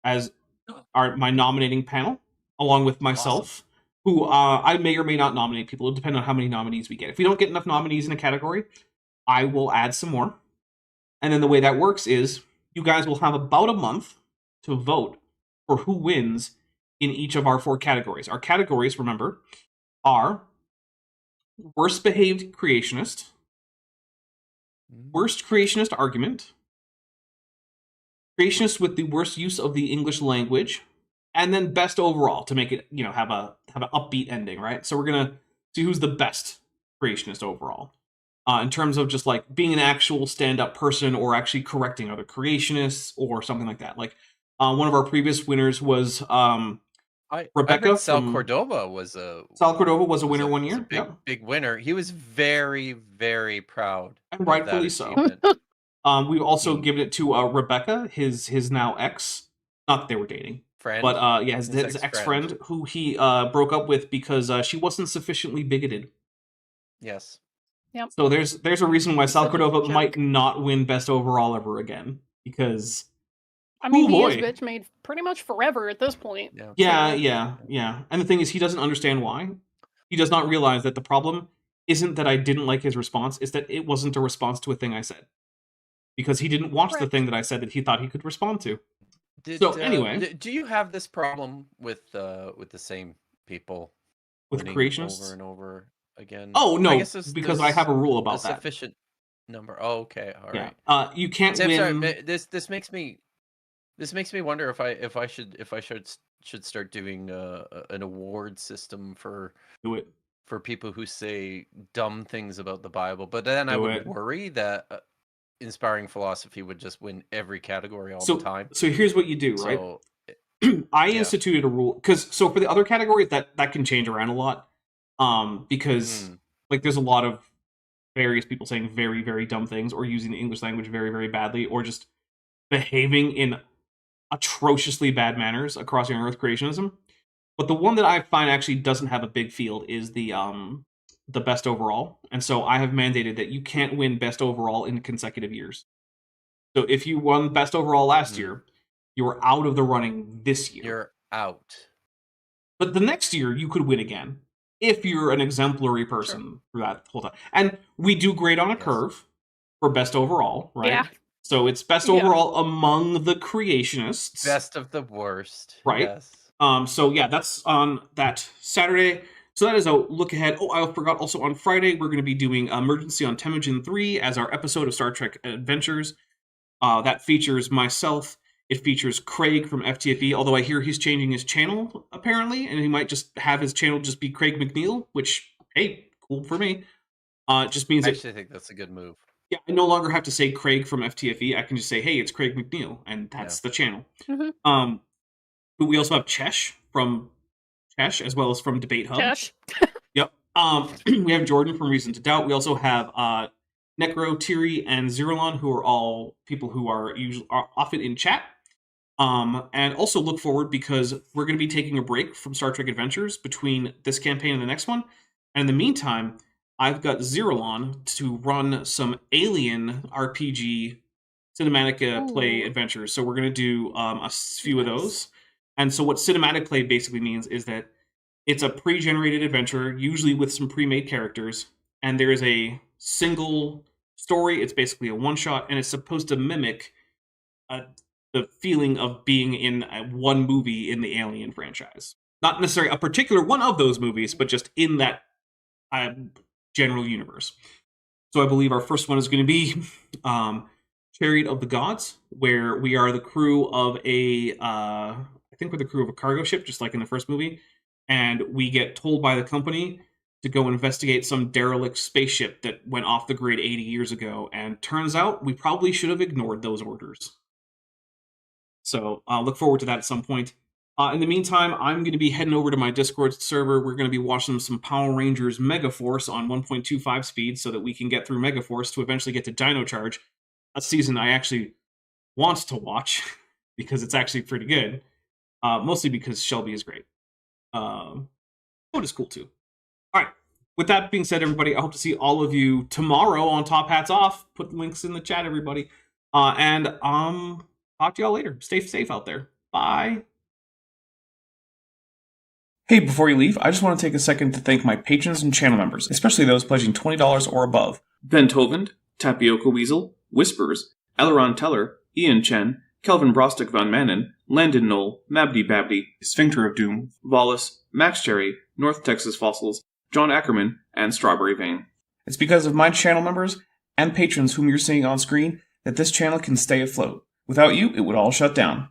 as my nominating panel, along with myself, who I may or may not nominate people. It'll depend on how many nominees we get. If we don't get enough nominees in a category, I will add some more. And then the way that works is you guys will have about a month to vote for who wins in each of our 4 categories. Our categories, remember, are worst behaved creationist, worst creationist argument, creationist with the worst use of the English language, and then best overall to make it, have an upbeat ending, right? So we're gonna see who's the best creationist overall. In terms of just like being an actual stand-up person or actually correcting other creationists or something like that. Like one of our previous winners was I Rebecca heard Sal from Cordova was a Sal Cordova was a winner one was a year. big Yep. big winner. He was very, very proud And of that rightfully so. achievement. We also He- given it to Rebecca, his now ex. Not that they were dating, Friend, but yeah, his ex-friend. ex-friend who he broke up with because she wasn't sufficiently bigoted. Yes. Yep. So there's a reason why He's Sal such a Cordova might jerk. not win best overall ever again, because I mean, oh, he is boy. bitch made pretty much forever at this point. Yeah. Yeah. And the thing is, he doesn't understand why. He does not realize that the problem isn't that I didn't like his response, it's that it wasn't a response to a thing I said. Because he didn't watch the Correct. thing that I said that he thought he could respond to. Did, So, anyway. do you have this problem with the same people With winning creationists? over and over again? Oh, no, I guess because I have a rule a about that. sufficient number. Oh, okay, all Yeah. right. You can't See, I'm win. sorry, this makes me wonder if I should start doing an award system for Do it. for people who say dumb things about the Bible. But then I Do would it. worry that inspiring philosophy would just win every category all the time. So here's what you do, right? So I yeah. instituted a rule because for the other categories that can change around a lot, because like there's a lot of various people saying very, very dumb things or using the English language very, very badly or just behaving in atrociously bad manners across young Earth creationism. But the one that I find actually doesn't have a big field is the best overall, and so I have mandated that you can't win best overall in consecutive years. So if you won best overall last year, you were out of the running this year. You're out. But the next year, you could win again if you're an exemplary person for that whole time. And we do grade on a curve for best overall, right? Yeah. So it's best overall among the creationists. Best of the worst. Right? Yes. So yeah, that's on that Saturday. So that is a look ahead. Oh, I forgot also on Friday, we're going to be doing Emergency on Temujin 3 as our episode of Star Trek Adventures. That features myself. It features Craig from FTFE, although I hear he's changing his channel, apparently, and he might just have his channel just be Craig McNeil, which, hey, cool for me. It just means I actually think that's a good move. Yeah, I no longer have to say Craig from FTFE. I can just say, hey, it's Craig McNeil, and that's the channel. Mm-hmm. But we also have Chesh from Chesh, as well as from Debate Hub. Chesh. Yep. We have Jordan from Reason to Doubt. We also have Necro, Tiri, and Zerolon, who are all people who are often in chat. And also look forward because we're going to be taking a break from Star Trek Adventures between this campaign and the next one. And in the meantime, I've got Zerolon to run some Alien RPG cinematic play adventures. So we're going to do a few of those. And so what cinematic play basically means is that it's a pre-generated adventure, usually with some pre-made characters, and there is a single story. It's basically a one-shot, and it's supposed to mimic the feeling of being in one movie in the Alien franchise. Not necessarily a particular one of those movies, but just in that general universe. So I believe our first one is going to be Chariot of the Gods, where we are the crew of I think we're the crew of a cargo ship, just like in the first movie, and we get told by the company to go investigate some derelict spaceship that went off the grid 80 years ago, and turns out we probably should have ignored those orders. So look forward to that at some point. In the meantime, I'm going to be heading over to my Discord server. We're going to be watching some Power Rangers Megaforce on 1.25 speed so that we can get through Megaforce to eventually get to Dino Charge. A season I actually want to watch because it's actually pretty good. Mostly because Shelby is great. Code is cool too. All right. With that being said, everybody, I hope to see all of you tomorrow on Top Hats Off. Put links in the chat, everybody. And talk to y'all later. Stay safe out there. Bye. Hey, before you leave, I just want to take a second to thank my patrons and channel members, especially those pledging $20 or above. Ben Hovind, Tapioca Weasel, Whispers, Elleron Teller, Ian Chen, Kelvin Brostick Van Manen, Landon Knoll, Mabdy Babdy, Sphincter of Doom, Wallace, Max Cherry, North Texas Fossils, John Ackerman, and Strawberry Vein. It's because of my channel members and patrons whom you're seeing on screen that this channel can stay afloat. Without you, it would all shut down.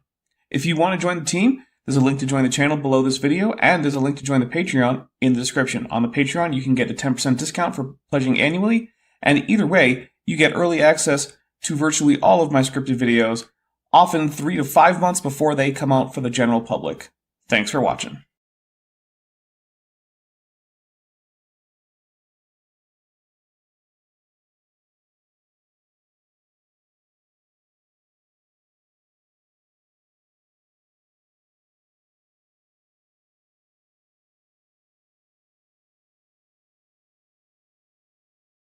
If you want to join the team, there's a link to join the channel below this video, and there's a link to join the Patreon in the description. On the Patreon, you can get a 10% discount for pledging annually, and either way, you get early access to virtually all of my scripted videos, often 3 to 5 months before they come out for the general public. Thanks for watching.